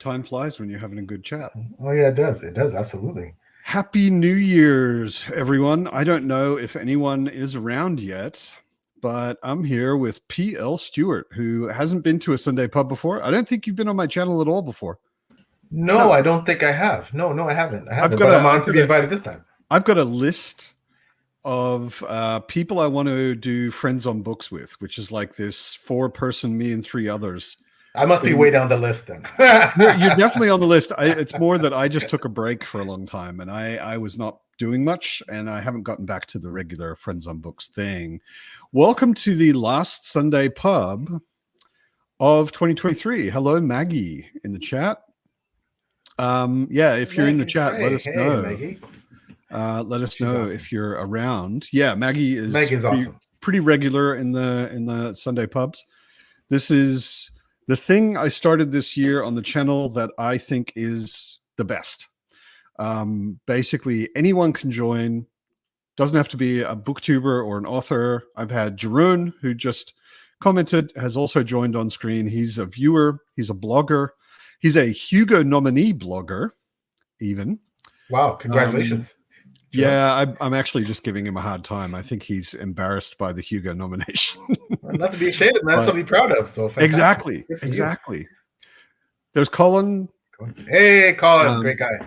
Time flies when you're having a good chat. Oh yeah, it does. It does, absolutely. Happy New Year's, everyone. I don't know if anyone is around yet, but I'm here with P.L. Stewart, who hasn't been to a Sunday pub before. I don't think you've been on my channel at all before. No, I don't think I have. No, I haven't. But I'm on to be invited this time. I've got a list of people I want to do Friends on Books with, which is like this 4-person, me and 3 others. I must be way down the list then. You're definitely on the list. It's more that I just took a break for a long time and I was not doing much and I haven't gotten back to the regular Friends on Books thing. Welcome to the last Sunday pub of 2023. Hello, Maggie in the chat. If you're in the chat, let us know. Maggie. Let us know awesome. If you're around. Yeah, Maggie's awesome. Pretty regular in the Sunday pubs. This is the thing I started this year on the channel that I think is the best. Basically, anyone can join. Doesn't have to be a booktuber or an author. I've had Jeroen, who just commented, has also joined on screen. He's a viewer. He's a blogger. He's a Hugo nominee blogger, even. Wow, congratulations. Yeah, I'm actually just giving him a hard time. I think he's embarrassed by the Hugo nomination. Not to be ashamed of, man. That's something to be proud of. So exactly. There's Colin. Hey, Colin, great guy.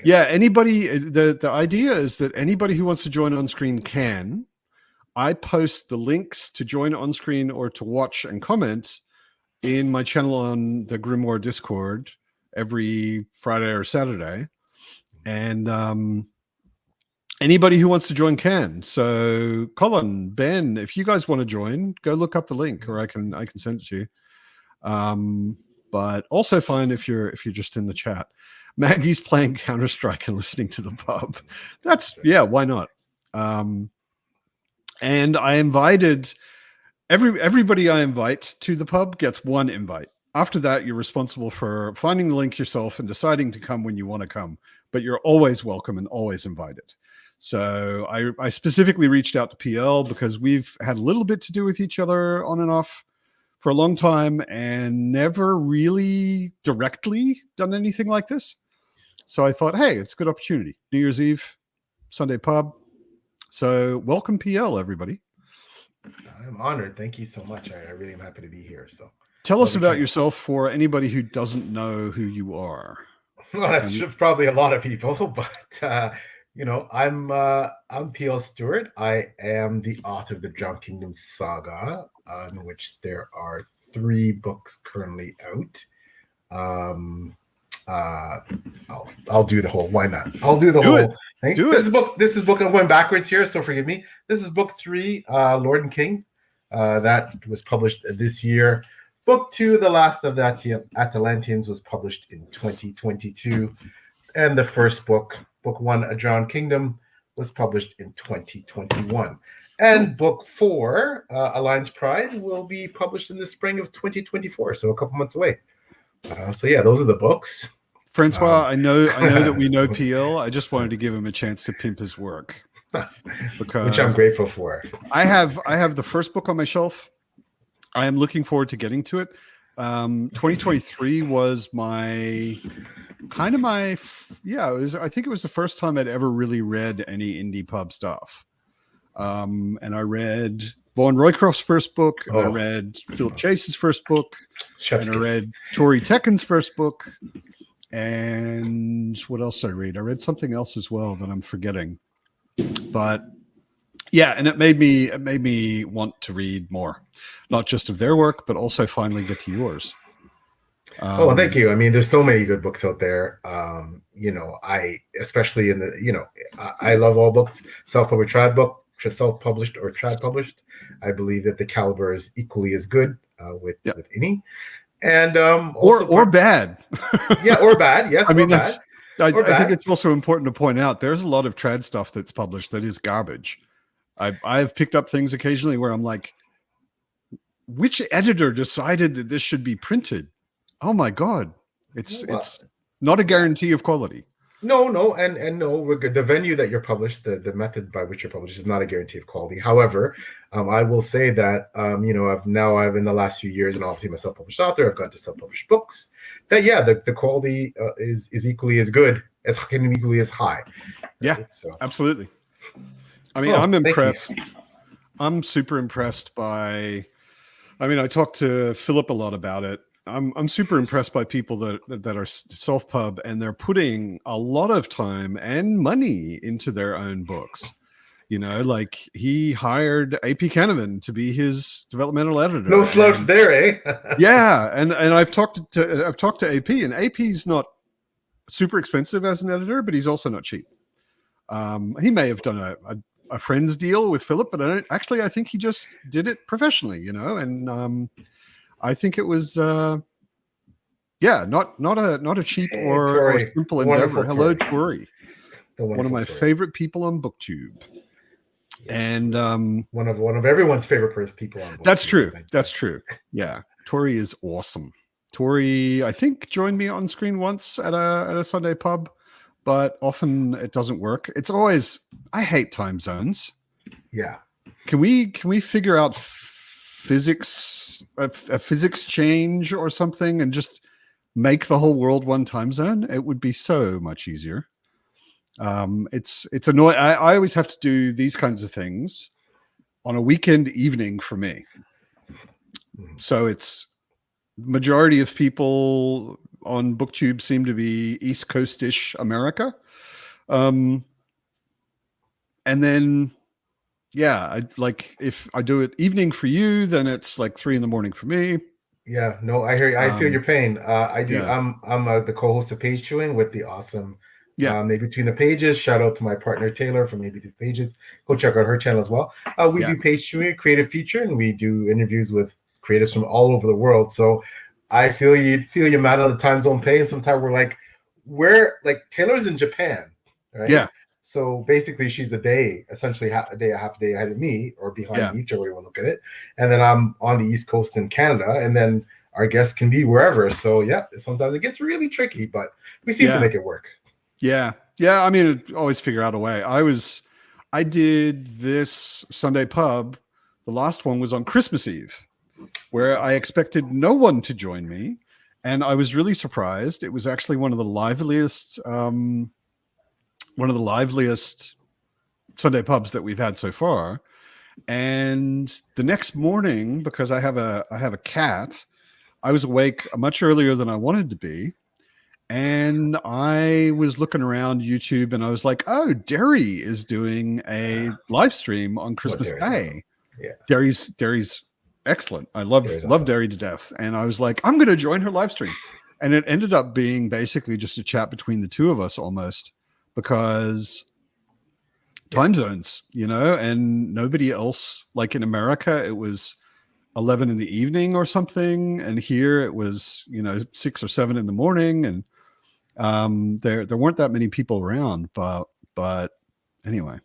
Yeah, anybody. The idea is that anybody who wants to join on screen can. I post the links to join on screen or to watch and comment in my channel on the Grimoire Discord every Friday or Saturday, and anybody who wants to join can. So Colin, Ben, if you guys want to join, go look up the link, or I can send it to you. But also fine if you're just in the chat. Maggie's playing Counter-Strike and listening to the pub. Why not? And I invited everybody I invite to the pub gets one invite. After that, you're responsible for finding the link yourself and deciding to come when you want to come. But you're always welcome and always invited. So I specifically reached out to PL because we've had a little bit to do with each other on and off for a long time and never really directly done anything like this. So I thought, hey, it's a good opportunity. New Year's Eve, Sunday pub. So welcome PL, everybody. I'm honored. Thank you so much. I really am happy to be here. So tell us about yourself for anybody who doesn't know who you are. Well, that's probably a lot of people, but I'm P.L. Stewart. I am the author of the Drowned Kingdom saga, in which there are 3 books currently out. I'll do the whole. Why not? I'll do the whole thing. This is book. I'm going backwards here, so forgive me. This is book 3, Lord and King. That was published this year. Book 2, The Last of the Atalantians, was published in 2022, and the first book, Book 1, A Drowned Kingdom, was published in 2021. And Book 4, Alliance Pride, will be published in the spring of 2024, so a couple months away. Those are the books. Francois, I know that we know PL. I just wanted to give him a chance to pimp his work, because which I'm grateful for. I have the first book on my shelf. I am looking forward to getting to it. 2023 was I think it was the first time I'd ever really read any indie pub stuff. And I read Vaughn Roycroft's first book, and I read Philip Chase's first book, and I read Tori Tekken's first book, and what else did I read? I read something else as well that I'm forgetting. But yeah, and it made me want to read more, not just of their work, but also finally get to yours. Thank you. I mean, there's so many good books out there. I especially in the I love all books, self-published, self-published or trad published. I believe that the caliber is equally as good with any, and or bad. Or bad. Yes, I mean I think it's also important to point out there's a lot of trad stuff that's published that is garbage. I've picked up things occasionally where I'm like, which editor decided that this should be printed? Oh my God. It's not a guarantee of quality. No, and no, we're good. The venue that you're published, the method by which you're published is not a guarantee of quality. However, I will say that I've in the last few years, and obviously I'm a self-published author, I've gone to self-published books. That the quality is equally as good as equally as high. Yeah, right? So absolutely. I mean, I'm impressed. I'm super impressed by. I mean, I talked to Philip a lot about it. I'm super impressed by people that are self-pub, and they're putting a lot of time and money into their own books. You know, like he hired AP Canavan to be his developmental editor. No slouch there, eh? Yeah, and I've talked to AP, and AP's not super expensive as an editor, but he's also not cheap. He may have done a friend's deal with Philip, but I think he just did it professionally, you know, and I think it was not a cheap or simple endeavor. Hello, Tori. One of my favorite people on BookTube. Yes. And one of everyone's favorite people on BookTube. That's true. That's true. Yeah. Tori is awesome. Tori, I think, joined me on screen once at a Sunday pub, but often it doesn't work. It's always, I hate time zones. Yeah. Can we figure out physics, a physics change or something, and just make the whole world one time zone? It would be so much easier. It's annoying. I always have to do these kinds of things on a weekend evening for me. So it's majority of people on BookTube seem to be East Coast-ish America. And then, yeah, if I do it evening for you, then it's like 3 a.m. for me. Yeah, no, I hear you. I feel your pain. I do. Yeah. I'm the co-host of Page Chewing with the awesome Maybe Between the Pages. Shout out to my partner Taylor from Maybe Between the Pages. Go check out her channel as well. We do Page Chewing, creative feature, and we do interviews with creatives from all over the world. So I feel you mad on the time zone pay, and sometimes we're like Taylor's in Japan, right? Yeah. So basically, she's essentially half a day ahead of me, or behind me, whichever way you want to look at it. And then I'm on the East Coast in Canada, and then our guests can be wherever. So sometimes it gets really tricky, but we seem to make it work. Yeah. I mean, always figure out a way. I did this Sunday pub. The last one was on Christmas Eve, where I expected no one to join me, and I was really surprised. It was actually one of the liveliest Sunday pubs that we've had so far. And the next morning, because I have a cat, I was awake much earlier than I wanted to be. And I was looking around YouTube, and I was like, oh, Derry is doing a live stream on Christmas Day. Yeah. Derry's excellent. I love Derry to death. And I was like, I'm going to join her live stream. And it ended up being basically just a chat between the two of us almost, because time zones, you know, and nobody else, like in America, it was 11 in the evening or something. And here it was, 6 or 7 in the morning. And there weren't that many people around, but anyway.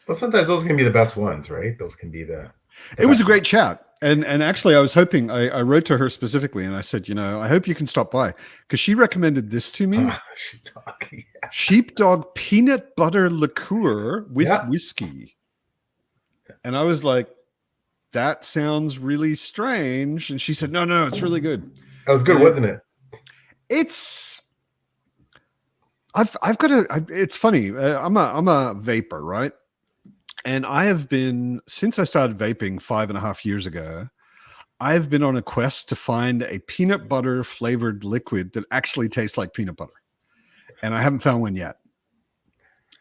But sometimes those can be the best ones, right? Those can be it was a great chat. And actually, I was hoping, I wrote to her specifically, and I said, I hope you can stop by, because she recommended this to me. Sheepdog peanut butter liqueur with whiskey. And I was like, that sounds really strange. And she said, no, it's really good. That was good, wasn't it? It's funny. I'm a vapor, right? And I have been, since I started vaping 5.5 years ago, I've been on a quest to find a peanut butter flavored liquid that actually tastes like peanut butter. And I haven't found one yet.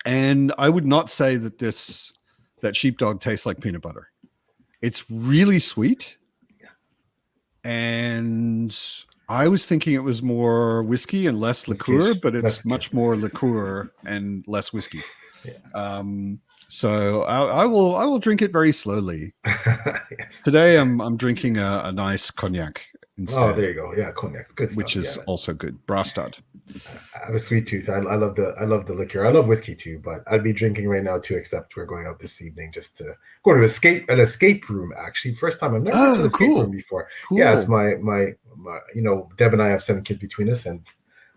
And I would not say that Sheepdog tastes like peanut butter. It's really sweet. And I was thinking it was more whiskey and less liqueur, but it's much more liqueur and less whiskey. Yeah. So I will drink it very slowly. Yes. Today I'm drinking a nice cognac instead. Oh, there you go. Yeah, cognac, good stuff. Which is also good. Brastad. I have a sweet tooth. I love the liquor. I love whiskey too, but I'd be drinking right now too. Except we're going out this evening just to go to an escape room. Actually, first time I've never been to an escape room before. Cool. Yeah, it's my Deb and I have 7 kids between us, and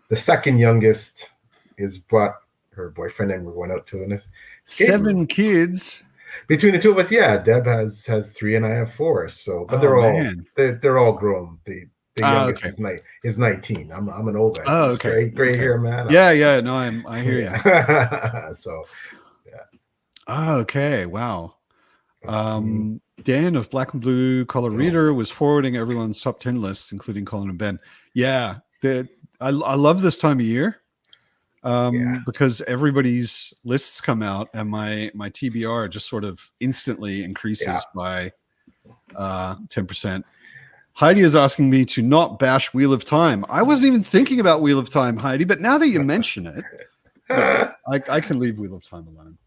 the second youngest is brought her boyfriend, and we're going out to an escape 7 room. Kids. Between the two of us, yeah. Deb has 3 and I have 4. So, but they're all grown. The youngest is 19. I'm an old guy. So gray hair, man. Yeah. No, I hear you. So, yeah. Oh, okay. Wow. Dan of Black and Blue Color Reader was forwarding everyone's top 10 lists, including Colin and Ben. Yeah. I love this time of year. Because everybody's lists come out and my TBR just sort of instantly increases by 10%. Heidi is asking me to not bash Wheel of Time. I wasn't even thinking about Wheel of Time, Heidi, but now that you mention it, I can leave Wheel of Time alone.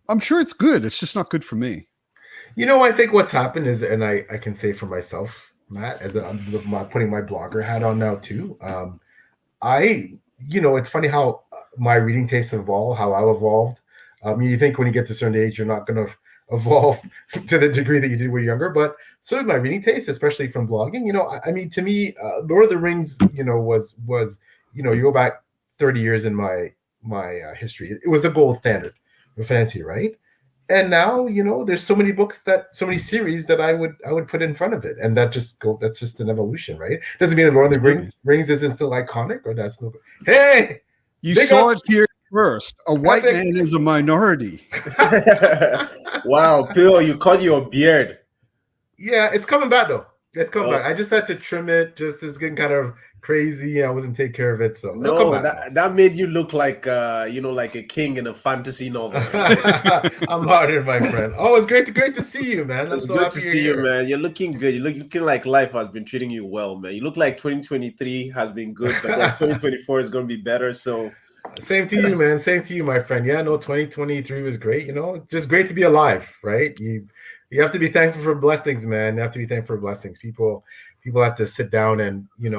I'm sure it's good. It's just not good for me. I think what's happened is, and I can say for myself, Matt, as I'm putting my blogger hat on now too. It's funny how my reading tastes evolve, how I evolved. You think when you get to a certain age, you're not going to evolve to the degree that you did when you're younger, but sort of my reading taste, especially from blogging, to me, Lord of the Rings, was you go back 30 years in my history. It was the gold standard for fantasy, right? And now, there's so many series that I would put in front of it, and that's just an evolution, right? Doesn't mean that Lord of the Rings isn't still iconic, or that's no. Hey, you saw it here first. A white man is a minority. Wow, Bill, you cut your beard. Yeah, it's coming back though. It's coming back. I just had to trim it. Just it's getting kind of crazy. I wasn't taking care of it, so no, that made you look like like a king in a fantasy novel. I'm harder, my friend. Oh, it's great to see you, man. It's good to see you, man. You're looking good. You're looking like life has been treating you well, man. You look like 2023 has been good, but then 2024 is going to be better. So. Same to you, man. Same to you, my friend. Yeah, no, 2023 was great. It's just great to be alive, right? You have to be thankful for blessings, man. You have to be thankful for blessings. People have to sit down and we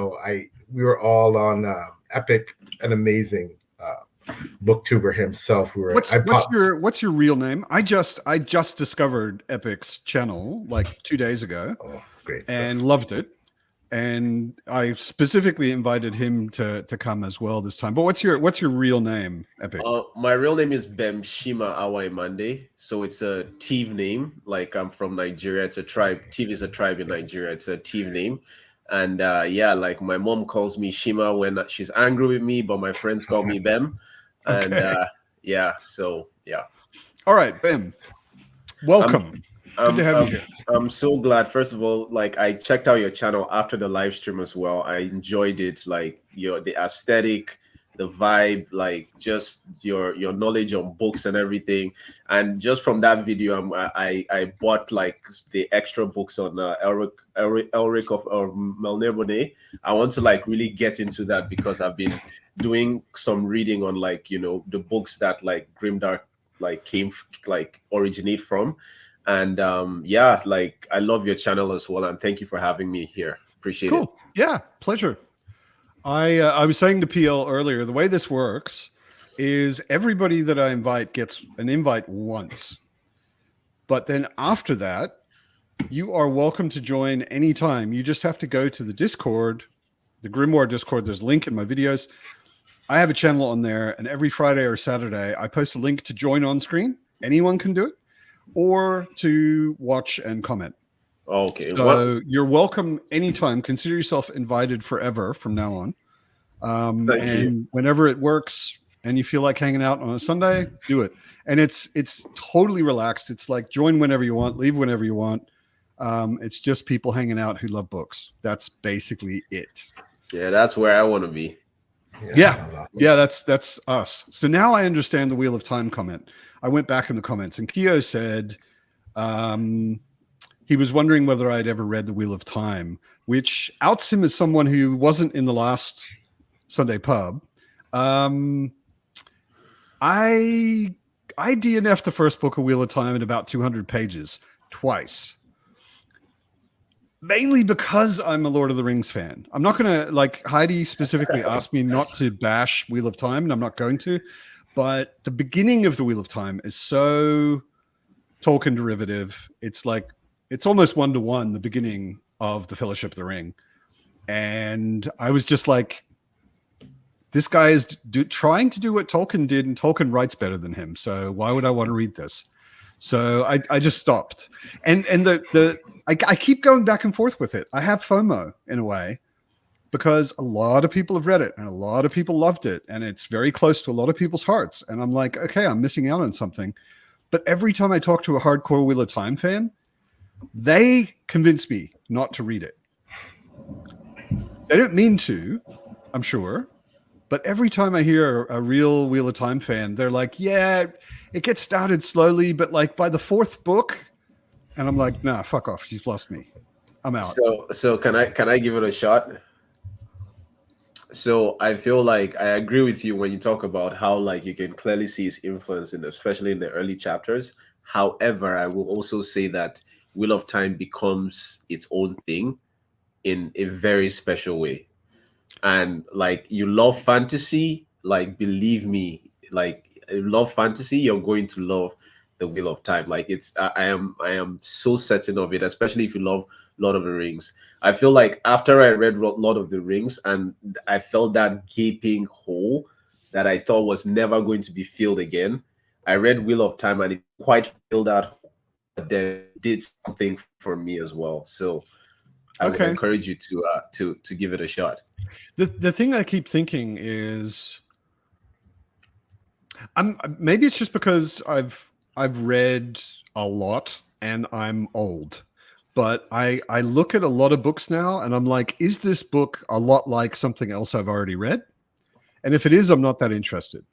were all on Epic, an amazing booktuber himself. What's your real name? I just discovered Epic's channel like 2 days ago. Oh, great stuff. And loved it. And I specifically invited him to come as well this time. But what's your real name, Epic? My real name is Bemshima Awaimande. So it's a Tiv name. Like I'm from Nigeria. It's a tribe. Tiv is a tribe in Nigeria. It's a Tiv name. And like my mom calls me Shima when she's angry with me, but my friends call me Bem. And so. All right, Bem. Welcome. Good to have you here. I'm so glad. First of all, like I checked out your channel after the live stream as well. I enjoyed it. Like the aesthetic, the vibe, like just your knowledge on books and everything. And just from that video, I bought like the extra books on Elric of Melniboné. I want to like really get into that because I've been doing some reading on like the books that like Grimdark originate from. And like I love your channel as well, and thank you for having me here. Appreciate it. Yeah, pleasure. I was saying to PL earlier, the way this works is everybody that I invite gets an invite once, but then after that, you are welcome to join anytime. You just have to go to the Discord, the Grimoire Discord. There's a link in my videos. I have a channel on there, and every Friday or Saturday, I post a link to join on screen. Anyone can do it. Or to watch and comment. Okay. So you're welcome anytime. Consider yourself invited forever from now on. Thank you. Whenever it works and you feel like hanging out on a Sunday, do it. And it's totally relaxed. It's like join whenever you want, leave whenever you want. It's just people hanging out who love books. That's basically it. Yeah, that's where I want to be. Yeah, that's us. So now I understand the Wheel of Time comment. I went back in the comments, and Keo said he was wondering whether I'd ever read the Wheel of Time, which outs him as someone who wasn't in the last Sunday pub. I DNF'd the first book of Wheel of Time in about 200 pages twice. Mainly because I'm a Lord of the Rings fan. I'm not going to, like Heidi specifically asked me not to bash Wheel of Time, and I'm not going to. But the beginning of the Wheel of Time is so Tolkien derivative. It's like, it's almost 1-to-1, the beginning of the Fellowship of the Ring. And I was just like, this guy is trying to do what Tolkien did, and Tolkien writes better than him. So why would I want to read this? So I just stopped. And I keep going back and forth with it. I have FOMO in a way, because a lot of people have read it and a lot of people loved it, and it's very close to a lot of people's hearts. And I'm like, okay, I'm missing out on something. But every time I talk to a hardcore Wheel of Time fan, they convince me not to read it. They don't mean to, I'm sure. But every time I hear a real Wheel of Time fan, they're like, yeah, it gets started slowly, but like by the fourth book, and I'm like, nah, fuck off. You've lost me. I'm out. So can I give it a shot? So I feel like I agree with you when you talk about how like you can clearly see his influence especially in the early chapters. However, I will also say that Wheel of Time becomes its own thing in a very special way. And like, you love fantasy, like, believe me, like, love fantasy, you're going to love the Wheel of Time. Like, it's I am so certain of it, especially if you love Lord of the Rings. I feel like after I read Lord of the Rings and I felt that gaping hole that I thought was never going to be filled again, I read Wheel of Time and it quite filled out, but then did something for me as well. So I would encourage you to give it a shot. The thing I keep thinking is, maybe it's just because I've read a lot and I'm old, but I look at a lot of books now and I'm like, is this book a lot like something else I've already read? And if it is, I'm not that interested.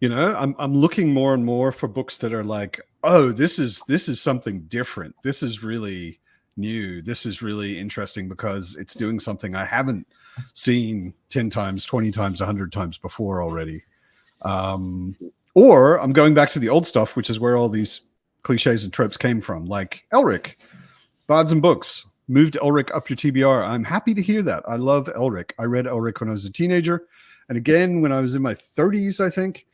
You know, I'm looking more and more for books that are like, oh, this is something different. This is really new. This is really interesting because it's doing something I haven't seen 10 times, 20 times, 100 times before already. Or I'm going back to the old stuff, which is where all these cliches and tropes came from, like Elric, Bards and Books. Moved Elric up your TBR. I'm happy to hear that. I love Elric. I read Elric when I was a teenager, and again when I was in my 30s, I think.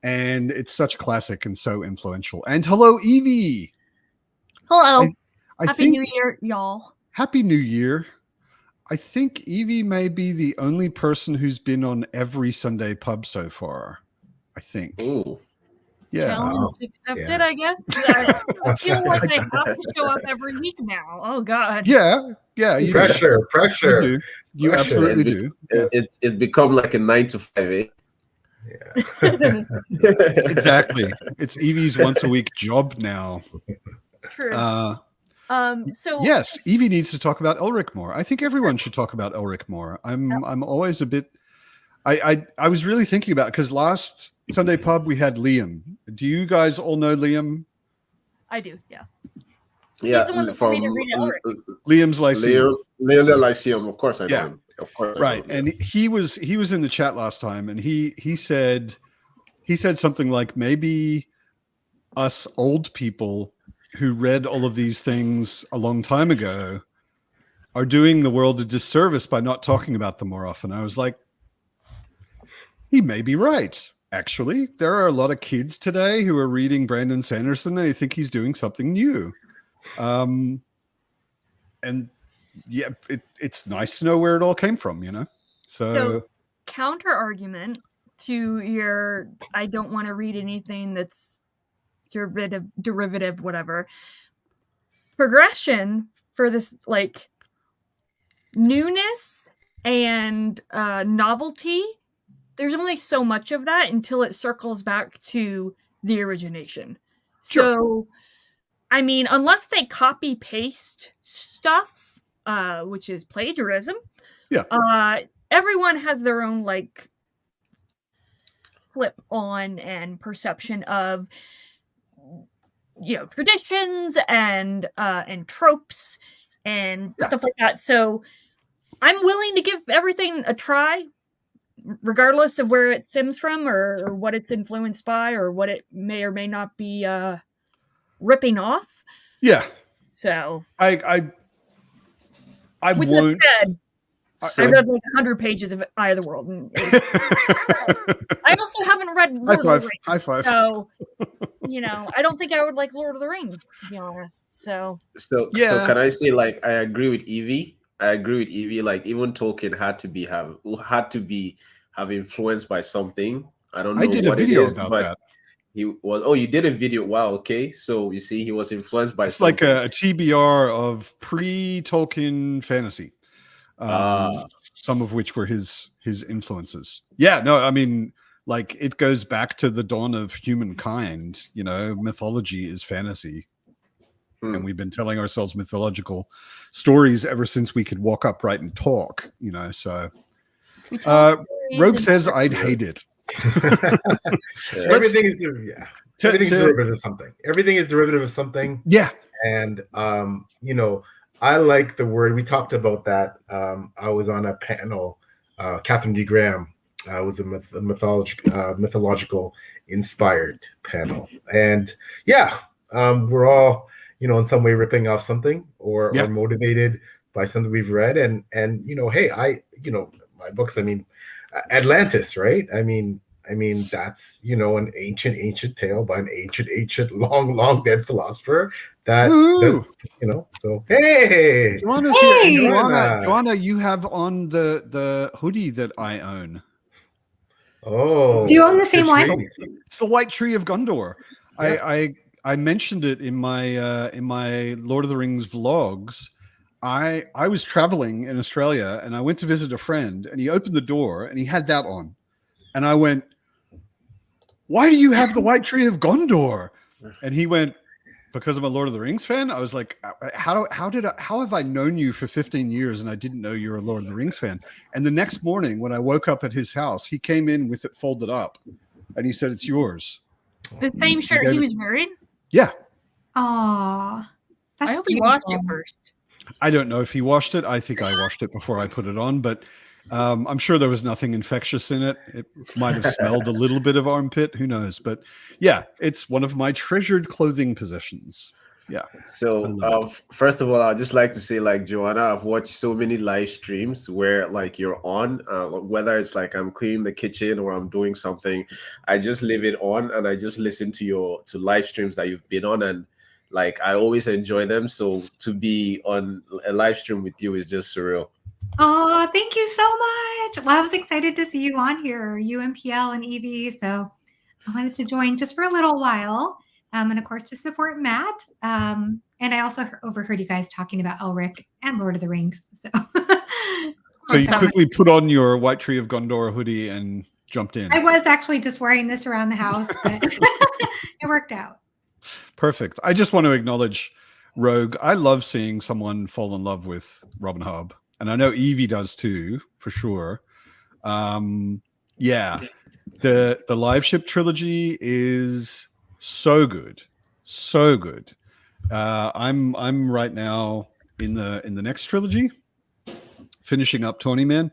And it's such a classic and so influential. And hello, Evie. Hello. Happy New Year, y'all. Happy New Year. I think Evie may be the only person who's been on every Sunday pub so far. I think. Ooh. Yeah. Challenge accepted, I guess. I feel like I have to show up every week now. Oh God. Yeah. You pressure. You do. You absolutely do. It's become like a 9 to 5, eh? Yeah. Exactly. It's Evie's once a week job now. True. So yes, Evie needs to talk about Elric more. I think everyone should talk about Elric more. I'm always a bit. I was really thinking about it because last Sunday pub we had Liam. Do you guys all know Liam? I do. Yeah. Yeah. He's the one that told me to read Elric. Liam's Lyceum. Liam the Lyceum. Of course I know him. Of course. Right, and he was in the chat last time, and he said something like, maybe us old people who read all of these things a long time ago are doing the world a disservice by not talking about them more often. I was like, he may be right. Actually, there are a lot of kids today who are reading Brandon Sanderson and they think he's doing something new. And yeah, it's nice to know where it all came from, you know? So counter argument to your, I don't want to read anything that's derivative, whatever. Progression for this, like, newness and novelty, there's only so much of that until it circles back to the origination. Sure. So, I mean, unless they copy paste stuff, which is plagiarism. Yeah. Everyone has their own like flip on and perception of, you know, traditions and tropes and stuff like that. So I'm willing to give everything a try, regardless of where it stems from or what it's influenced by or what it may or may not be ripping off. Yeah. So I with won't. that said, I read like 100 pages of Eye of the World. And I also haven't read Lord of the Rings. High five. So, you know, I don't think I would like Lord of the Rings, to be honest. So can I say, like, I agree with Evie. Like, even Tolkien had to be have influenced by something. I don't know I did what a video it is, about but that. he was. Oh, you did a video. Wow. Okay. So you see, he was influenced by It's something. like a TBR of pre-Tolkien fantasy. Some of which were his influences. Yeah, no, I mean, like it goes back to the dawn of humankind. You know, mythology is fantasy. And we've been telling ourselves mythological stories ever since we could walk upright and talk, you know. So Rogue says I'd hate it. Everything is derivative of something. Everything is derivative of something. Yeah. And you know, I like the word. We talked about that. I was on a panel. Catherine D. Graham was a mythological inspired panel, and yeah, we're all, you know, in some way ripping off something or motivated by something we've read, and you know, hey, my books. I mean, Atlantis, right? I mean that's, you know, an ancient tale by an ancient long dead philosopher that you know. So hey, Joanna, you have on the hoodie that I own. Oh, do you own the same one? It's the White Tree of Gondor. Yeah. I mentioned it in my Lord of the Rings vlogs. I was traveling in Australia and I went to visit a friend, and he opened the door and he had that on, and I went, "Why do you have the White Tree of Gondor?" And he went, "Because I'm a Lord of the Rings fan." I was like, how have I known you for 15 years and I didn't know you're a Lord of the Rings fan? And the next morning when I woke up at his house, he came in with it folded up and he said, "It's yours." The same shirt he was wearing? Yeah. Aww. I hope he washed it first. I don't know if he washed it. I think I washed it before I put it on, but I'm sure there was nothing infectious in it. It might have smelled a little bit of armpit. Who knows? But yeah, it's one of my treasured clothing possessions. Yeah. So first of all, I'd just like to say, like, Joanna, I've watched so many live streams where like you're on, whether it's like I'm cleaning the kitchen or I'm doing something, I just leave it on and I just listen to live streams that you've been on, and like I always enjoy them. So to be on a live stream with you is just surreal. Oh, thank you so much. Well, I was excited to see you on here, UMPL and Evie. So I wanted to join just for a little while. And of course, to support Matt. And I also overheard you guys talking about Elric and Lord of the Rings. So you quickly put on your White Tree of Gondor hoodie and jumped in. I was actually just wearing this around the house, but it worked out. Perfect. I just want to acknowledge Rogue. I love seeing someone fall in love with Robin Hobb. And I know Evie does too, for sure. Yeah. The Live Ship trilogy is so good. So good. I'm right now in the next trilogy, finishing up Tawny Man.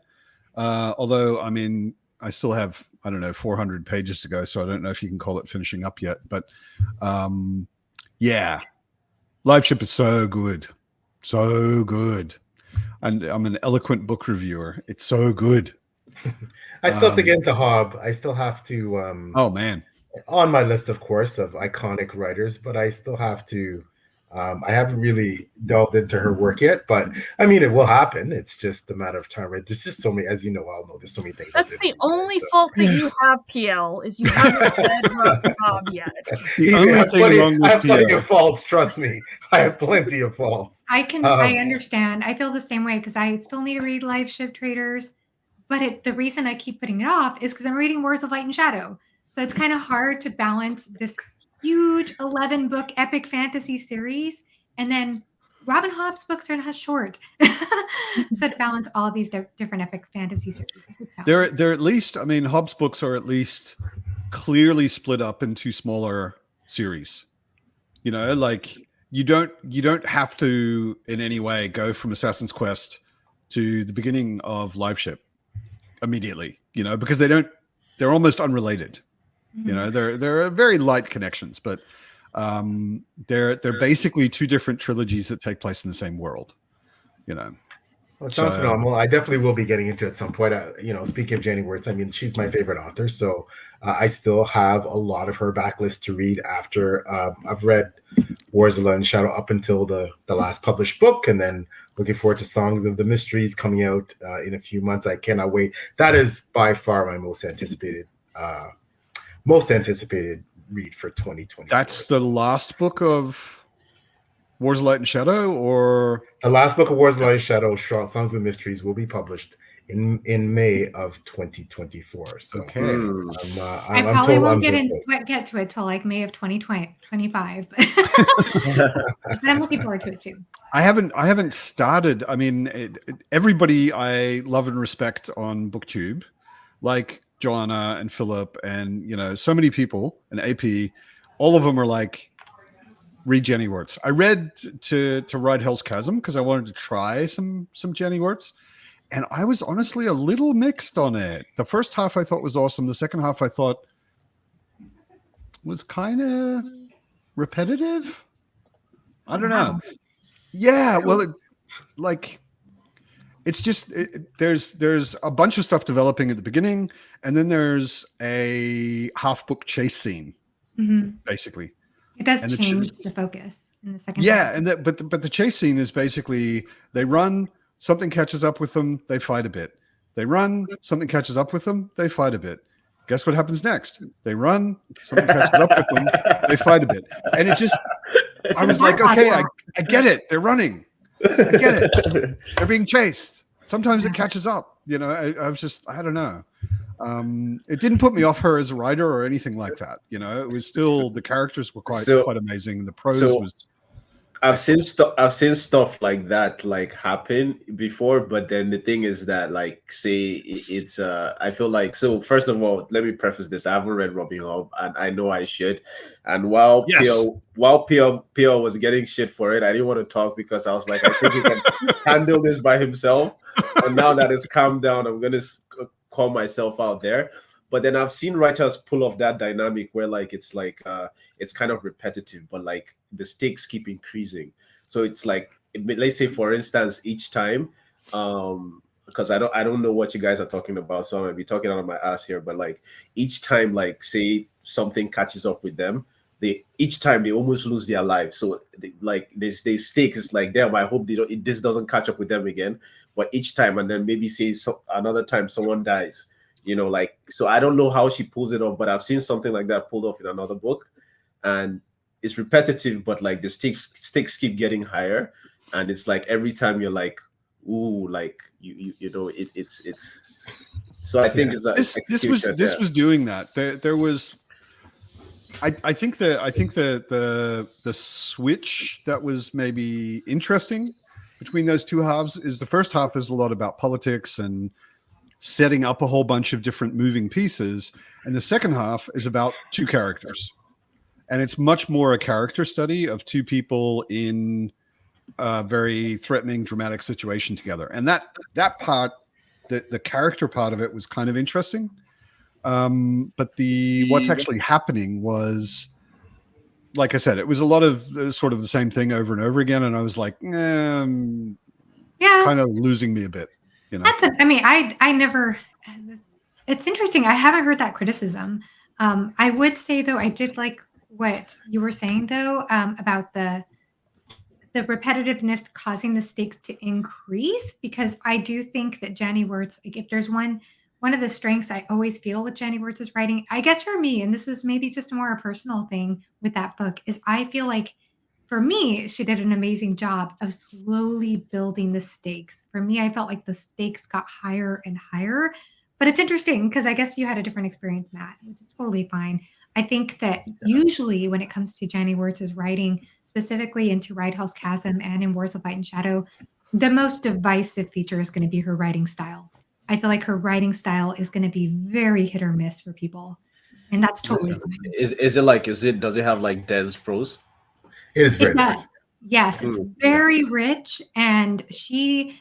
Although I mean I still have, I don't know, 400 pages to go, so I don't know if you can call it finishing up yet. But yeah. Live Ship is so good. So good. And I'm an eloquent book reviewer. It's so good. I still have to get into Hobb. I still have to. Oh man! On my list, of course, of iconic writers, but I still have to. I haven't really delved into her work yet, but I mean, it will happen. It's just a matter of time, right? There's just so many, as you know, I'll know. There's so many things. That's the only fault that you have, PL, is you haven't read Hobb yet. The only thing wrong with I have plenty of faults. Trust me, I have plenty of faults. I understand. I feel the same way because I still need to read Live Ship Traders, but the reason I keep putting it off is because I'm reading Words of Light and Shadow. So it's kind of hard to balance this huge 11-book epic fantasy series, and then Robin Hobb's books are not short. So to balance all of these different epic fantasy series, they're at least, I mean, Hobb's books are at least clearly split up into smaller series. You know, like you don't have to in any way go from Assassin's Quest to the beginning of Live Ship immediately. You know, because they're almost unrelated. You know, they're very light connections, but they're basically two different trilogies that take place in the same world. You know, well, it sounds phenomenal. I definitely will be getting into it at some point. You know, speaking of Jenny Wirtz, I mean, she's my favorite author, so I still have a lot of her backlist to read after I've read Wars of Light and Shadow up until the last published book, and then Looking forward to Songs of the Mysteries coming out in a few months. I cannot wait. That is by far my most anticipated read for 2020. That's the last book of Wars of Light and Shadow, or the last book of Wars of Light and Shadow, Songs of the Mysteries, will be published in May of 2024. So okay. I probably won't get to it till like May of 2025, but I'm looking forward to it too. I haven't started. I mean, everybody I love and respect on BookTube, like Joanna and Philip and so many people and AP, all of them are like, read Jenny Wirtz. I read to Ride Hell's Chasm because I wanted to try some Jenny Wirtz, and I was honestly a little mixed on it. The first half I thought was awesome. The second half I thought was kind of repetitive. I don't know. Yeah, well, it's just there's a bunch of stuff developing at the beginning, and then there's a half book chase scene, basically. It does change the focus in the second. Yeah, and but the chase scene is basically they run, something catches up with them, they fight a bit. They run, something catches up with them, they fight a bit. Guess what happens next? They run, something catches up with them, they fight a bit. And it just, I was like, okay, I get it. They're running. I get it. They're being chased. Sometimes it catches up. I was just, I don't know. It didn't put me off her as a writer or anything like that. It was still, the characters were quite amazing. The prose was. I've seen stuff like that happen before, but then the thing is that say it's I feel like, so first of all, let me preface this. I haven't read Robin Hood, and I know I should. And while PL was getting shit for it, I didn't want to talk because I was like, I think he can handle this by himself. And now that it's calmed down, I'm gonna call myself out there. But then I've seen writers pull off that dynamic where it's kind of repetitive, but the stakes keep increasing. So it's let's say for instance, each time, because I don't know what you guys are talking about, so I might be talking out of my ass here, but each time, say something catches up with them, each time they almost lose their life. So they stakes is damn, I hope this doesn't catch up with them again. But each time, and then maybe say another time someone dies. So I don't know how she pulls it off, but I've seen something like that pulled off in another book, and it's repetitive, but the stakes keep getting higher, and it's every time you're ooh, it's. So I think this was doing that. There was. I think the switch that was maybe interesting between those two halves is the first half is a lot about politics and setting up a whole bunch of different moving pieces, and the second half is about two characters, and it's much more a character study of two people in a very threatening, dramatic situation together. And that part, the character part of it was kind of interesting, but what's actually happening was, like I said, it was a lot of sort of the same thing over and over again, and I was like, kind of losing me a bit. I never. It's interesting. I haven't heard that criticism. I would say though, I did like what you were saying though about the repetitiveness causing the stakes to increase, because I do think that Jenny Wirtz, if there's one of the strengths I always feel with Jenny Wirtz's writing, I guess for me, and this is maybe just a more personal thing with that book, is I feel like for me, she did an amazing job of slowly building the stakes. For me, I felt like the stakes got higher and higher. But it's interesting because I guess you had a different experience, Matt, which is totally fine. I think that usually when it comes to Jenny Wirtz's writing, specifically into Ride Hell's Chasm and in Wars of Light and Shadow, the most divisive feature is going to be her writing style. I feel like her writing style is going to be very hit or miss for people. And that's totally fine. Does it have dense prose? It is very rich. Yes, it's very rich, and she's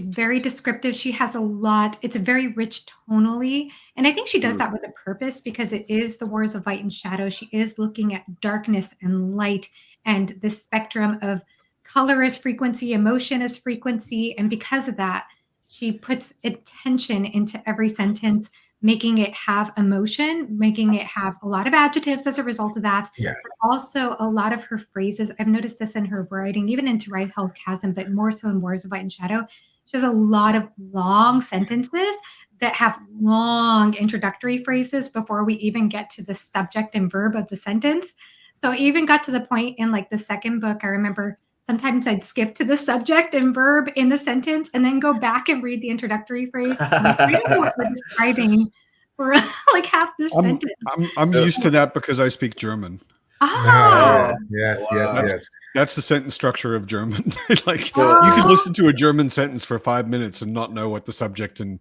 very descriptive. She has a lot. It's a very rich tonally, and I think she does that with a purpose because it is the Wars of Light and Shadow. She is looking at darkness and light and the spectrum of color as frequency, emotion as frequency, and because of that, she puts attention into every sentence. making it have emotion, making it have a lot of adjectives as a result of that. Yeah. But also a lot of her phrases. I've noticed this in her writing, even in To Write Hell's Chasm, but more so in Wars of Light and Shadow. She has a lot of long sentences that have long introductory phrases before we even get to the subject and verb of the sentence. So I even got to the point in like the second book, I remember sometimes I'd skip to the subject and verb in the sentence and then go back and read the introductory phrase. I don't know what we're describing for like half this sentence. I'm used to that because I speak German. Ah, yes. That's the sentence structure of German. Like you can listen to a German sentence for 5 minutes and not know what the subject and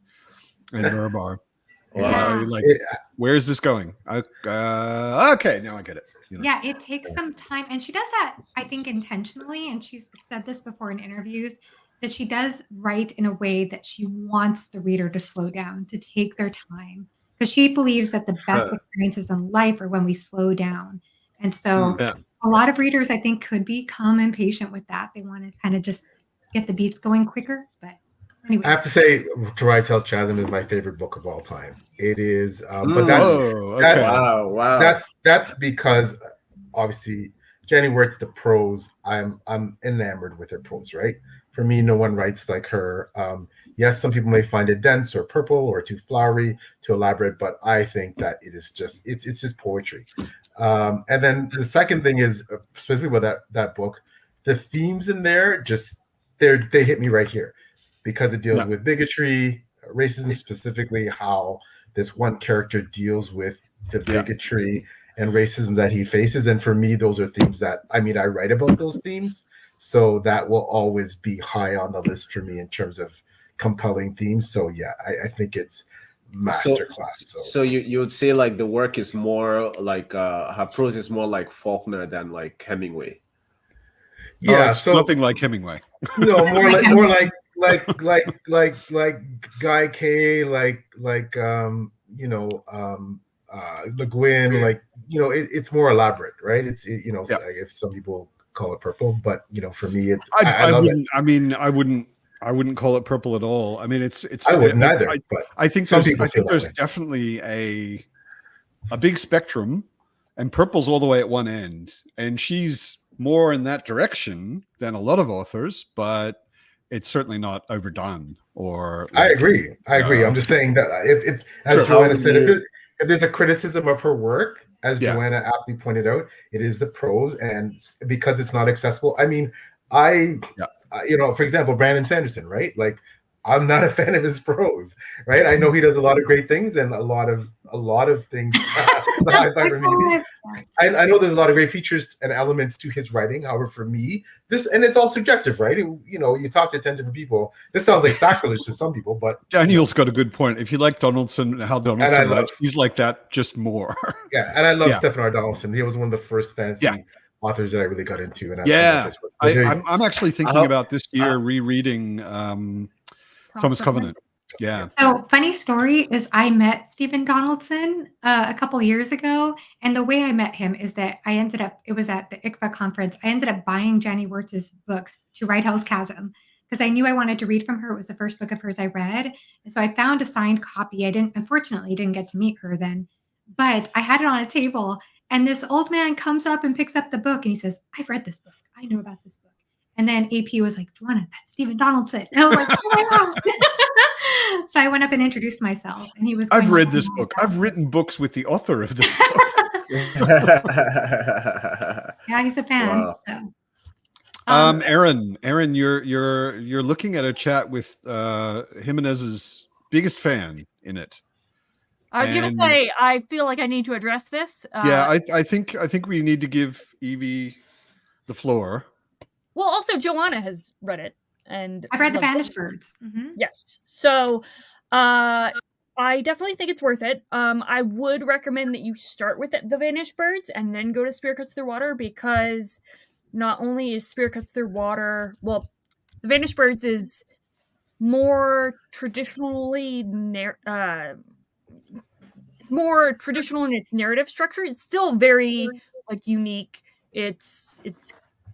verb are. Wow. Like, where is this going? Okay, now I get it. You know? Yeah, it takes some time. And she does that, I think, intentionally. And she's said this before in interviews, that she does write in a way that she wants the reader to slow down, to take their time. Because she believes that the best experiences in life are when we slow down. And so a lot of readers, I think, could become impatient with that. They want to kind of just get the beats going quicker. But anyway. I have to say, To Write Hell's Chasm is my favorite book of all time. It is, but that's because obviously Jenny Wirtz, the prose, I'm enamored with her prose, right? For me, no one writes like her. Yes, some people may find it dense or purple or too flowery, too elaborate, but I think that it is just it's just poetry. And then the second thing is specifically with that book, the themes in there they hit me right here because it deals with bigotry, racism, specifically how this one character deals with the bigotry and racism that he faces. And for me, those are themes that I write about those themes. So that will always be high on the list for me in terms of compelling themes. So yeah, I think it's masterclass. So you would say like the work is more like her prose is more like Faulkner than like Hemingway. Yeah, it's nothing like Hemingway. No, more like Guy Kay, like Le Guin, like it's more elaborate, right? It's if some people call it purple, but for me, it's I wouldn't. I wouldn't call it purple at all. I mean, it's. I wouldn't either. But I think there's definitely a big spectrum, and purple's all the way at one end, and she's more in that direction than a lot of authors, but it's certainly not overdone. Or I agree. I'm just saying that if as Joanna said, if there's a criticism of her work, as Joanna aptly pointed out, it is the prose, and because it's not accessible. I mean, for example, Brandon Sanderson, right? Like, I'm not a fan of his prose, right? I know he does a lot of great things and a lot of things. I know there's a lot of great features and elements to his writing. However, for me, and it's all subjective, right? You talk to 10 different people. This sounds like sacrilege to some people, but Daniel's got a good point. If you like Donaldson, how Donaldson writes, he's like that, just more. Yeah, and I love Stephen R. Donaldson. He was one of the first fantasy authors that I really got into. And I'm actually thinking about this year rereading Thomas Covenant. Yeah. So funny story is I met Stephen Donaldson a couple years ago. And the way I met him is that it was at the ICFA conference. I ended up buying Jenny Wirtz's books, To Write Hell's Chasm, because I knew I wanted to read from her. It was the first book of hers I read. And so I found a signed copy. Unfortunately, didn't get to meet her then, but I had it on a table. And this old man comes up and picks up the book and he says, "I've read this book. I know about this book." And then AP was like, "Joanna, that's Stephen Donaldson." And I was like, "Oh my gosh." So I went up and introduced myself, and he was. I've read this book. I've written books with the author of this book. Yeah, he's a fan. Wow. So, Aaron, you're looking at a chat with Jimenez's biggest fan in it. I was gonna say, I feel like I need to address this. I think we need to give Evie the floor. Well, also Joanna has read it, and I've read The Vanished Birds. Mm-hmm. Yes, so I definitely think it's worth it. I would recommend that you start with The Vanished Birds and then go to Spirit Cuts Through Water, because not only is Spirit Cuts Through Water, The Vanished Birds is more traditionally it's more traditional in its narrative structure. It's still very unique. It's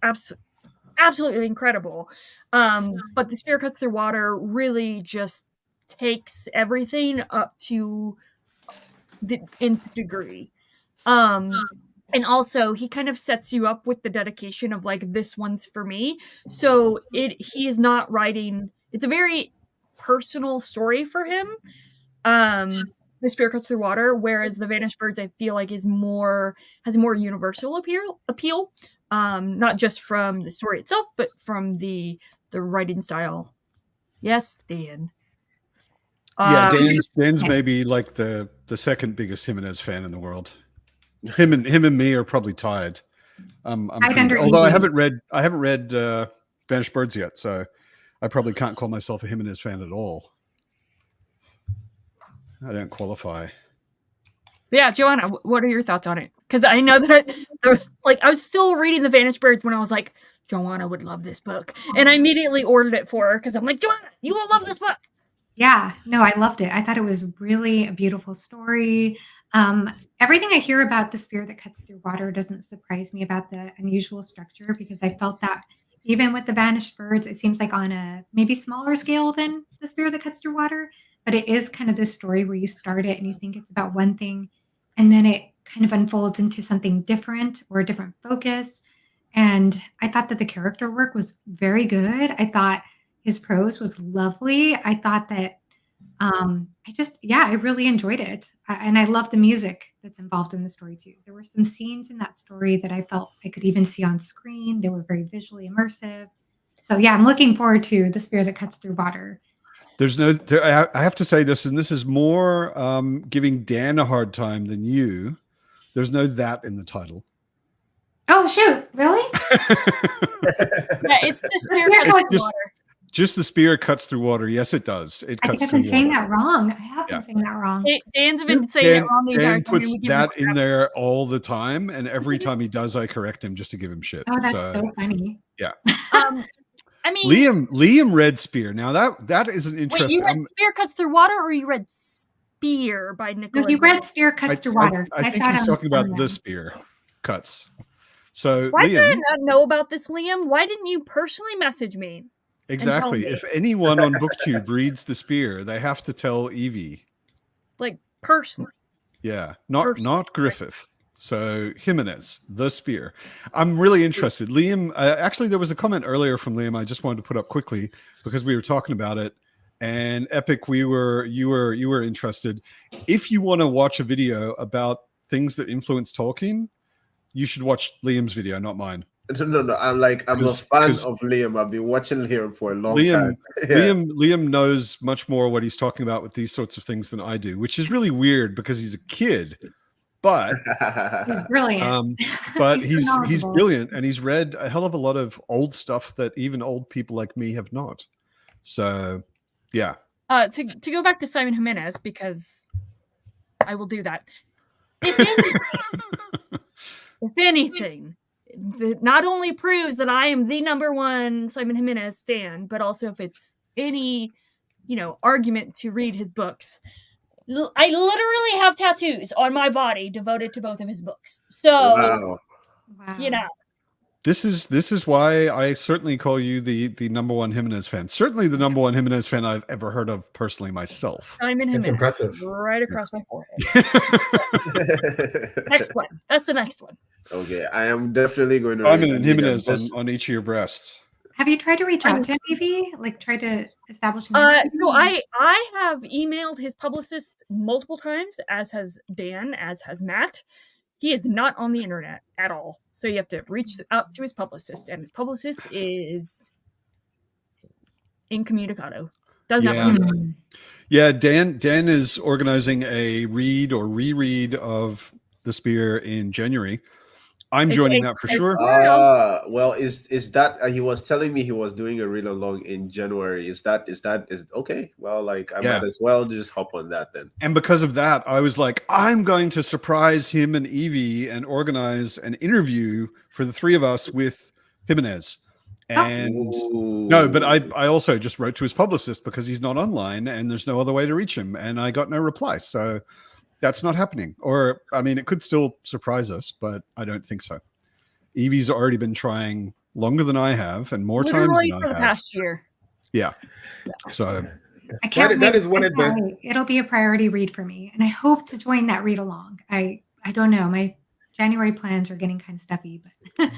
absolutely incredible. But The Spirit Cuts Through Water really just takes everything up to the nth degree. And also he kind of sets you up with the dedication of like, this one's for me. So he is not writing, it's a very personal story for him. The Spear Cuts Through Water, whereas The Vanished Birds I feel like has more universal appeal. Not just from the story itself, but from the writing style. Yes, Dan. Yeah, Dan's maybe like the second biggest Jimenez fan in the world. Him and me are probably tied. Although I haven't read Vanished Birds yet, so I probably can't call myself a Jimenez fan at all. I don't qualify. Yeah, Joanna, what are your thoughts on it? Because I know that I was still reading The Vanished Birds when I was like, Joanna would love this book, and I immediately ordered it for her because I'm like, Joanna, you will love this book. Yeah, no, I loved it. I thought it was really a beautiful story. Everything I hear about The Spear That Cuts Through Water doesn't surprise me about the unusual structure, because I felt that even with The Vanished Birds, it seems like on a maybe smaller scale than The Spear That Cuts Through Water, but it is kind of this story where you start it and you think it's about one thing, and then it kind of unfolds into something different or a different focus. And I thought that the character work was very good. I thought his prose was lovely. I thought that I really enjoyed it. And I love the music that's involved in the story too. There were some scenes in that story that I felt I could even see on screen. They were very visually immersive. So yeah, I'm looking forward to The Spear That Cuts Through Water. I have to say this, and this is more giving Dan a hard time than you. There's no that in the title. Oh shoot! Really? Yeah, it's The Spear Cuts Through Water. Just The Spear Cuts Through Water. Yes, it does. It cuts I've been saying that wrong. I have been saying that wrong. Dan's been saying it wrong the entire time. Dan puts that in there all the time, and every time he does, I correct him just to give him shit. Oh, that's so funny. Yeah. I mean, Liam read Spear. Now that is an interesting. Wait, you read Spear Cuts Through Water, or you read Spear by Nicola? No, he read Spear Cuts Through Water. I think he's talking about The Spear Cuts. So why Liam, did I not know about this, Liam? Why didn't you personally message me? Exactly. If anyone on BookTube reads The Spear, they have to tell Evie. Like personally. Yeah, not Griffith. So Jimenez, The Spear. I'm really interested. Liam, actually, there was a comment earlier from Liam I just wanted to put up quickly because we were talking about it. And Epic, you were interested. If you want to watch a video about things that influence Tolkien, you should watch Liam's video, not mine. No. I'm a fan of Liam. I've been watching him for a long time. Yeah. Liam knows much more what he's talking about with these sorts of things than I do, which is really weird because he's a kid. But he's brilliant. But he's brilliant, and he's read a hell of a lot of old stuff that even old people like me have not. So, yeah. To go back to Simon Jimenez, because I will do that. If anything, that not only proves that I am the #1 Simon Jimenez stan, but also if it's any, argument to read his books. I literally have tattoos on my body devoted to both of his books. So, wow. This is why I certainly call you the #1 Jimenez fan. Certainly the #1 Jimenez fan I've ever heard of personally myself. Simon Jimenez. That's impressive. Right across my forehead. Next one. That's the next one. Okay, I am definitely going to. Simon and Jimenez on each of your breasts. Have you tried to reach out to him, Evie? Like, try to establish an so I have emailed his publicist multiple times, as has Dan, as has Matt. He is not on the internet at all. So you have to reach out to his publicist, and his publicist is incommunicado. Does not know. Yeah, Dan is organizing a read or reread of The Spear in January. I'm joining that for sure. Well, is that he was telling me he was doing a read along in January? Is okay? Well, like I might as well just hop on that then. And because of that, I was like, I'm going to surprise him and Evie and organize an interview for the three of us with Jimenez. And no, but I also just wrote to his publicist because he's not online and there's no other way to reach him, and I got no reply. So that's not happening. Or, I mean, it could still surprise us, but I don't think so. Evie's already been trying longer than I have and more times than I have. For the past year. Yeah. So, I can't That wait. is one I can't advantage. wait. It'll be a priority read for me, and I hope to join that read along. I don't know. My January plans are getting kind of stuffy, but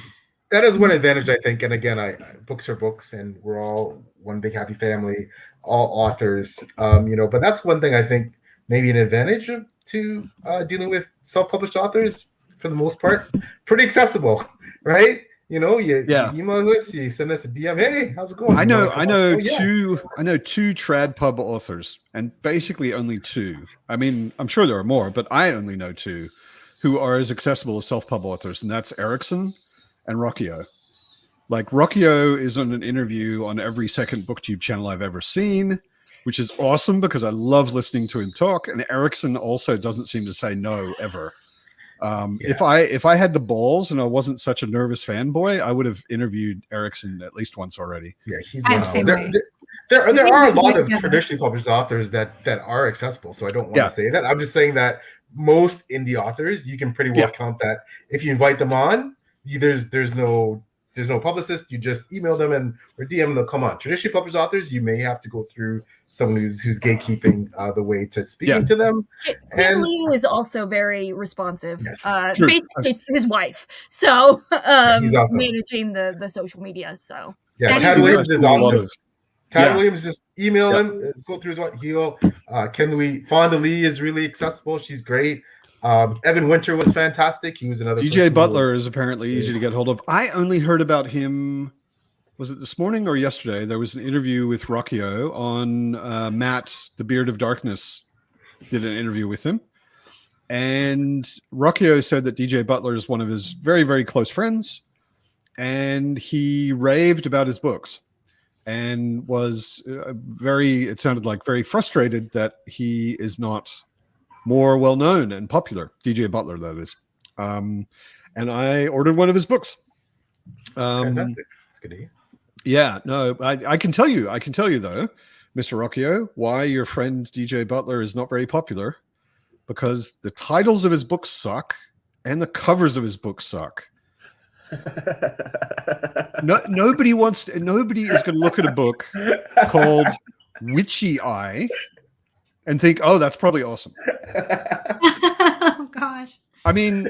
That is one advantage, I think. And again, books are books, and we're all one big happy family, all authors. But that's one thing I think maybe an advantage to dealing with self-published authors for the most part. Pretty accessible, right? You email us, you send us a DM. Hey, how's it going? I know two trad pub authors, and basically only two. I mean, I'm sure there are more, but I only know two who are as accessible as self-pub authors, and that's Erickson and Rockio. Like, Rockio is on an interview on every second BookTube channel I've ever seen, which is awesome because I love listening to him talk. And Erickson also doesn't seem to say no ever. If I had the balls and I wasn't such a nervous fanboy, I would have interviewed Erickson at least once already. Yeah, he's there are a lot of traditionally published authors that are accessible. So I don't want to say that. I'm just saying that most indie authors, you can pretty well count that if you invite them on, there's no publicist. You just email them or DM them. They'll come on. Traditionally published authors, you may have to go through someone who's gatekeeping the way to speaking to them. Tim Liu is also very responsive. Yes. Basically, it's his wife, so he's awesome. managing the social media. So Tad Williams is awesome. Tad Williams, just email him, go through his wife. Ken Louis, Fonda Lee is really accessible. She's great. Evan Winter was fantastic. He was another. DJ Butler is apparently easy to get hold of. I only heard about him. Was it this morning or yesterday? There was an interview with Rockio on Matt, the Beard of Darkness, did an interview with him. And Rockio said that DJ Butler is one of his very, very close friends. And he raved about his books and was it sounded like very frustrated that he is not more well-known and popular. DJ Butler, that is. And I ordered one of his books. Fantastic. That's good to hear. Yeah, no, I can tell you though, Mr. Rockio, why your friend DJ Butler is not very popular, because the titles of his books suck and the covers of his books suck. Nobody is going to look at a book called Witchy Eye and think, oh, that's probably awesome. Oh gosh. I mean,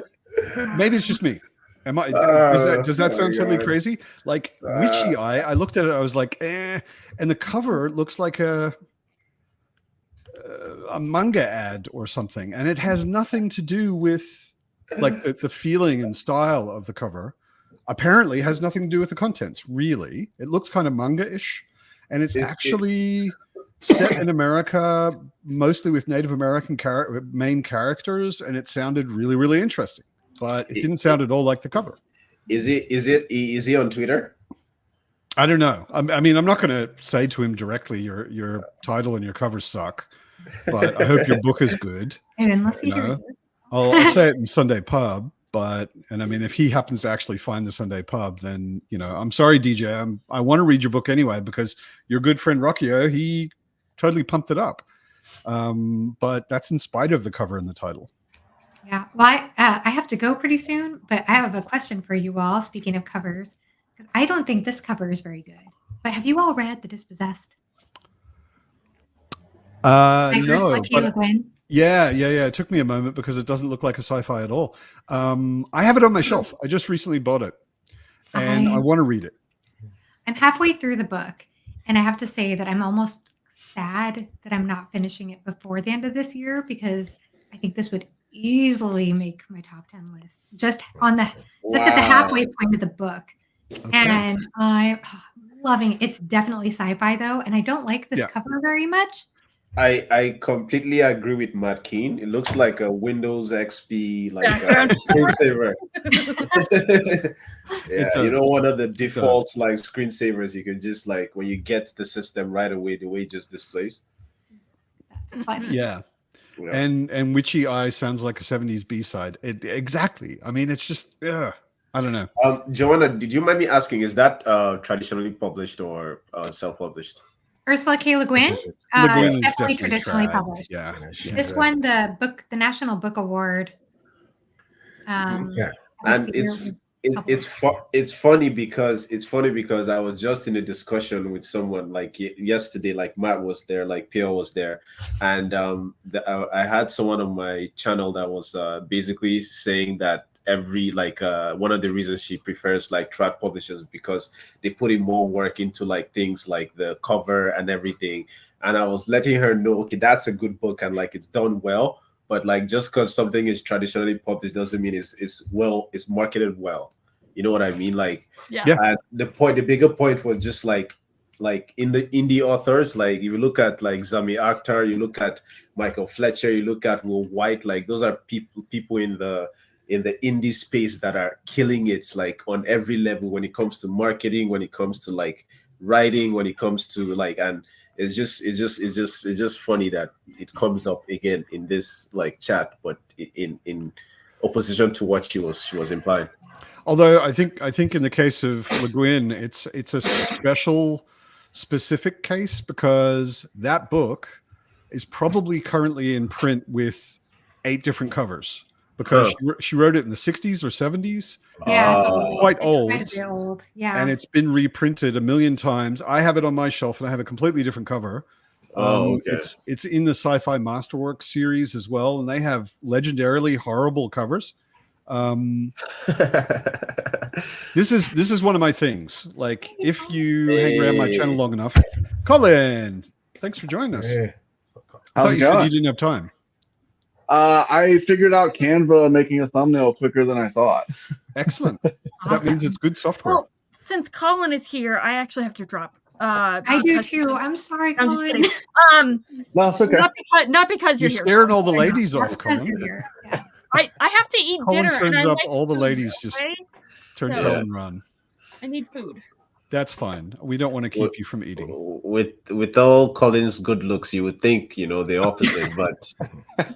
maybe it's just me. Does that sound totally crazy? Like Witchy Eye, I looked at it, I was like, and the cover looks like a manga ad or something, and it has nothing to do with like the feeling and style of the cover. Apparently has nothing to do with the contents, really. It looks kind of manga-ish, and it's actually set in America, mostly with Native American main characters, and it sounded really, really interesting. But it didn't sound at all like the cover. Is he on Twitter? I don't know. I mean, I'm not going to say to him directly, your title and your cover suck, but I hope your book is good. And unless he hears it. I'll say it in Sunday Pub, and I mean, if he happens to actually find the Sunday Pub, then, I'm sorry, DJ. I want to read your book anyway, because your good friend Rockio, he totally pumped it up. But that's in spite of the cover and the title. Yeah, well, I have to go pretty soon, but I have a question for you all. Speaking of covers, because I don't think this cover is very good. But have you all read The Dispossessed? No. Yeah. It took me a moment because it doesn't look like a sci-fi at all. I have it on my shelf. I just recently bought it, and I want to read it. I'm halfway through the book, and I have to say that I'm almost sad that I'm not finishing it before the end of this year, because I think this would easily make my top 10 list just at the halfway point of the book. Okay. And I'm loving it. It's definitely sci-fi though, and I don't like this cover very much. I completely agree with Matt Keane. It looks like a Windows XP screensaver. One of the default like screensavers you can just like when you get the system right away, the way it just displays. That's funny. Yeah. And Witchy Eye sounds like a 70s B-side. Exactly. I mean, it's just, I don't know. Joanna, did you mind me asking, is that traditionally published or self-published? Ursula K. Le Guin? It's definitely traditionally published. Yeah. This won the National Book Award. And it's funny because I was just in a discussion with someone like yesterday, like Matt was there, like Pierre was there, and I had someone on my channel that was basically saying that every one of the reasons she prefers like trad publishers because they put in more work into like things like the cover and everything, and I was letting her know, okay, that's a good book and like it's done well. But like just because something is traditionally published doesn't mean it's marketed well. You know what I mean? Like, yeah. The bigger point was just like in the indie authors, like if you look at like Zami Akhtar, you look at Michael Fletcher, you look at Will White, like those are people in the indie space that are killing it like on every level when it comes to marketing, when it comes to like writing, when it comes to like, and it's just funny that it comes up again in this like chat, but in opposition to what she was implying. Although I think in the case of Le Guin, it's a specific case because that book is probably currently in print with 8 different covers because she wrote it in the 60s or 70s. Yeah, it's quite old. old. It's quite a bit old. Yeah. And it's been reprinted a million times. I have it on my shelf and I have a completely different cover. Okay. It's in the Sci-Fi Masterworks series as well, and they have legendarily horrible covers. This is one of my things. Like if you hang around my channel long enough, Colin, thanks for joining us. Hey. I thought you said you didn't have time. I figured out Canva making a thumbnail quicker than I thought. Excellent. Awesome. That means it's good software. Well, since Colin is here, I actually have to drop. I do too. I'm sorry, I'm just Colin. kidding. No, it's okay. Not because You're you're here. scaring all the ladies Not off, because Colin. you're here. Yeah. I have to eat Colin dinner. turns and I up, like all the food, ladies just okay? turn So- tail and run. I need food. That's fine. We don't want to keep you from eating. With all Colin's good looks, you would think the opposite, but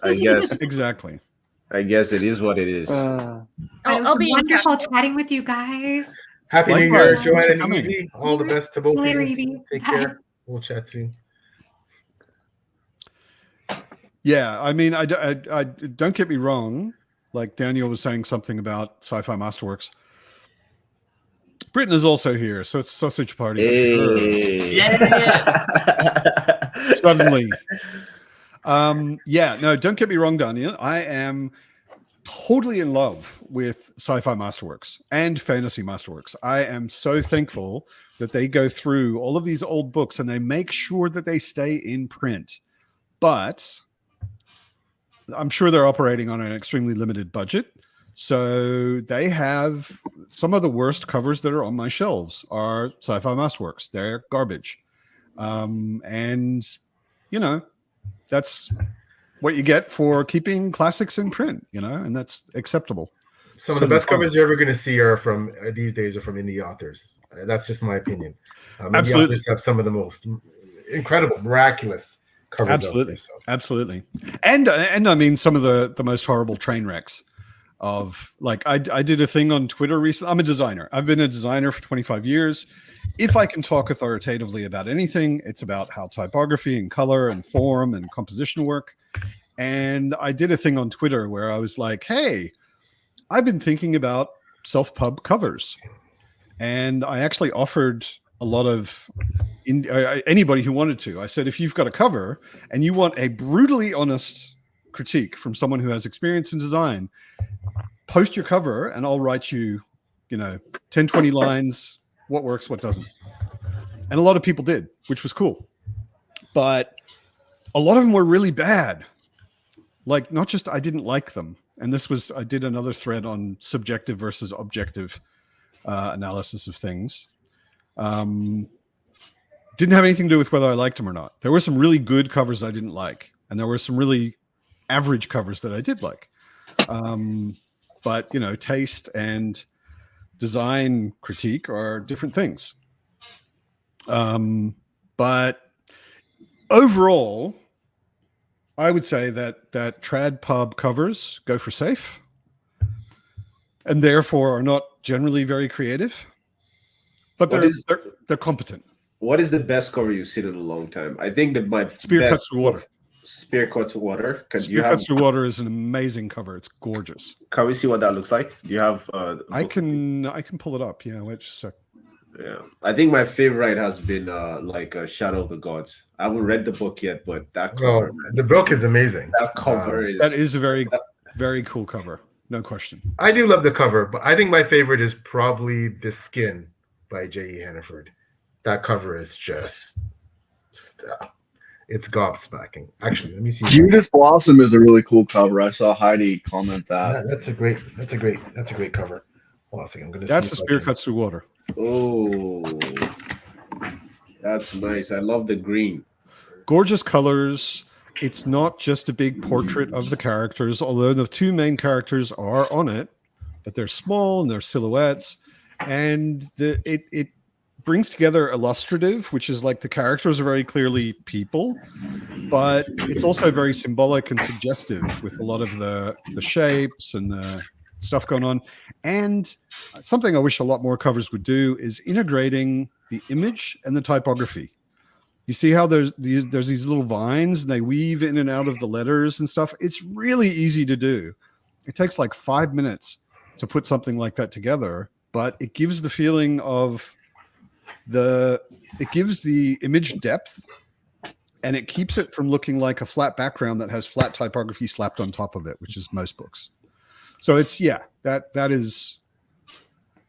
I guess Exactly. it is what it is. It I'll was be wonderful chatting with you guys. Happy New Year, Likewise. Joanne Thanks for and coming. Evie. All the best to both of Later, you. Evie. Take Bye. care. We'll chat soon. Yeah, I mean, I don't get me wrong. Like Daniel was saying something about Sci-Fi Masterworks. Britain is also here, so it's a sausage party. For sure. Suddenly. Yeah, no, don't get me wrong, Daniel. I am totally in love with Sci-Fi Masterworks and Fantasy Masterworks. I am so thankful that they go through all of these old books and they make sure that they stay in print. But I'm sure they're operating on an extremely limited budget. So they have some of the worst covers that are on my shelves are Sci-Fi Masterworks. They're garbage. And, that's what you get for keeping classics in print, and that's acceptable. Some of the best covers you're ever going to see are from these days are from indie authors. That's just my opinion. Indie Absolutely. authors have some of the most incredible, miraculous covers. Absolutely. Out there, so. Absolutely. And I mean, some of the most horrible train wrecks of like, I did a thing on Twitter recently. I'm a designer. I've been a designer for 25 years. If I can talk authoritatively about anything, it's about how typography and color and form and composition work. And I did a thing on Twitter where I was like, hey, I've been thinking about self-pub covers. And I actually offered a lot of anybody who wanted to. I said, if you've got a cover and you want a brutally honest critique from someone who has experience in design, post your cover and I'll write you, 10, 20 lines, what works, what doesn't. And a lot of people did, which was cool. But a lot of them were really bad. Like, not just I didn't like them. And I did another thread on subjective versus objective analysis of things. Didn't have anything to do with whether I liked them or not. There were some really good covers I didn't like. And there were some really average covers that I did like. But, taste and design critique are different things. But overall, I would say that trad pub covers go for safe and therefore are not generally very creative, but they're competent. What is the best cover you've seen in a long time? I think that my Spear best Cuts Through Water. Spear Cut Water. Spear Cuts Through Water is an amazing cover. It's gorgeous. Can we see what that looks like? Do you have? I can pull it up. Yeah, wait just a sec. Yeah, I think my favorite has been Shadow of the Gods. I haven't read the book yet, but that cover, the book is amazing. That cover that is a very, very cool cover. No question. I do love the cover, but I think my favorite is probably The Skin by J.E. Hannaford. That cover is just, it's gobsmacking. Actually, let me see. Judas Blossom is a really cool cover. I saw Heidi comment that. Yeah, that's a great cover. Hold on a second. I'm gonna. That's the Spear Cuts Through Water. Oh, that's nice. I love the green. Gorgeous colors. It's not just a big portrait of the characters, although the two main characters are on it, but they're small and they're silhouettes. And it brings together illustrative, which is like the characters are very clearly people, but it's also very symbolic and suggestive with a lot of the shapes and the stuff going on. And something I wish a lot more covers would do is integrating the image and the typography. You see how there's these little vines and they weave in and out of the letters and stuff. It's really easy to do. It takes like 5 minutes to put something like that together, but it gives the feeling of it gives the image depth, and it keeps it from looking like a flat background that has flat typography slapped on top of it, which is most books. So it's, that is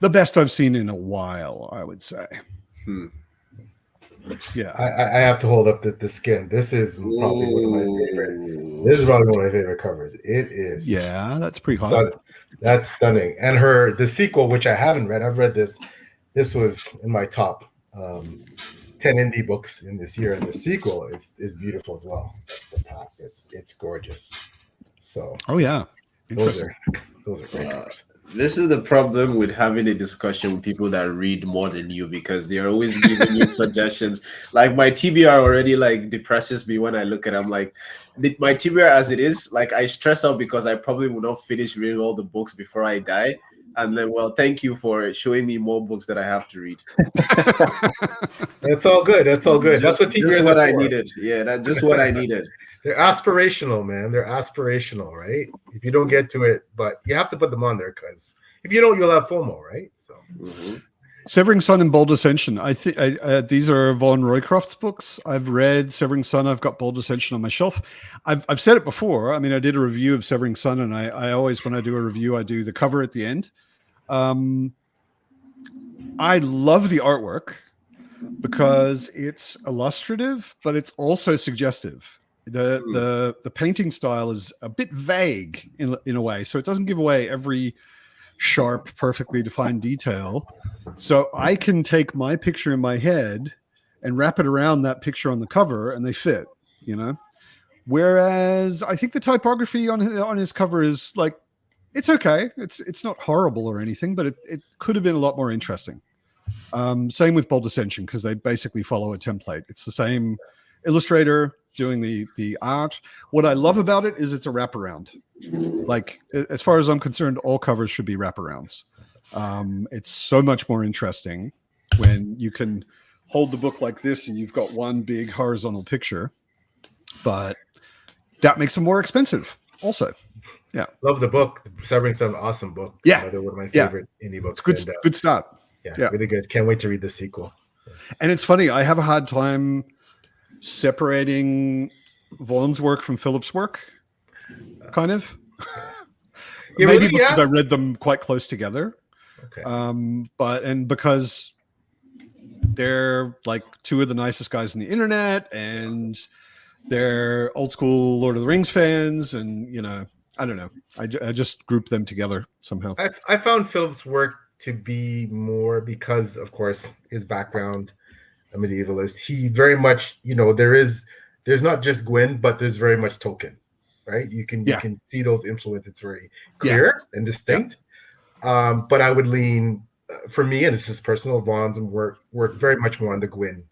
the best I've seen in a while, I would say. Yeah, I have to hold up the Skin. This is probably one of my favorite. This is probably one of my favorite covers. It is. Yeah, that's pretty hot. That's stunning. And the sequel, which I haven't read, I've read this. This was in my top 10 indie books in this year, and the sequel is beautiful as well. It's gorgeous. So. Oh yeah. Those are great covers. This is the problem with having a discussion with people that read more than you, because they're always giving you suggestions. Like my TBR already like depresses me when I look at it. I'm like, my TBR as it is, like I stress out because I probably will not finish reading all the books before I die. And then, well, thank you for showing me more books that I have to read. That's all good. That's all good. That's what TBR is. What I needed. Yeah, that's just what I needed. They're aspirational, man. They're aspirational, right? If you don't get to it, but you have to put them on there, because if you don't, you'll have FOMO, right? So, Severing Sun and Bold Ascension. I think these are Von Roycroft's books. I've read Severing Sun. I've got Bold Ascension on my shelf. I've said it before. I mean, I did a review of Severing Sun, and I always, when I do a review, I do the cover at the end. I love the artwork because it's illustrative, but it's also suggestive. The painting style is a bit vague in a way, so it doesn't give away every sharp, perfectly defined detail. So I can take my picture in my head and wrap it around that picture on the cover, and they fit, you know. Whereas I think the typography on his cover is like, it's okay. It's not horrible or anything, but it could have been a lot more interesting. Same with Bold Ascension, because they basically follow a template. It's the same illustrator doing the art. What I love about it is it's a wraparound. Like, as far as I'm concerned, all covers should be wraparounds. It's so much more interesting when you can hold the book like this and you've got one big horizontal picture, but that makes them more expensive also. Yeah. Love the book. Severing Sun, awesome book. Yeah. Another one of my favorite indie books. It's good start. Yeah, really good. Can't wait to read the sequel. And it's funny, I have a hard time separating Vaughn's work from Philip's work, kind of. Yeah, Maybe really, because I read them quite close together. Okay. But because they're like two of the nicest guys on the internet, and they're old school Lord of the Rings fans, and you know, I don't know. I just grouped them together somehow. I found Philip's work to be more, because, of course, his background, a medievalist. He very much, you know, there's not just Gwyn, but there's very much Tolkien, right? You can see those influences. It's very clear and distinct. Yeah. But I would lean, for me, and it's just personal, Vaughn's work very much more on the Gwyn.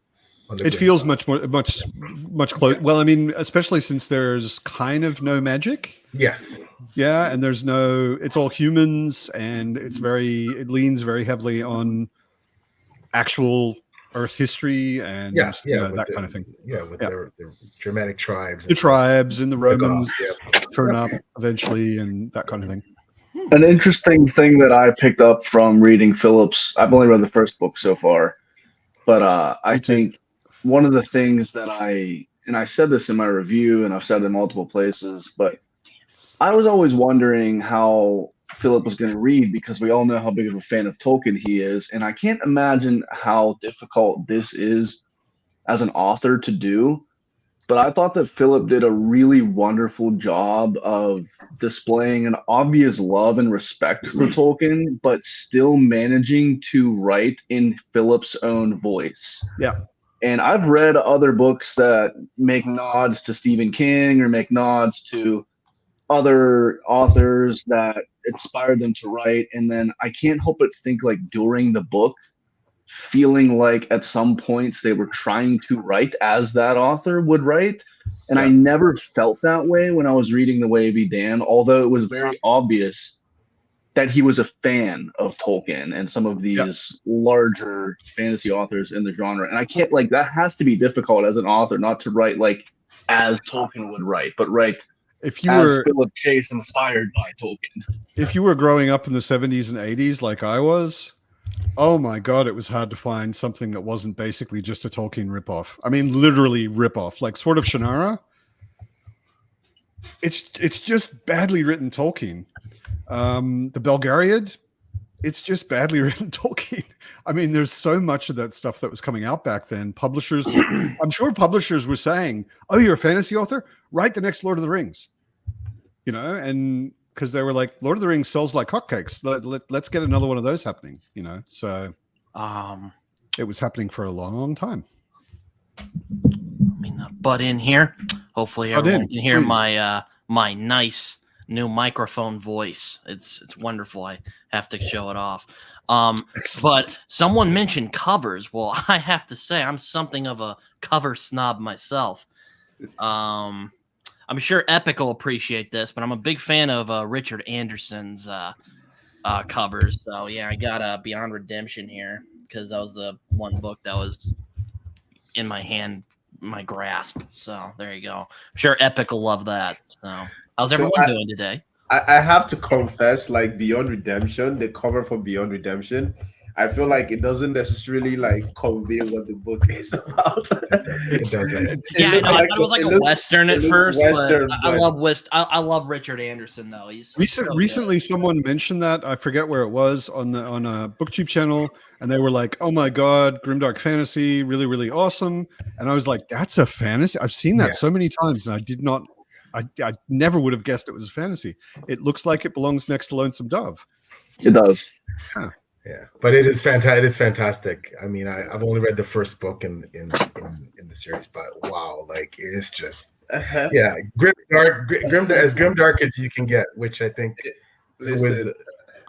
It feels much close. Well, I mean, especially since there's kind of no magic. Yes. Yeah, and it's all humans, and it leans very heavily on actual Earth history and Yeah, you know, with that the- kind of thing. Yeah, with their Germanic tribes. The tribes and the Romans Yeah. turn up eventually and that kind of thing. An interesting thing that I picked up from reading Phillips, I've only read the first book so far, but I Me too. think one of the things that and I said this in my review and I've said it in multiple places, but I was always wondering how Philip was going to read because we all know how big of a fan of Tolkien he is. And I can't imagine how difficult this is as an author to do. But I thought that Philip did a really wonderful job of displaying an obvious love and respect for Tolkien, but still managing to write in Philip's own voice. Yeah. And I've read other books that make nods to Stephen King or make nods to other authors that inspired them to write. And then I can't help but think, like, during the book, feeling like at some points they were trying to write as that author would write. And I never felt that way when I was reading The Way Be Dan, although it was very obvious that he was a fan of Tolkien and some of these larger fantasy authors in the genre. And I can't, like, that has to be difficult as an author, not to write like as Tolkien would write, but write If you as were Philip Chase inspired by Tolkien. if you were growing up in the 70s and 80s like I was, oh my God, it was hard to find something that wasn't basically just a Tolkien ripoff. I mean, literally ripoff, like Sword of Shannara. It's just badly written Tolkien. The Belgariad, it's just badly written Tolkien. I mean, there's so much of that stuff that was coming out back then. Publishers, I'm sure publishers were saying, "Oh, you're a fantasy author? Write the next Lord of the Rings." You know, and because they were like, Lord of the Rings sells like hotcakes. Let's get another one of those happening, you know. So it was happening for a long time. Let me not butt in here. Hopefully everyone can hear my my nice new microphone voice. It's wonderful. I have to show it off. But someone mentioned covers. Well, I have to say I'm something of a cover snob myself. I'm sure Epic will appreciate this, but I'm a big fan of Richard Anderson's covers. So yeah, I got Beyond Redemption here because that was the one book that was in my hand, my grasp. So there you go. I'm sure Epic will love that. So how's everyone doing today? I have to confess, like Beyond Redemption, the cover for Beyond Redemption, I feel like it doesn't necessarily like convey what the book is about. It doesn't. Yeah, I thought it was like a Western at first, Western, but I love I love Richard Anderson though. He's Recently, someone mentioned that, I forget where it was, on a BookTube channel, and they were like, "Oh my God, Grimdark Fantasy, really, really awesome!" And I was like, "That's a fantasy? I've seen that so many times, and I never would have guessed it was a fantasy. It looks like it belongs next to Lonesome Dove." It does. Huh. Yeah, but it is fantastic. It is fantastic. I mean, I've only read the first book in the series, but wow, like it is just grimdark as you can get, which I think was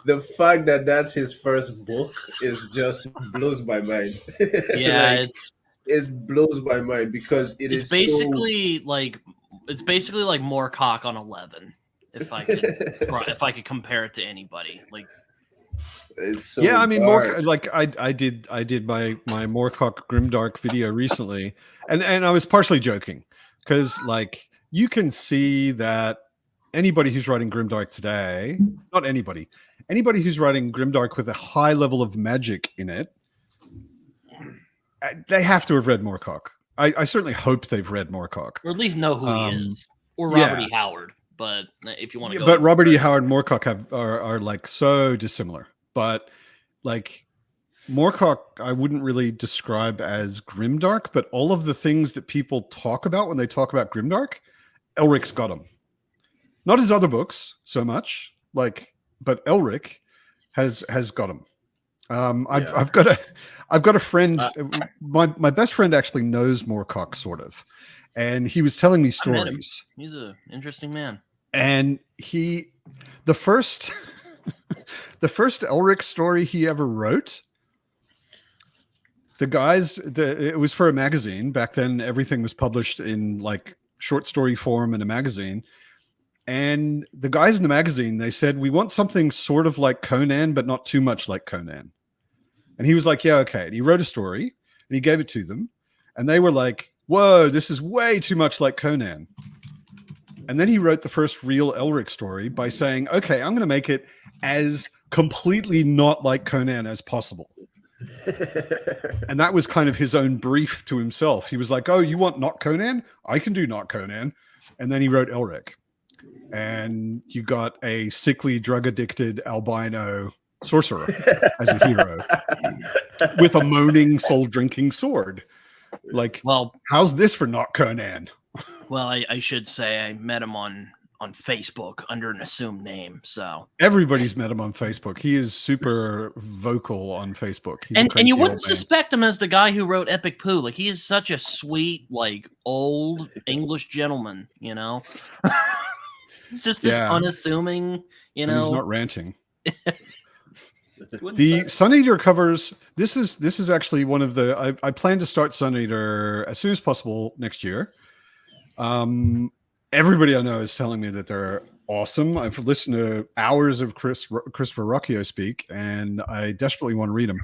the fact that that's his first book is just blows my mind. Yeah, it blows my mind because it's basically like Moorcock on 11. If I could compare it to anybody, like. It's so I mean, dark. I did my Moorcock Grimdark video recently, and I was partially joking because like you can see that anybody who's writing Grimdark today, not anybody who's writing Grimdark with a high level of magic in it, they have to have read Moorcock. I certainly hope they've read Moorcock, or at least know who he is, or Robert E. Howard. But if you want to go, but Robert E. Howard and Moorcock are like so dissimilar. But like Moorcock, I wouldn't really describe as grimdark, but all of the things that people talk about when they talk about grimdark, Elric's got them. Not his other books so much, but Elric has got them. I've got a friend. My best friend actually knows Moorcock sort of, and he was telling me stories. He's an interesting man. And the first Elric story he ever wrote, it was for a magazine. Back then, everything was published in like short story form in a magazine. And the guys in the magazine, they said, "We want something sort of like Conan, but not too much like Conan." And he was like, "Yeah, okay." And he wrote a story, and he gave it to them, and they were like, "Whoa, this is way too much like Conan." And then he wrote the first real Elric story by saying, "Okay, I'm going to make it as completely not like Conan as possible." And that was kind of his own brief to himself. He was like, "Oh, you want not Conan? I can do not Conan." And then he wrote Elric. And you got a sickly, drug-addicted albino sorcerer as a hero with a moaning, soul-drinking sword. Like, Well, how's this for not Conan? well, I should say I met him on Facebook under an assumed name. So Everybody's met him on Facebook. He is super vocal on Facebook. He's a and crazy you old wouldn't man. suspect him as the guy who wrote Epic Pooh. Like he is such a sweet, like old English gentleman, you know. It's just this Yeah. unassuming, you And he's know. not ranting. Wouldn't The say- Sun Eater covers. This is actually one of the. I plan to start Sun Eater as soon as possible next year. Everybody I know is telling me that they're awesome. I've listened to hours of Christopher Rocchio speak, and I desperately want to read them.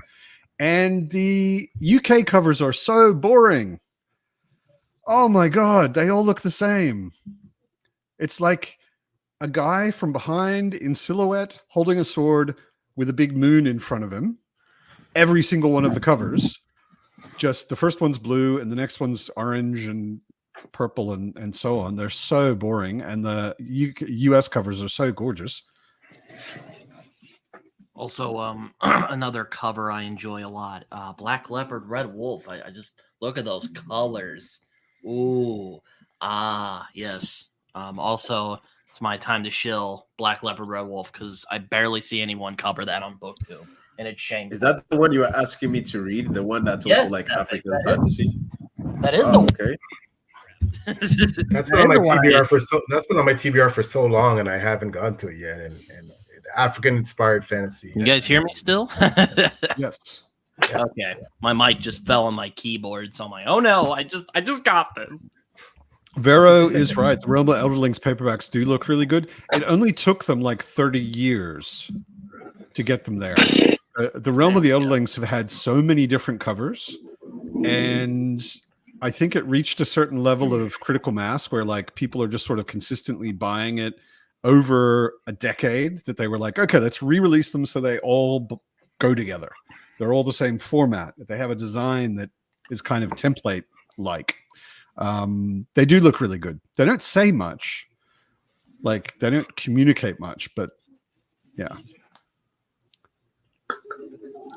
And the UK covers are so boring. Oh my god, they all look the same. It's like a guy from behind in silhouette holding a sword with a big moon in front of him. Every single one of the covers. Just the first one's blue and the next one's orange and purple and so on. They're so boring, and the US covers are so gorgeous. Also, another cover I enjoy a lot. Black Leopard, Red Wolf. I just look at those colors. Ooh, yes. Also, it's my time to shill Black Leopard, Red Wolf because I barely see anyone cover that on BookTube, and it's shameful. Is that the one you were asking me to read? The one that's Yes, also like that- African that is. fantasy? That is the one. Okay. That's been on my TBR for so. That's been on my TBR for so long, and I haven't gotten to it yet. And African inspired fantasy. You guys hear me still? Yes. Okay, my mic just fell on my keyboard, so I'm like, oh no, I just got this. Vero is right. The Realm of Elderlings paperbacks do look really good. It only took them like 30 years to get them there. The Realm of the Elderlings have had so many different covers, and I think it reached a certain level of critical mass where like people are just sort of consistently buying it over a decade that they were like, okay, let's re-release them so they all go together. They're all the same format. They have a design that is kind of template like. They do look really good. They don't say much, like they don't communicate much, but yeah.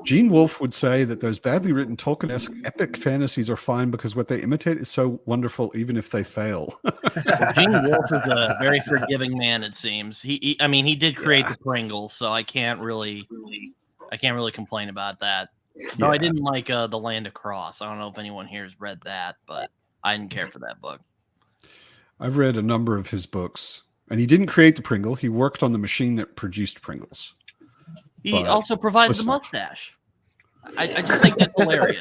Gene Wolfe would say that those badly written Tolkien-esque epic fantasies are fine because what they imitate is so wonderful, even if they fail. Gene Wolfe is a very forgiving man. It seems he I mean, he did create the Pringles, so I can't really complain about that. No, I didn't like The Land Across. I don't know if anyone here has read that, but I didn't care for that book. I've read a number of his books, and he didn't create the Pringle. He worked on the machine that produced Pringles. He But also provided the listen. mustache. I just think that's hilarious.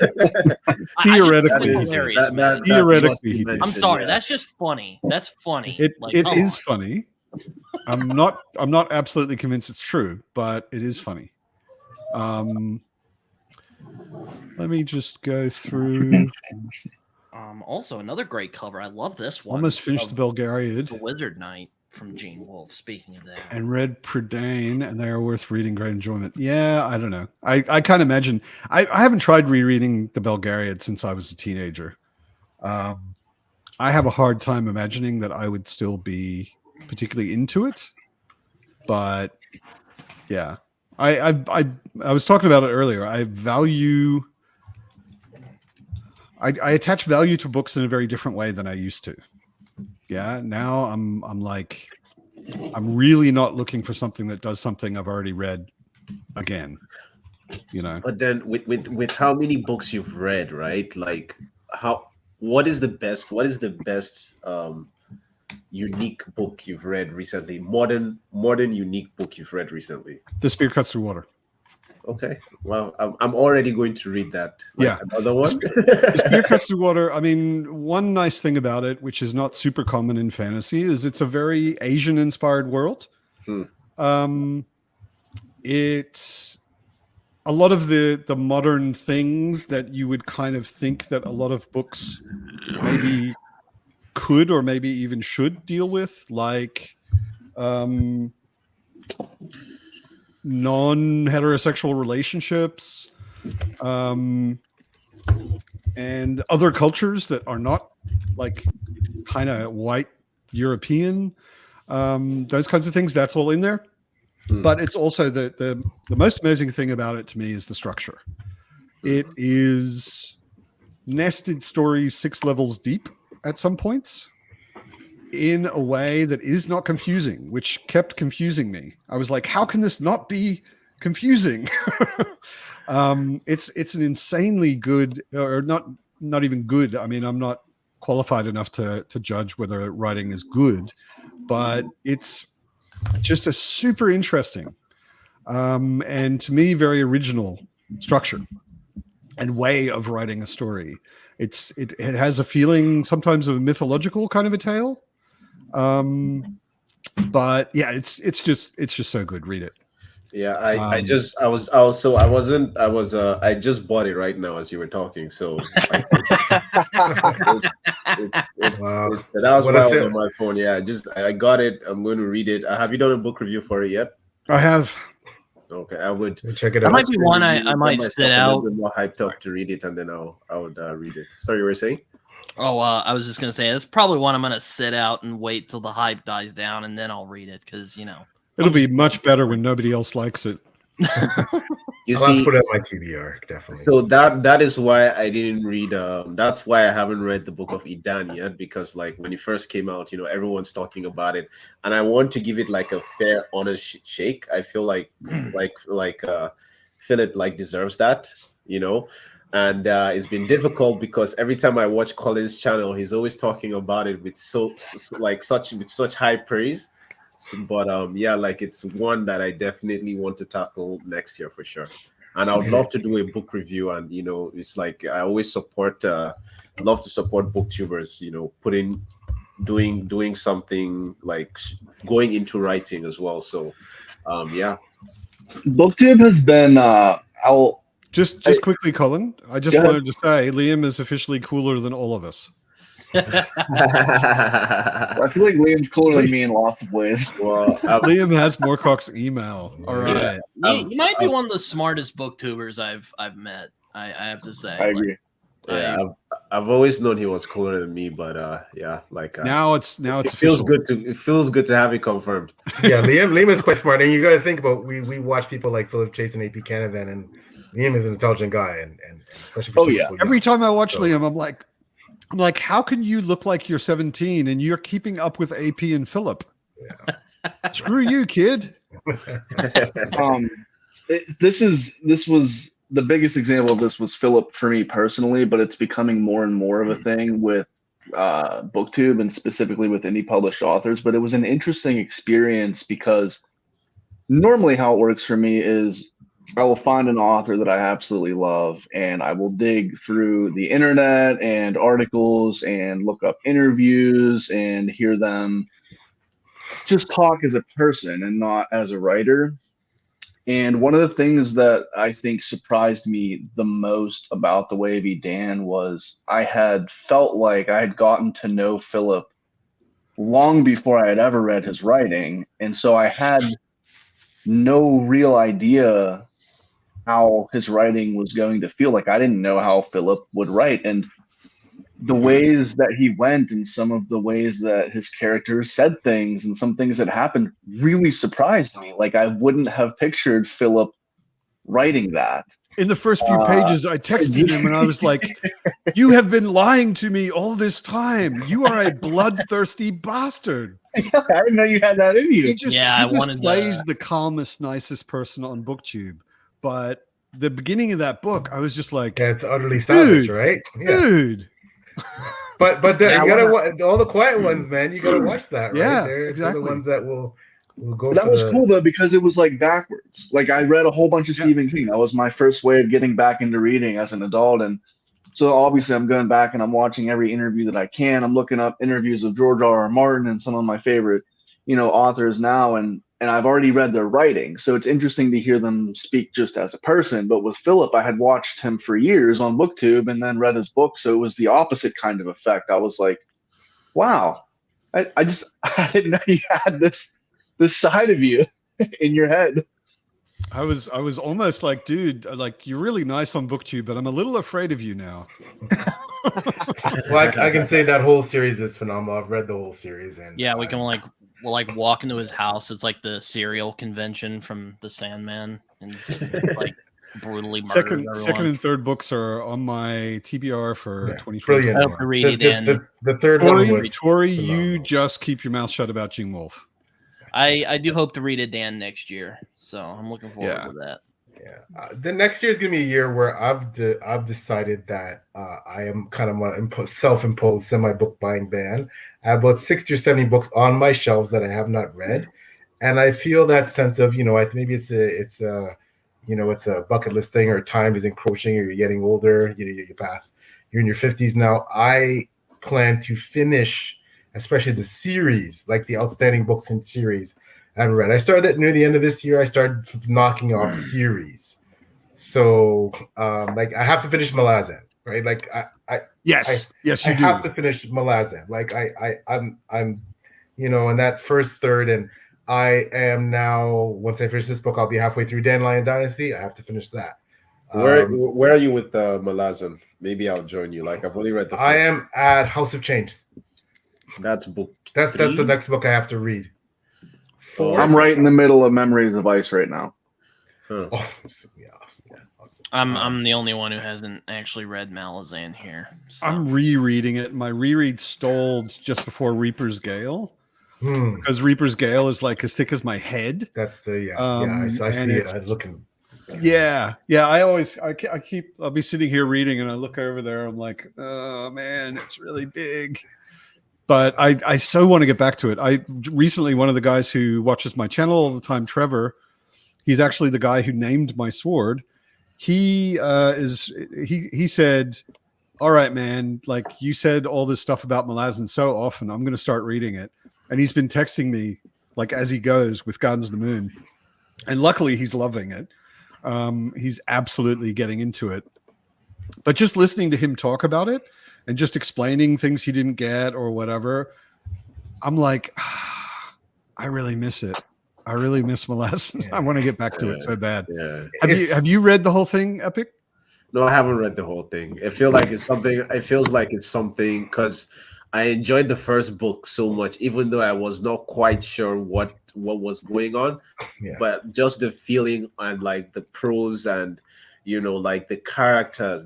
Theoretically, hilarious, man. Theoretically, he did. I'm sorry. That's just funny. That's funny. It Like, it come is on. funny. I'm not absolutely convinced it's true, but it is funny. Let me just go through. Also, another great cover. I love this one. Almost finished the Belgariad The Wizard Knight from Gene Wolfe. Speaking of that, and read Prydain, and they are worth reading. Great enjoyment. Yeah, I don't know. I can't imagine. I haven't tried rereading the Belgariad since I was a teenager. I have a hard time imagining that I would still be particularly into it. But yeah, I was talking about it earlier. I value. I attach value to books in a very different way than I used to. Yeah, now I'm like, I'm really not looking for something that does something I've already read again. You know. But then with how many books you've read, right? Like what is the best unique book you've read recently? Modern unique book you've read recently? The Spear Cuts Through Water. Okay. Well, I'm already going to read that. Yeah. Another one. The Spear Cuts Through Water. I mean, one nice thing about it, which is not super common in fantasy, is it's a very Asian-inspired world. It a lot of the modern things that you would kind of think that a lot of books maybe could or maybe even should deal with, like non-heterosexual relationships, and other cultures that are not like kind of white European, those kinds of things. That's all in there. But it's also the most amazing thing about it to me is the structure. It is nested stories 6 levels deep at some points in a way that is not confusing, which kept confusing me. I was like, how can this not be confusing? It's an insanely good, or not even good. I mean, I'm not qualified enough to judge whether writing is good, but it's just a super interesting and to me very original structure and way of writing a story. It has a feeling sometimes of a mythological kind of a tale, but yeah, it's just so good. Read it. Yeah, I just bought it right now as you were talking. So that was why I was on my phone. Yeah, I got it. I'm going to read it. Have you done a book review for it yet? I have. Okay, I would check it That out. might be one I might sit out. A little bit more hyped up to read it, and then I would read it. Sorry, you were saying? Oh, I was just gonna say it's probably one I'm gonna sit out and wait till the hype dies down, and then I'll read it because It'll be much better when nobody else likes it. You I'll see, put it on my TBR, definitely. so that is why I didn't read. That's why I haven't read the Book of Idan yet, because like when it first came out, everyone's talking about it, and I want to give it like a fair, honest shake. I feel like Philip like deserves that, and it's been difficult because every time I watch Colin's channel, he's always talking about it with such high praise. So, but yeah, like it's one that I definitely want to tackle next year for sure. And I would love to do a book review. And it's like I always love to support booktubers. Doing something like going into writing as well. So, yeah. BookTube has been. Just quickly, Colin. I just wanted to say Liam is officially cooler than all of us. I feel like Liam's cooler than me in lots of ways. Well, Liam has Moorcock's email. All right. you might be one of the smartest booktubers I've met. I have to say. I agree. Yeah, I've always known he was cooler than me, but yeah, like now it's it feels good to have it confirmed. Yeah, Liam is quite smart, and you got to think about we watch people like Philip Chase and AP Canavan, and Liam is an intelligent guy, and especially for so every time I watch Liam, I'm like, how can you look like you're 17 and you're keeping up with AP and Philip? Yeah. Screw you, kid. This was the biggest example of this was Philip for me personally, but it's becoming more and more of a thing with BookTube and specifically with indie published authors. But it was an interesting experience because normally how it works for me is I will find an author that I absolutely love, and I will dig through the internet and articles and look up interviews and hear them just talk as a person and not as a writer. And one of the things that I think surprised me the most about The Way of Idan was I had felt like I had gotten to know Philip long before I had ever read his writing. And so I had no real idea how his writing was going to feel. Like I didn't know how Philip would write, and the ways that he went and some of the ways that his characters said things and some things that happened really surprised me. Like I wouldn't have pictured Philip writing that. In the first few pages, I texted him and I was like, you have been lying to me all this time. You are a bloodthirsty bastard. Yeah, I didn't know you had that in you. He just plays the calmest, nicest person on BookTube. But the beginning of that book, I was just like, it's utterly savage, right? Yeah. Dude. But you gotta all the quiet ones, man. You gotta watch that, right? Yeah, they're exactly. the ones that will go. That was cool though, because it was like backwards. Like I read a whole bunch of Stephen King. That was my first way of getting back into reading as an adult, and so obviously I'm going back and I'm watching every interview that I can. I'm looking up interviews of George R.R. Martin and some of my favorite, authors now, and and I've already read their writing. So it's interesting to hear them speak just as a person. But with Philip, I had watched him for years on BookTube and then read his book. So it was the opposite kind of effect. I was like, wow, I didn't know you had this side of you in your head. I was almost like, dude, like you're really nice on BookTube, but I'm a little afraid of you now. Well, I can say that whole series is phenomenal. I've read the whole series, and Yeah, we can we'll walk into his house. It's like the cereal convention from the Sandman, and like brutally murder everyone. Second and third books are on my TBR for 2020. brilliant. I hope to read it in. The third one was Tori, you phenomenal. just keep your mouth shut about Jing Wolf. I do hope to read it, Dan, next year. So I'm looking forward to that. Yeah, the next year is gonna be a year where I've decided that I am kind of on a self-imposed semi-book buying ban. I have about 60 or 70 books on my shelves that I have not read, and I feel that sense of maybe it's a bucket list thing, or time is encroaching, or you're getting older. You're in your 50s now. I plan to finish, especially the series, like the outstanding books in series I haven't read. I started it near the end of this year. I started knocking off series. So like I have to finish Malazan, right? Like Yes, you I do. have to finish Malazan. Like I'm in that first third, and I am now, once I finish this book, I'll be halfway through Dandelion Dynasty. I have to finish that. Where are you with Malazan? Maybe I'll join you. Like I've only read the first I am at House of Change. That's book. That's the next book I have to read. I'm right in the middle of Memories of Ice right now. Huh. Oh, yeah, awesome. I'm the only one who hasn't actually read Malazan here. So. I'm rereading it. My reread stalled just before Reaper's Gale. Because Reaper's Gale is like as thick as my head. That's I see it. I'm looking. Yeah. I'll be sitting here reading, and I look over there. I'm like, oh man, it's really big. But I so want to get back to it. I recently, one of the guys who watches my channel all the time, Trevor, he's actually the guy who named my sword. He said, all right, man, like you said all this stuff about Malazan so often, I'm going to start reading it. And he's been texting me like as he goes with Gardens of the Moon. And luckily he's loving it. He's absolutely getting into it. But just listening to him talk about it and just explaining things he didn't get or whatever, I'm like, I really miss it. I really miss Malazan. I want to get back to it so bad. Yeah. Have you read the whole thing, Epic? No, I haven't read the whole thing. It feels like it's something because I enjoyed the first book so much, even though I was not quite sure what was going on. Yeah. But just the feeling and like the prose and like the characters.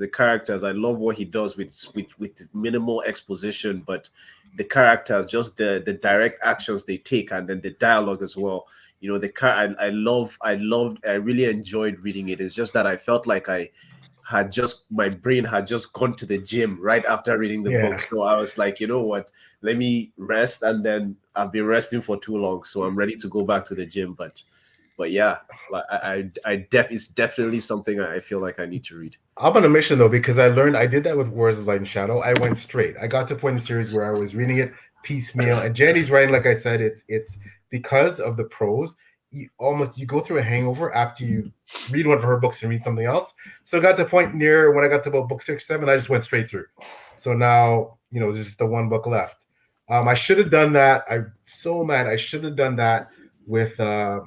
I love what he does with minimal exposition, but the characters, just the direct actions they take, and then the dialogue as well. I really enjoyed reading it. It's just that I felt like my brain had just gone to the gym right after reading the book. So I was like, you know what, let me rest, and then I've been resting for too long, so I'm ready to go back to the gym. But yeah, like it's definitely something I feel like I need to read. I'm on a mission though, because I did that with Wars of Light and Shadow. I went straight. I got to a point in the series where I was reading it piecemeal, and Jenny's writing, like I said, it's because of the prose. You go through a hangover after you read one of her books and read something else. So I got to the point near when I got to about book 6 or 7, I just went straight through. So now there's just the one book left. I should have done that. I'm so mad. I should have done that with R.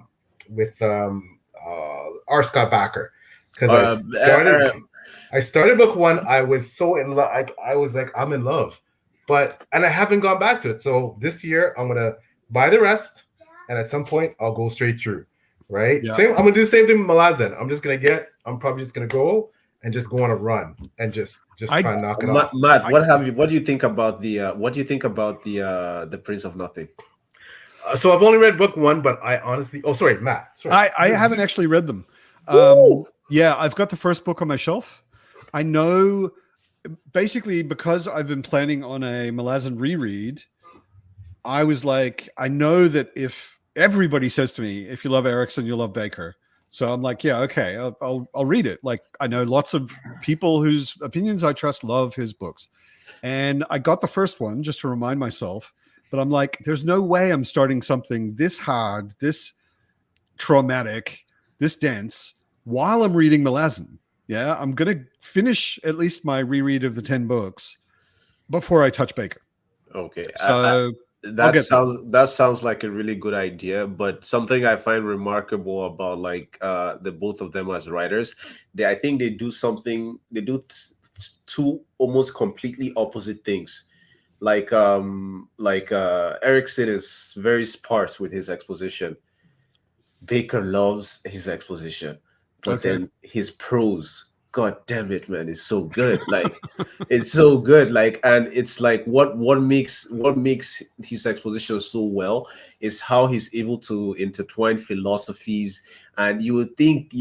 Scott Bakker, because I started book 1. I was so in love. I was like, I'm in love, and I haven't gone back to it. So this year I'm gonna buy the rest, and at some point I'll go straight through. Right? Yeah. I'm gonna do the same thing with Malazan. I'm probably just gonna go and just go on a run and just try and knock it off. Matt, what do you think about the Prince of Nothing? So I've only read book 1, but I honestly, Matt. Sorry. I haven't actually read them. Yeah, I've got the first book on my shelf. I know, basically, because I've been planning on a Malazan reread, I was like, I know that if everybody says to me, if you love Erikson, you'll love Baker. So I'm like, yeah, okay, I'll read it. Like, I know lots of people whose opinions I trust love his books. And I got the first one just to remind myself. But I'm like, there's no way I'm starting something this hard, this traumatic, this dense, while I'm reading Malazan. Yeah, I'm gonna finish at least my reread of the 10 books before I touch Baker. Okay, So that sounds like a really good idea. But something I find remarkable about like the both of them as writers, I think they do something. They do two almost completely opposite things. Like Erickson is very sparse with his exposition. Baker loves his exposition, but then his prose, god damn it, man, is so good. Like it's so good. Like, and it's like what makes his exposition so well is how he's able to intertwine philosophies. And you would think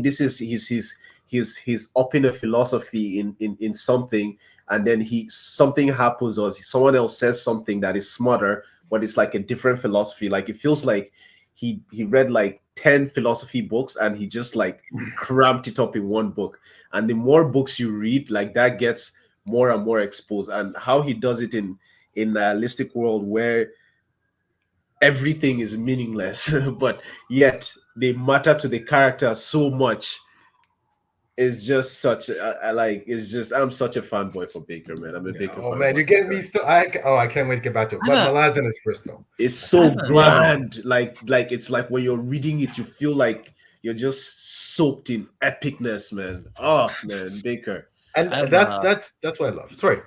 this is his upping a philosophy in something, and then something happens or someone else says something that is smarter, but it's like a different philosophy. Like it feels like he read like 10 philosophy books and he just like cramped it up in one book. And the more books you read, like that gets more and more exposed. And how he does it in a realistic world where everything is meaningless, but yet they matter to the character so much. It's just such I'm such a fanboy for Baker, man. I'm a Baker fan. Oh man, you're getting me still. I can't wait to get back to it. But Malazan is first though. It's so grand. Like it's like when you're reading it, you feel like you're just soaked in epicness, man. Oh man, Baker. And that's what I love. Sorry.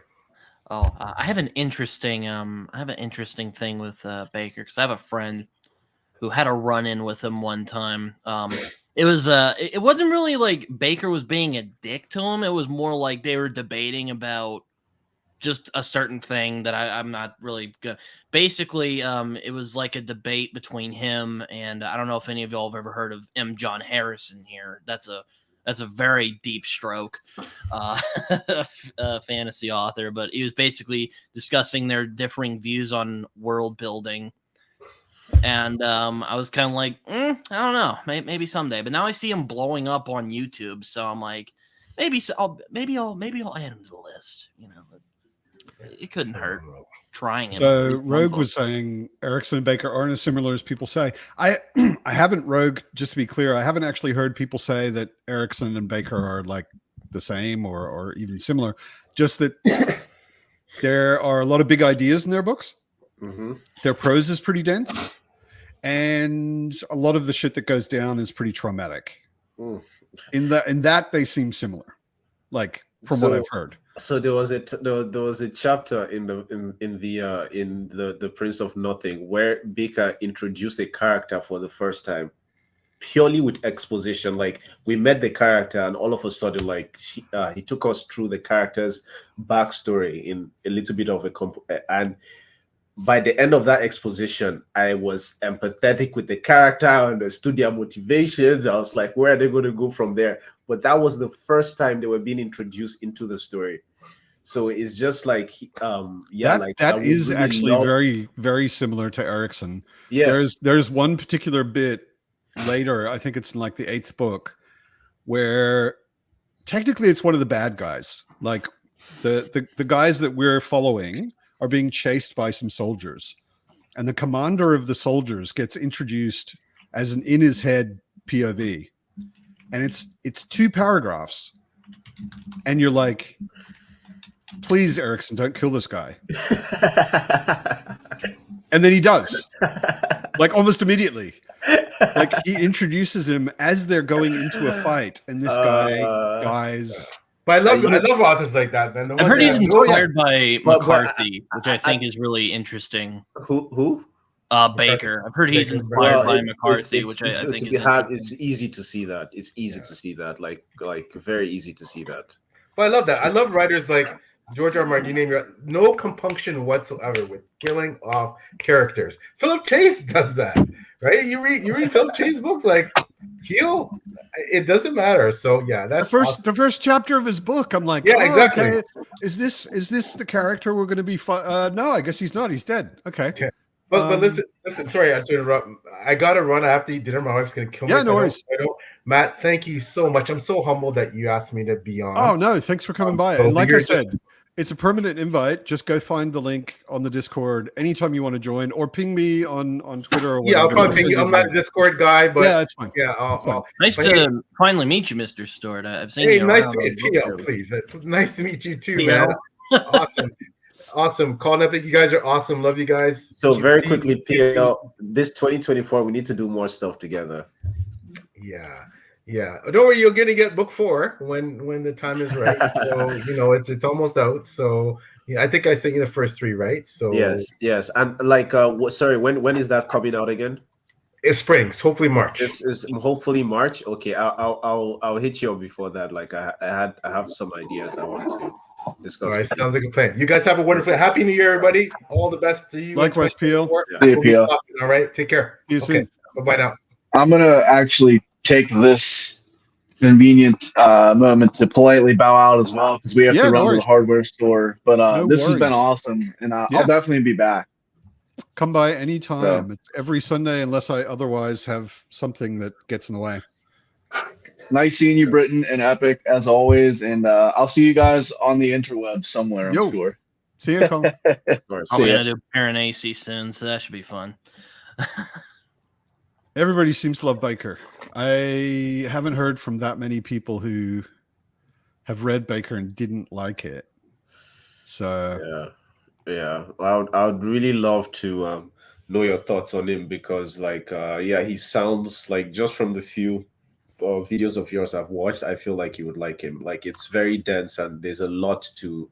Oh, I have an interesting thing with Baker, because I have a friend who had a run-in with him one time. It wasn't really like Baker was being a dick to him. It was more like they were debating about just a certain thing that I'm not really good. Basically, it was like a debate between him and I don't know if any of y'all have ever heard of M. John Harrison here. That's a very deep stroke fantasy author, but he was basically discussing their differing views on world building. And I was kind of like, I don't know, maybe someday. But now I see him blowing up on YouTube, so I'm like, maybe I'll add him to the list. You know, it couldn't hurt trying it. So Rogue was saying Erickson and Baker aren't as similar as people say. I haven't, Rogue, just to be clear, I haven't actually heard people say that Erickson and Baker are like the same or even similar. Just that there are a lot of big ideas in their books. Mm-hmm. Their prose is pretty dense, and a lot of the shit that goes down is pretty traumatic. In that they seem similar, like from what I've heard. So there was a chapter in the Prince of Nothing where Baker introduced a character for the first time, purely with exposition. Like we met the character, and all of a sudden, like he took us through the character's backstory in a little bit of and by the end of that exposition, I was empathetic with the character, I understood their motivations. I was like, where are they going to go from there? But that was the first time they were being introduced into the story. So it's just like, that is really actually very, very similar to Erickson. Yes. There's one particular bit later, I think it's in like the 8th book, where technically it's one of the bad guys. Like the guys that we're following are being chased by some soldiers, and the commander of the soldiers gets introduced as an in his head POV, and it's 2 paragraphs, and you're like, please, Erickson, don't kill this guy. And then he does, like almost immediately. Like he introduces him as they're going into a fight, and this guy dies. But I love authors like that, man. I've heard he's inspired by McCarthy, which I think is really interesting. Who? Baker. I've heard he's inspired by McCarthy, which I think is it's easy to see that. It's easy to see that. Like very easy to see that. But I love that. I love writers like George R. R. Martin. You name your no compunction whatsoever with killing off characters. Philip Chase does that, right? You read Philip Chase books, like kill. It doesn't matter. So yeah, that's the first chapter of his book. I'm like, yeah, exactly. Okay. Is this the character we're going to be? No, I guess he's not. He's dead. Okay. But listen. Sorry, I have to interrupt. I gotta run. I have to eat dinner. My wife's gonna kill me. Yeah, no worries. Matt, thank you so much. I'm so humbled that you asked me to be on. Oh no, thanks for coming by. And like I said, It's a permanent invite. Just go find the link on the Discord anytime you want to join, or ping me on Twitter or whatever. Yeah, I'll probably ping you. I'm not a Discord guy, but yeah, it's fine. Yeah, nice to finally meet you, Mr. Stewart. I've seen you nice around. to meet you, please. Nice to meet you too, Yeah. man. Awesome. Colin, I think you guys are awesome. Love you guys. So very quickly, PL, this 2024, we need to do more stuff together. Yeah. Don't worry, you're gonna get book 4 when the time is right. So it's almost out. So I think I sent you the first 3, right? So yes. And like sorry, when is that coming out again? It's springs, hopefully March. This is hopefully March. Okay, I'll hit you up before that. Like I have some ideas I want to discuss. All right, sounds like a plan. You guys have a wonderful Happy New Year, everybody. All the best to you. Likewise, PL. See you, PL. All right, take care. See you soon. Bye now. I'm gonna actually take this convenient moment to politely bow out as well, because we have to run to the hardware store. But this has been awesome, and I'll definitely be back. Come by anytime. So, it's every Sunday unless I otherwise have something that gets in the way. Nice seeing you, Britton and Epic, as always. And I'll see you guys on the interweb somewhere, I'm sure. See you, Colin. I'm going to do Paranacy soon, so that should be fun. Everybody seems to love Baker. I haven't heard from that many people who have read Baker and didn't like it. So yeah. I would really love to know your thoughts on him, because he sounds like, just from the few videos of yours I've watched, I feel like you would like him. Like, it's very dense and there's a lot to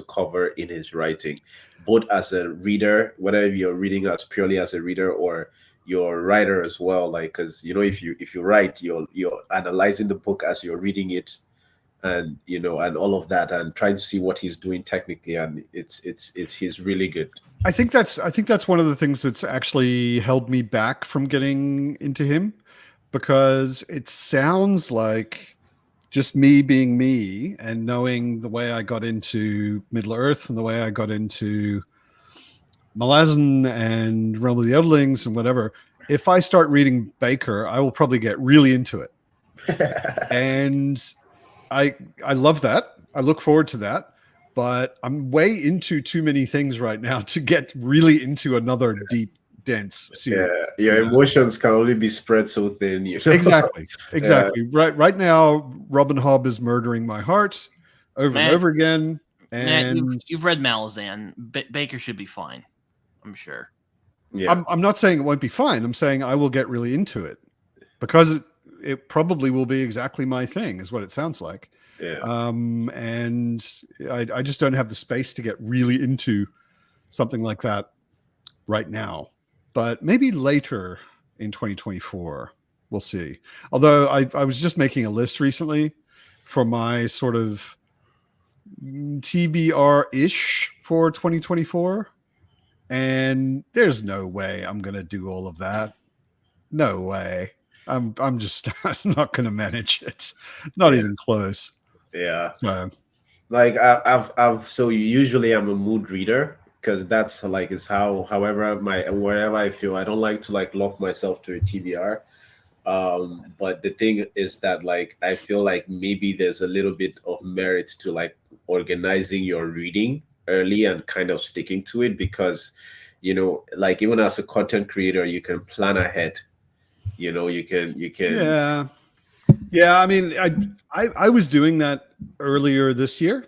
cover in his writing, both as a reader, whether you're reading as purely as a reader or you're a writer as well. Like, because if you write, you're analyzing the book as you're reading it, and and all of that, and trying to see what he's doing technically, and he's really good. I think that's one of the things that's actually held me back from getting into him, because it sounds like just me being me and knowing the way I got into Middle Earth and the way I got into Malazan and Realm of the Elderlings and whatever. If I start reading Baker, I will probably get really into it. And I love that. I look forward to that. But I'm way into too many things right now to get really into another deep, dense series. Yeah, your emotions can only be spread so thin. Exactly. Right now, Robin Hobb is murdering my heart over and over again. And Matt, you've read Malazan. Baker should be fine, I'm sure. Yeah, I'm not saying it won't be fine. I'm saying I will get really into it, because it probably will be exactly my thing, is what it sounds like. Yeah. And I just don't have the space to get really into something like that right now. But maybe later in 2024, we'll see. Although I was just making a list recently for my sort of TBR-ish for 2024. And there's no way I'm going to do all of that. No way. I'm just not going to manage it. Not even close. Yeah. So, like so usually I'm a mood reader, because that's like is wherever I feel. I don't like to lock myself to a TBR. But the thing is that I feel like maybe there's a little bit of merit to organizing your reading early and kind of sticking to it, because even as a content creator, you can plan ahead. You can yeah. I mean, I was doing that earlier this year.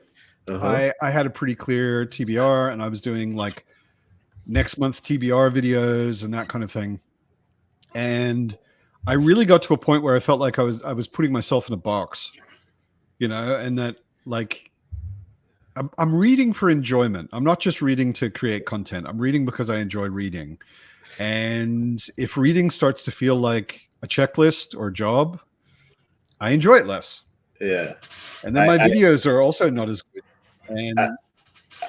I had a pretty clear TBR, and I was doing next month TBR videos and that kind of thing. And I really got to a point where I felt like I was putting myself in a box, and that I'm reading for enjoyment. I'm not just reading to create content. I'm reading because I enjoy reading. And if reading starts to feel like a checklist or a job, I enjoy it less. Yeah. And then my videos are also not as good. And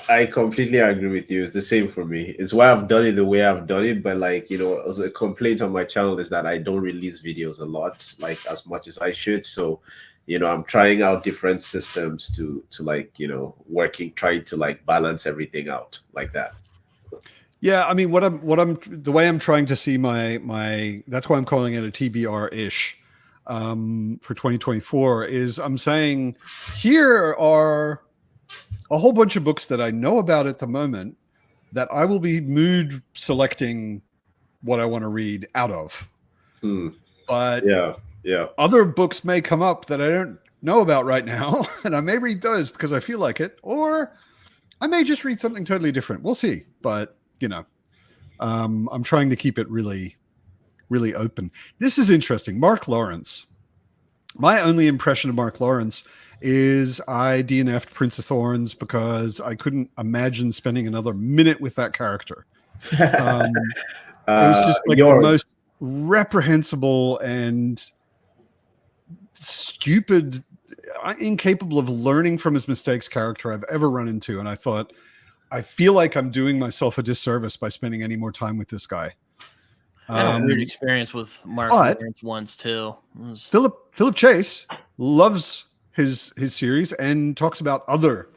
I completely agree with you. It's the same for me. It's why I've done it the way I've done it. But also a complaint on my channel is that I don't release videos a lot, as much as I should. So, I'm trying out different systems to trying to balance everything out like that. Yeah, I mean, the way I'm trying to see my that's why I'm calling it a TBR-ish for 2024 is I'm saying here are a whole bunch of books that I know about at the moment that I will be mood selecting what I want to read out of. But yeah, other books may come up that I don't know about right now, and I may read those because I feel like it, or I may just read something totally different. We'll see. But I'm trying to keep it really, really open. This is interesting. Mark Lawrence. My only impression of Mark Lawrence is I DNF'd Prince of Thorns because I couldn't imagine spending another minute with that character. It was just like the most reprehensible and stupid, incapable of learning from his mistakes character I've ever run into. And I thought, I feel like I'm doing myself a disservice by spending any more time with this guy. I had a weird experience with Mark Lawrence once too. Philip Chase loves his series and talks about other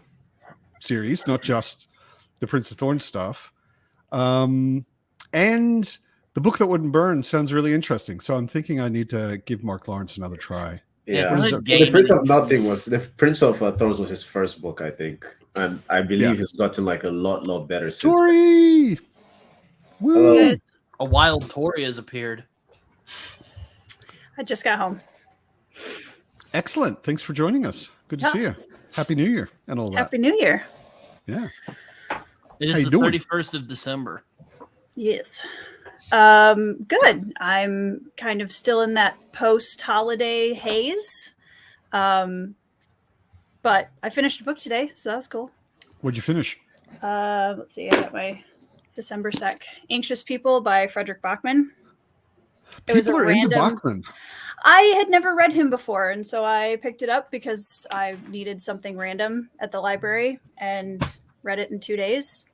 series, not just the Prince of Thorns stuff. And the Book That Wouldn't Burn sounds really interesting. So I'm thinking I need to give Mark Lawrence another try. Yeah, the Prince of Thorns was his first book, I think, and I believe he's gotten like a lot better since. Tori, hello. A wild Tori has appeared. I just got home. Excellent. Thanks for joining us. Good to see you. Happy New Year and all that. Happy New Year. Yeah. It is the 31st of December. Yes. Good. I'm kind of still in that post-holiday haze. But I finished a book today, so that was cool. What'd you finish? Let's see. I got my December stack. Anxious People by Frederick Bachman. People are into Bachman. I had never read him before, and so I picked it up because I needed something random at the library and read it in 2 days.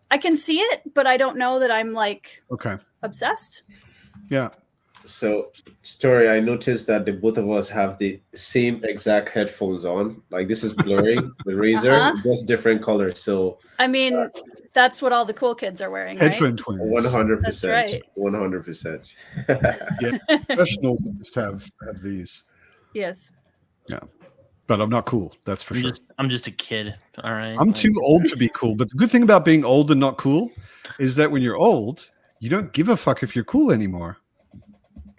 I can see it, but I don't know that I'm like obsessed. Yeah. So, Story, I noticed that the both of us have the same exact headphones on. Like this is blurring, the Razer, just different colors. So, I mean, that's what all the cool kids are wearing, headphone right? twins. 100%. That's right. 100%. Yeah, professionals just have these. Yes. Yeah, but I'm not cool. That's for sure. I'm just a kid. All right. I'm too old to be cool. But the good thing about being old and not cool is that when you're old, you don't give a fuck if you're cool anymore.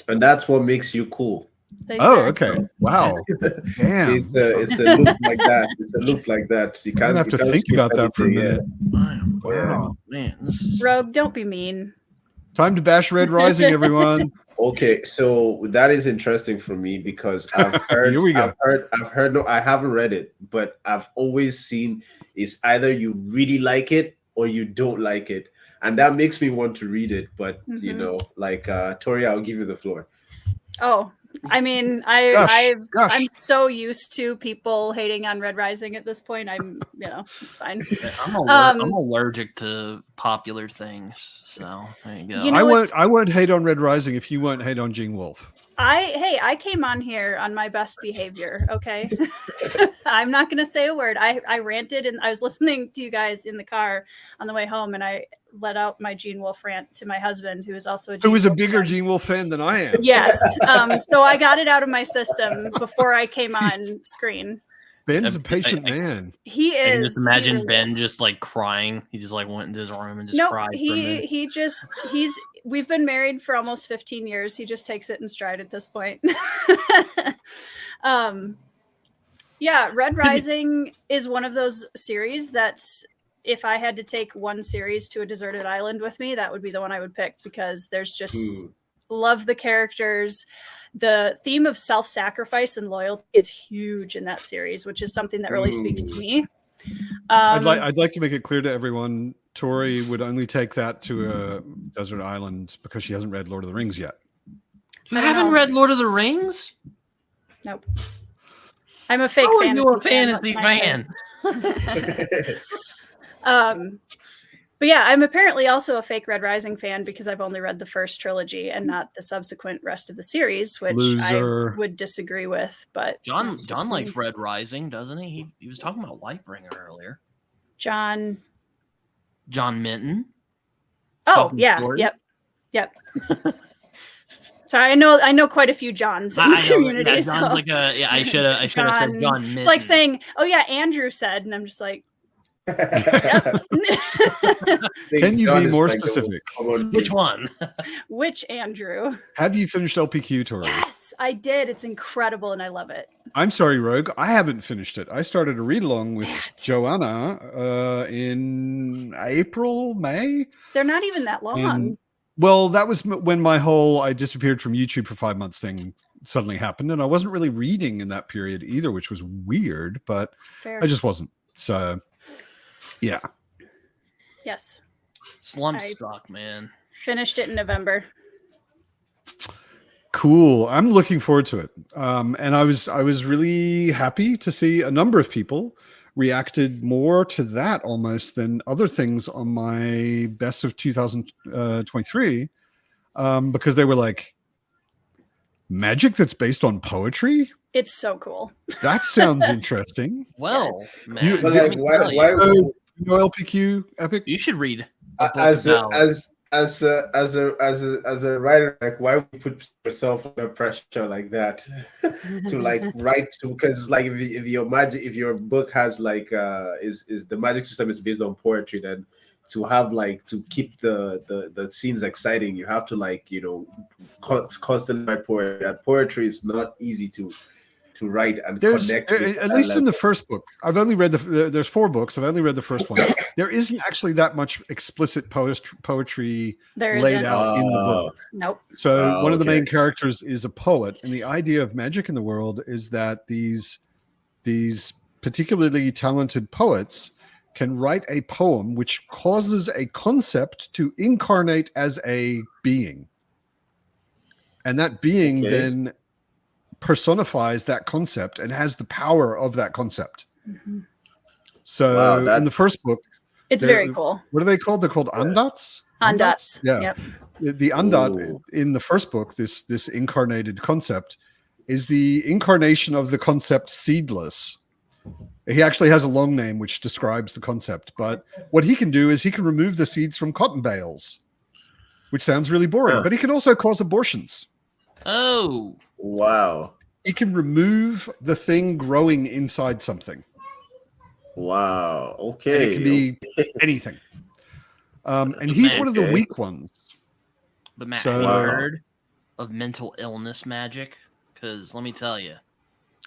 And that's what makes you cool. Exactly. Oh, okay. Wow. Damn. It's a loop like that. It's a loop like that. You can't have to think about that for a minute. Wow, man, this is... Rogue, don't be mean. Time to bash Red Rising, everyone. Okay, so that is interesting for me because I've heard, Here we go. I've heard. No, I haven't read it, but I've always seen it's either you really like it or you don't like it, and that makes me want to read it. But you know, like Tori, I'll give you the floor. Oh, I mean, I'm so used to people hating on Red Rising at this point. It's fine. I'm allergic to popular things, so there you go. You know, I won't hate on Red Rising if you won't hate on Gene Wolfe. I came on here on my best behavior. Okay. I'm not going to say a word. I ranted and I was listening to you guys in the car on the way home, and I let out my Gene Wolfe rant to my husband, who is also a bigger Gene Wolfe fan than I am. Yes. So I got it out of my system before I came on screen. Ben's a patient man. He is. I can just imagine Ben just like crying. He just like went into his room and just cried. We've been married for almost 15 years. He just takes it in stride at this point. Yeah, Red Rising is one of those series that's, if I had to take one series to a deserted island with me, that would be the one I would pick, because there's just love the characters. The theme of self-sacrifice and loyalty is huge in that series, which is something that really speaks to me. I'd like to make it clear to everyone, Tori would only take that to a desert island because she hasn't read Lord of the Rings yet. You haven't read Lord of the Rings? Nope. I'm a fake fan. You're a fantasy fan. But yeah, I'm apparently also a fake Red Rising fan because I've only read the first trilogy and not the subsequent rest of the series, which I would disagree with. But John likes Red Rising, doesn't he? He was talking about Lightbringer earlier. John Minton. Oh, yeah. Yep. So I know quite a few Johns in the I know, community. yeah, John's so. like I should have said John. John. It's Minton. like saying, "Oh yeah, Andrew said," and I'm just like, Can you John be is more like the specific? common Which name. one? which Andrew? Have you finished LPQ, Tori? Yes, I did. It's incredible, and I love it. I'm sorry, Rogue. I haven't finished it. I started a read along with What? Joanna in April, May. They're not even that long. And, well, that was when my whole I disappeared from YouTube for 5 months thing suddenly happened. And I wasn't really reading in that period either, which was weird, but Fair. I just wasn't. So, yeah. Yes, Slump I- stock, man. finished it in November. Cool. I'm looking forward to it. And I was really happy to see a number of people reacted more to that almost than other things on my best of 2023 because they were like, magic that's based on poetry? It's so cool. That sounds interesting. Well, man, You- But let like, me why? tell you, Why? You know LPQ Epic? you should read a book As about- a writer, like why would you put yourself under pressure like that to like write to? Because it's like if your book has like is the magic system is based on poetry, then to have like to keep the scenes exciting, you have to like constantly write poetry. And poetry is not easy to write and There's connect. with at that least in the level. first book. I've only read there's 4 books. I've only read the first one. There isn't actually that much explicit poetry There laid isn't. out in the book. Nope. So Oh, one of the okay. main characters is a poet, and the idea of magic in the world is that these particularly talented poets can write a poem which causes a concept to incarnate as a being, and that being Okay. then personifies that concept and has the power of that concept. Mhm. So Wow, in the that's- first book, It's They're- very cool. what are they called? They're called andats. Andats. Yeah. Yep. The undat Ooh. in the first book, this incarnated concept, is the incarnation of the concept seedless. He actually has a long name which describes the concept, but what he can do is he can remove the seeds from cotton bales, which sounds really boring, Huh. but he can also cause abortions. Oh, Wow. He can remove the thing growing inside something. Wow. And Okay. it can be anything. And he's one of the Okay. weak ones. but Matt, So- have you Wow. heard of mental illness magic? Because let me tell you,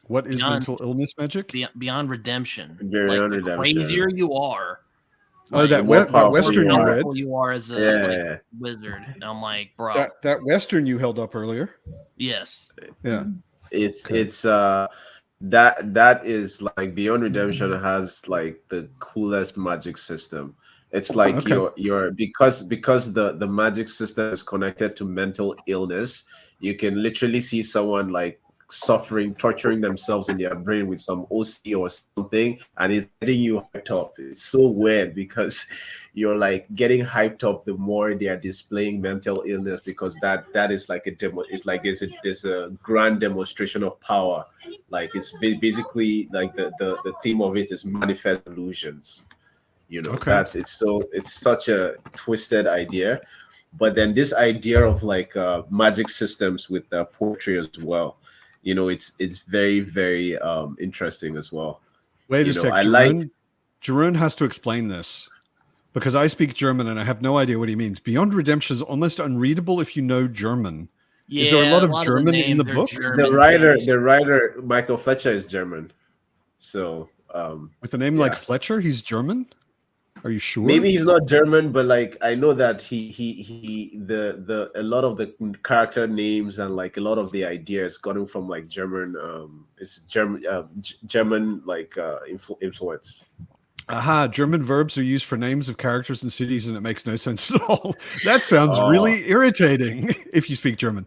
What is Beyond- mental illness magic? beyond redemption, Beyond like, the Redemption. crazier you are, Oh, like, that, the more that powerful Western you you are. read. powerful you are as a Yeah. like, wizard. And I'm like, bro, That Western you held up earlier. yes. Yeah. It's Okay. it's that is like Beyond Redemption has like the coolest magic system. It's like Okay. your because the magic system is connected to mental illness. You can literally see someone like suffering, torturing themselves in their brain with some OC or something, and it's getting you hyped up. It's so weird because you're like getting hyped up the more they are displaying mental illness, because that is like a demo. It's like there's a grand demonstration of power. Like it's basically like the theme of it is manifest illusions. You know, Okay. it's such a twisted idea. But then this idea of like magic systems with poetry as well, you know, it's very, very interesting as well. Wait a You know, sec. I like- Jeroen has to explain this because I speak German and I have no idea what he means. Beyond Redemption is almost unreadable if you know German. Yeah, Is there a lot of German in the names are book? German The writer Michael Fletcher is German, so With a name like Yeah. Fletcher, he's German? Are you sure? maybe he's not German, but like I know that the a lot of the character names and like a lot of the ideas gotten from like German it's German like influence. Aha, German verbs are used for names of characters and cities, and it makes no sense at all. That sounds Oh. really irritating if you speak German.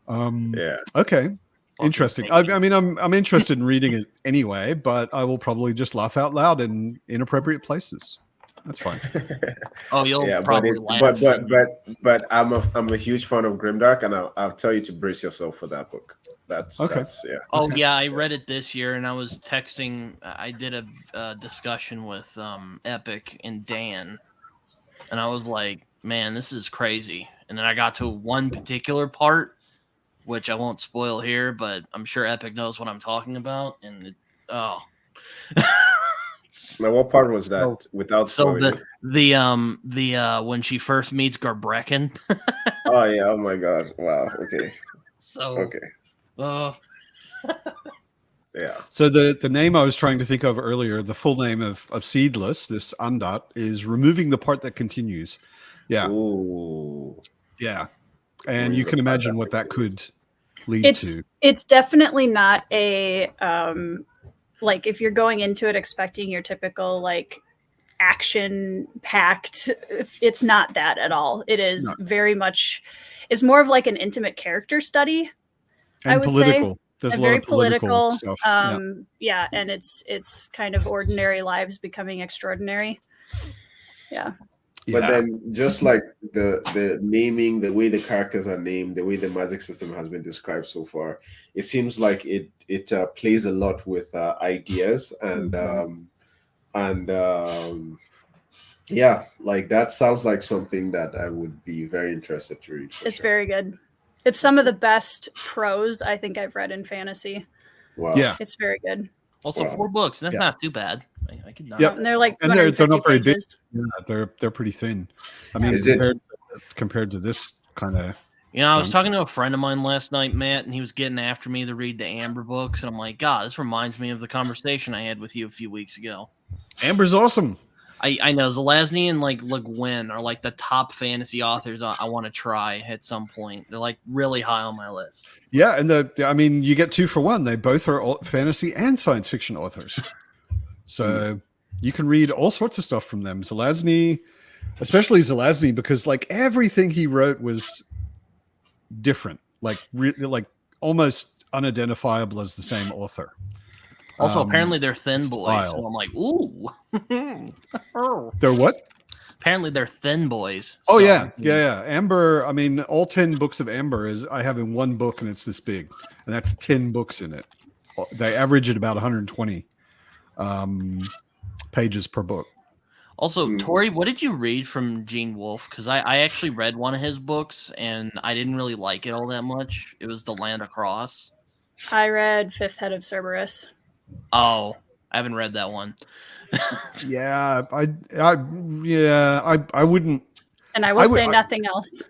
Yeah. Okay. Fucking Interesting. thank I mean, I'm interested in reading it anyway, but I will probably just laugh out loud in inappropriate places. That's fine. Oh, you'll Yeah, but probably it's laugh. but I'm a huge fan of Grimdark, and I'll tell you to brace yourself for that book. That's yeah. Oh yeah, I read it this year, and I was texting. I did a discussion with Epic and Dan, and I was like, "Man, this is crazy." And then I got to one particular part, which I won't spoil here, but I'm sure Epic knows what I'm talking about. And Now, what part was that? Without so spoiling? the when she first meets Garbrecken. Oh yeah! Oh my god! Wow. Okay. So Okay. Yeah. So the name I was trying to think of earlier, the full name of Seedless, this Andot, is removing the part that continues. Yeah. Ooh. Yeah. And Removing you the can part imagine that what that could lead It's to. it's definitely not a like if you're going into it expecting your typical like action packed, it's not that at all. It is very much, it's more of like an intimate character study. And I would political. say. There's And a lot very of political stuff. yeah, and it's kind of ordinary lives becoming extraordinary. Yeah. But then, just like the naming, the way the characters are named, the way the magic system has been described so far, it seems like it plays a lot with ideas and yeah, like that sounds like something that I would be very interested to read. It's very good. It's some of the best prose I think I've read in fantasy. Wow. Yeah. It's very good. Also, 4 books. That's not too bad. I could not. Yep. And they're like And they're not very big. pages. Yeah, they're pretty thin. I mean, Is it- compared to this kind of. You know, I was talking to a friend of mine last night, Matt, and he was getting after me to read the Amber books, and I'm like, God, this reminds me of the conversation I had with you a few weeks ago. Amber's awesome. I know Zelazny and like Le Guin are like the top fantasy authors I want to try at some point. They're like really high on my list. Yeah, and I mean, you get 2 for 1. They both are fantasy and science fiction authors. So you can read all sorts of stuff from them. Zelazny, especially Zelazny, because like everything he wrote was different, like like almost unidentifiable as the same author. Also, apparently they're thin boys, style. so I'm like, ooh. They're what? Apparently they're thin boys. Oh so- yeah. Amber. I mean, all 10 books of Amber is I have in one book, and it's this big, and that's 10 books in it. They average at about 120 pages per book. Also, Tori, what did you read from Gene Wolfe? Because I actually read one of his books, and I didn't really like it all that much. It was The Land Across. I read Fifth Head of Cerberus. Oh, I haven't read that one. Yeah, I wouldn't. And I will say nothing else.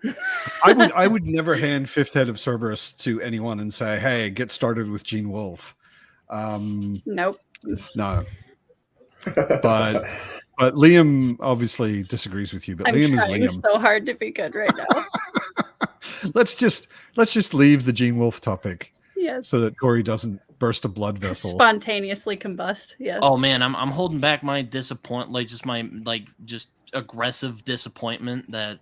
I would never hand Fifth Head of Cerberus to anyone and say, "Hey, get started with Gene Wolfe." Nope. No, but Liam obviously disagrees with you. But I'm Liam is trying Liam. so hard to be good right now. Let's just leave the Gene Wolfe topic. Yes. So that Corey doesn't burst a blood vessel. Spontaneously combust. Yes. Oh man, I'm holding back my just aggressive disappointment that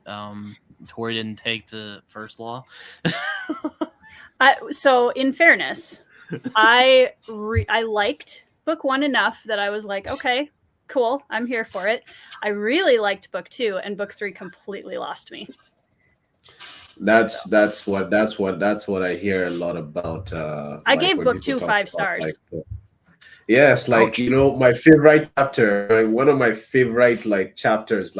Tori didn't take to First Law. So in fairness, I liked book 1 enough that I was like, okay, cool, I'm here for it. I really liked book 2, and book 3 completely lost me. That's what I hear a lot about. I gave book 2 5 stars. Yes, like my favorite chapter, one of my favorite chapters,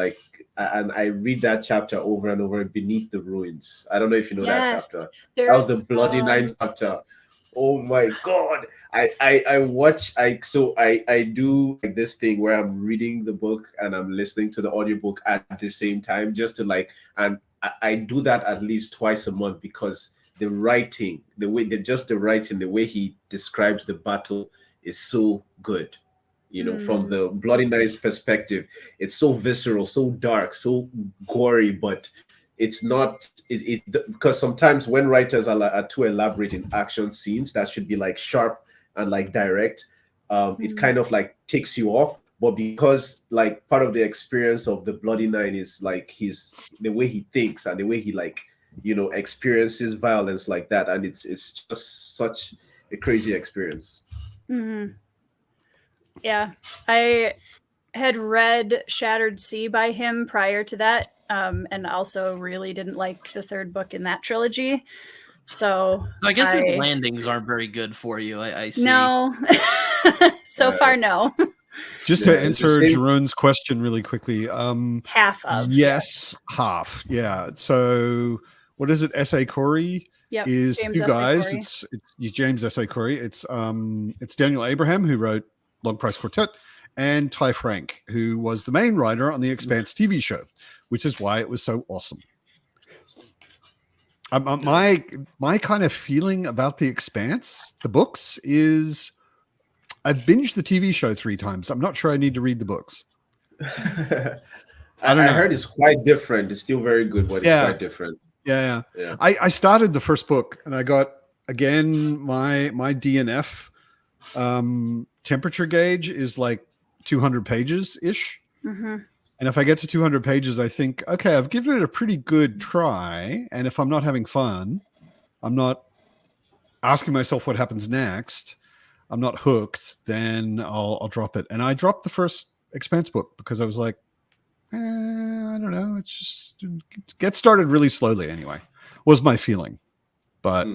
and I read that chapter over and over. Beneath the Ruins. I don't know if you know that chapter. That was the Bloody Nine chapter. Oh my god! I do this thing where I'm reading the book and I'm listening to the audiobook at the same time, just to and I do that at least twice a month, because the writing, the way he describes the battle is so good. From the Bloody Nine's perspective, it's so visceral, so dark, so gory, but it's not because sometimes when writers are too elaborate in action scenes that should be sharp and direct, it kind of takes you off. But because part of the experience of the Bloody Nine is the way he thinks and the way he experiences violence like that, and it's just such a crazy experience. Mm-hmm. Yeah, I had read Shattered Sea by him prior to that, and also really didn't like the 3rd book in that trilogy. So I guess his landings aren't very good for you. I see. No, so far no. Just to answer Jeroen's question really quickly. Half of. Yes, half. Yeah. So what is it? S.A. Corey Yep. is James two S.A. guys. Corey. It's James S.A. Corey. It's Daniel Abraham, who wrote Long Price Quartet, and Ty Frank, who was the main writer on the Expanse TV show, which is why it was so awesome. My kind of feeling about the Expanse, the books, is I've binged the TV show 3 times. I'm not sure I need to read the books. I heard it's quite different. It's still very good, but it's quite different. Yeah. I started the first book, and I got, again, my DNF temperature gauge is like 200 pages ish. Mm-hmm. And if I get to 200 pages, I think, okay, I've given it a pretty good try. And if I'm not having fun, I'm not asking myself what happens next, I'm not hooked, then I'll drop it. And I dropped the first Expanse book because I was like, I don't know. It's just get started really slowly anyway, was my feeling. But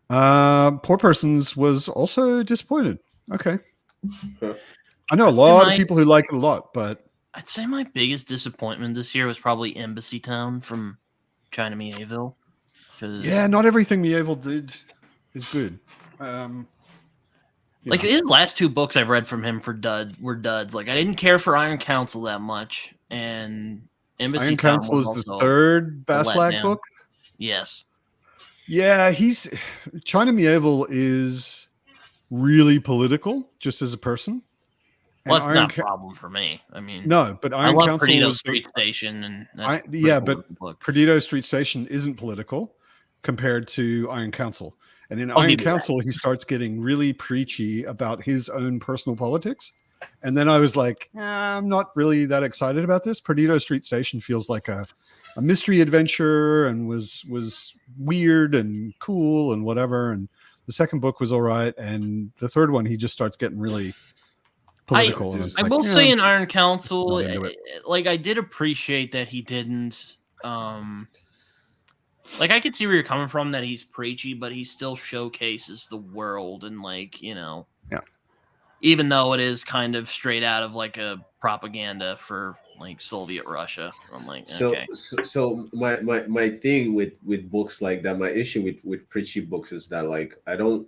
Poor Persons was also disappointed. Okay. I know a lot of people who like it a lot, but I'd say my biggest disappointment this year was probably Embassy Town from China Mieville. Yeah, not everything Mieville did is good. Like his last 2 books I've read from him were duds. Like I didn't care for Iron Council that much, and Embassy Iron Town Council was is the also third a Baslag letdown. book. Yes. Yeah, China Mieville is really political, just as a person. Well, that's not a problem for me. I mean, no, but Iron I love Council Perdido was Street Station, and that's but Perdido Street Station isn't political compared to Iron Council. And in Iron Council, he starts getting really preachy about his own personal politics. And then I was like, I'm not really that excited about this. Perdido Street Station feels like a mystery adventure and was weird and cool and whatever. And the second book was all right. And the third one, he just starts getting really political. I will say in Iron Council, like I did appreciate that he didn't... like I could see where you're coming from, that he's preachy, but he still showcases the world and even though it is kind of straight out of like a propaganda for like Soviet Russia. I'm like, okay. So my thing with books like that, my issue with preachy books is that like I don't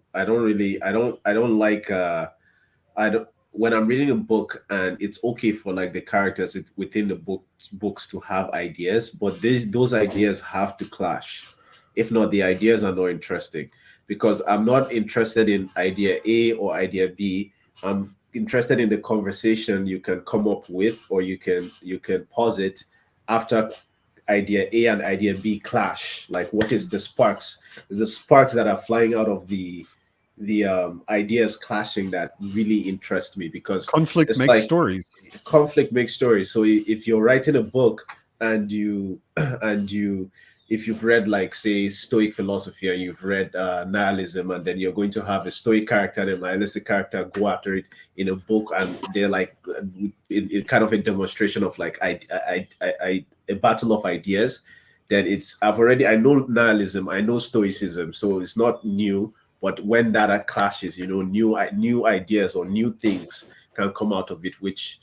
like when I'm reading a book and it's okay for like the characters within the books to have ideas, but those ideas have to clash. If not, the ideas are not interesting, because I'm not interested in idea A or idea B. I'm interested in the conversation you can come up with, or you can posit after idea A and idea B clash. Like, what is the sparks? The sparks that are flying out of the ideas clashing that really interest me, because conflict makes stories. Conflict makes stories. So if you're writing a book and if you've read, like, say, Stoic philosophy, and you've read nihilism, and then you're going to have a Stoic character and a nihilistic character go after it in a book, and they're like in kind of a demonstration of like a battle of ideas, then I know nihilism, I know Stoicism, so it's not new. But when that clashes, new ideas or new things can come out of it, which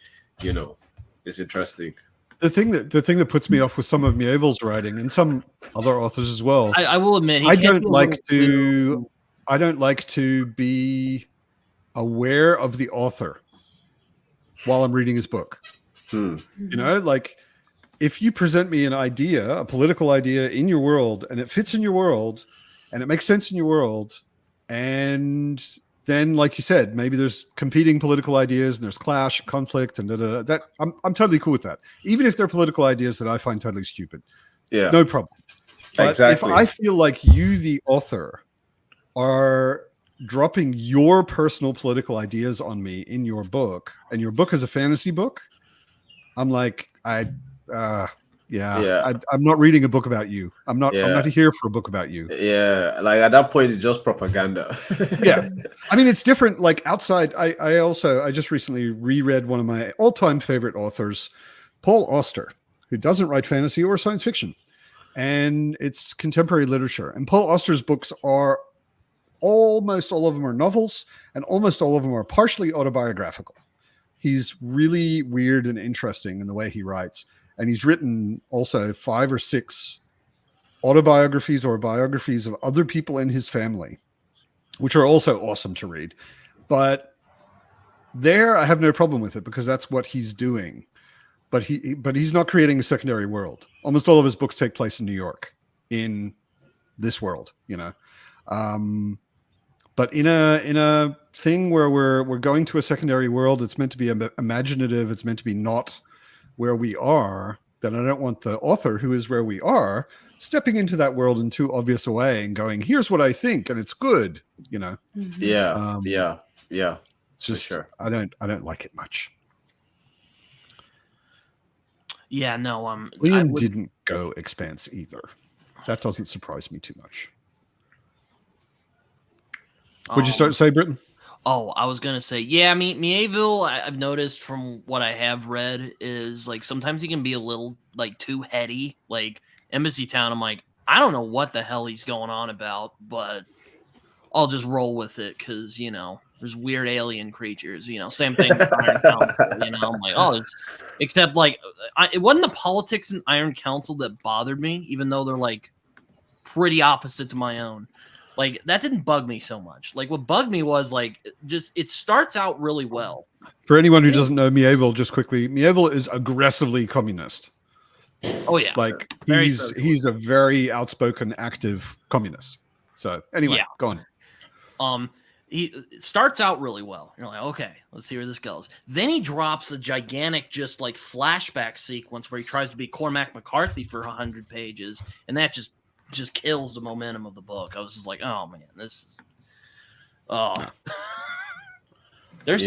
is interesting. The thing that puts me off with some of Mieville's writing, and some other authors as well, I will admit, I don't like to be aware of the author while I'm reading his book. Like, if you present me an idea, a political idea in your world, and it fits in your world, and it makes sense in your world, and then, like you said, maybe there's competing political ideas and there's clash, conflict, and that I'm totally cool with that. Even if they're political ideas that I find totally stupid. Yeah. No problem. But exactly. If I feel like you, the author, are dropping your personal political ideas on me in your book, and your book is a fantasy book, I'm like, I'm not reading a book about you. I'm not here for a book about you. Yeah, like at that point, it's just propaganda. Yeah, I mean, it's different. Like outside, I just recently reread one of my all-time favorite authors, Paul Auster, who doesn't write fantasy or science fiction, and it's contemporary literature. And Paul Auster's books are almost all of them are novels, and almost all of them are partially autobiographical. He's really weird and interesting in the way he writes. And he's written also 5 or 6 autobiographies or biographies of other people in his family, which are also awesome to read. But there, I have no problem with it because that's what he's doing. But he's not creating a secondary world. Almost all of his books take place in New York, in this world, you know. But in a thing where we're going to a secondary world, it's meant to be imaginative. It's meant to be not where we are. Then I don't want the author, who is where we are, stepping into that world in too obvious a way and going, "Here's what I think," and it's good, you know. Yeah, yeah. It's just sure. I don't like it much. Yeah, no. Liam didn't go Expanse either. That doesn't surprise me too much. Would you start to say, Britton? Oh, I was gonna say, yeah. I mean, Mieville, I've noticed from what I have read is like sometimes he can be a little like too heady. Like Embassy Town, I'm like, I don't know what the hell he's going on about, but I'll just roll with it because you know there's weird alien creatures. You know, same thing with Iron Council. You know, I'm like, oh, except like it wasn't the politics in Iron Council that bothered me, even though they're like pretty opposite to my own. Like that didn't bug me so much. Like what bugged me was like just it starts out really well. For anyone who doesn't know Mieville, just quickly, Mieville is aggressively communist. Oh yeah, like he's a very outspoken, active communist. So anyway, go on. He starts out really well. You're like, okay, let's see where this goes. Then he drops a gigantic, just like flashback sequence where he tries to be Cormac McCarthy for 100 pages, and that just kills the momentum of the book. I was just like, oh man, this is there's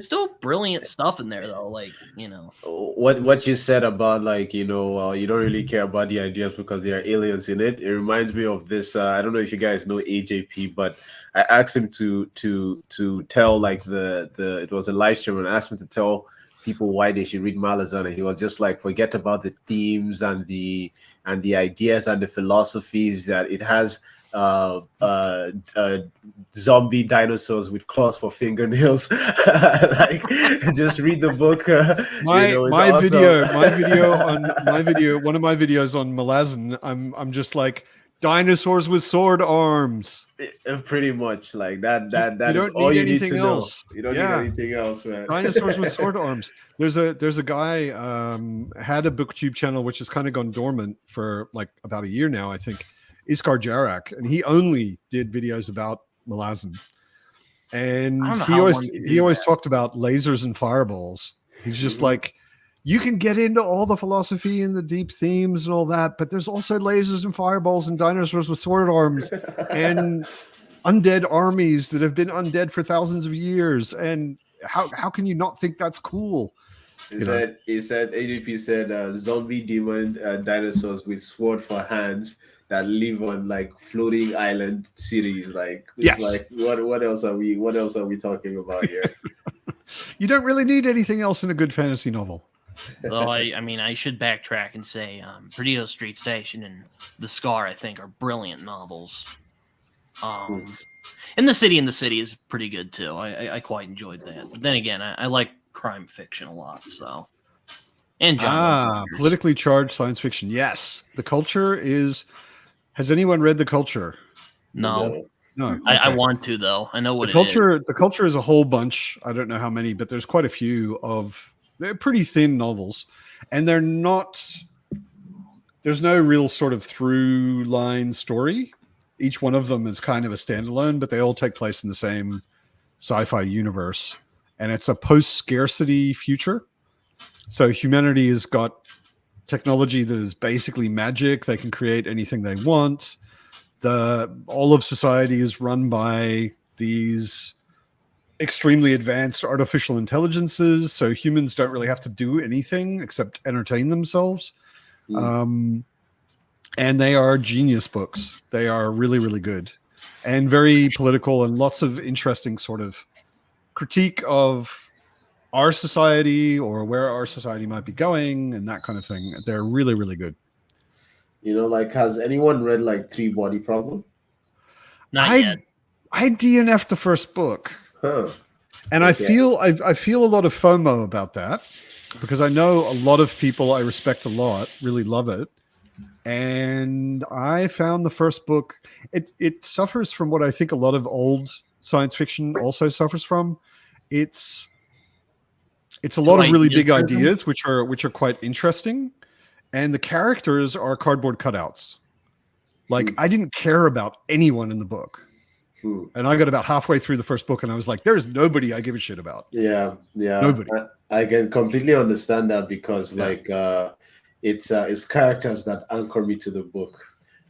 still brilliant stuff in there though. Like, you know, what you said about like, you know, you don't really care about the ideas because there are aliens in it. It reminds me of this. I don't know if you guys know AJP, but I asked him to tell like it was a live stream, and I asked him to tell people why they should read Malazan, and he was just like, forget about the themes and the ideas and the philosophies that it has. Zombie dinosaurs with claws for fingernails. Like, just read the book. One of my videos on Malazan, I'm just like, dinosaurs with sword arms. Pretty much like that. That is all you need to know. You don't need anything else, man. Dinosaurs with sword arms. There's a guy had a BookTube channel which has kind of gone dormant for like about a year now, I think. Iskar Jarak, and he only did videos about Malazan. And he always talked about lasers and fireballs. He's just like, you can get into all the philosophy and the deep themes and all that, but there's also lasers and fireballs and dinosaurs with sword arms and undead armies that have been undead for thousands of years. And how can you not think that's cool? He said ADP said zombie demon dinosaurs with sword for hands that live on like floating island cities. Like, it's like what else are we talking about here? You don't really need anything else in a good fantasy novel. Well, I mean, I should backtrack and say Perdido Street Station and The Scar, I think, are brilliant novels. And The City is pretty good too. I quite enjoyed that. But then again, I like crime fiction a lot, so. And John politically charged science fiction. Yes. The Culture is. Has anyone read The Culture? No. Okay. I want to though. I know what it is. The Culture is a whole bunch. I don't know how many, but there's quite a few they're pretty thin novels, and they're not. There's no real sort of through line story. Each one of them is kind of a standalone, but they all take place in the same sci-fi universe, and it's a post-scarcity future. So humanity has got technology that is basically magic. They can create anything they want. All of society is run by these extremely advanced artificial intelligences, so humans don't really have to do anything except entertain themselves. And they are genius books. They are really, really good and very political, and lots of interesting sort of critique of our society or where our society might be going and that kind of thing. They're really, really good. You know, like, has anyone read like Three Body Problem? Not yet. I DNF'd the first book. Huh. And I feel a lot of FOMO about that because I know a lot of people I respect a lot really love it. And I found the first book, it suffers from what I think a lot of old science fiction also suffers from. It's a lot of really big ideas, which are quite interesting, and the characters are cardboard cutouts. Like I didn't care about anyone in the book, and I got about halfway through the first book, and I was like, "There's nobody I give a shit about." Yeah, Nobody. I can completely understand that because it's characters that anchor me to the book,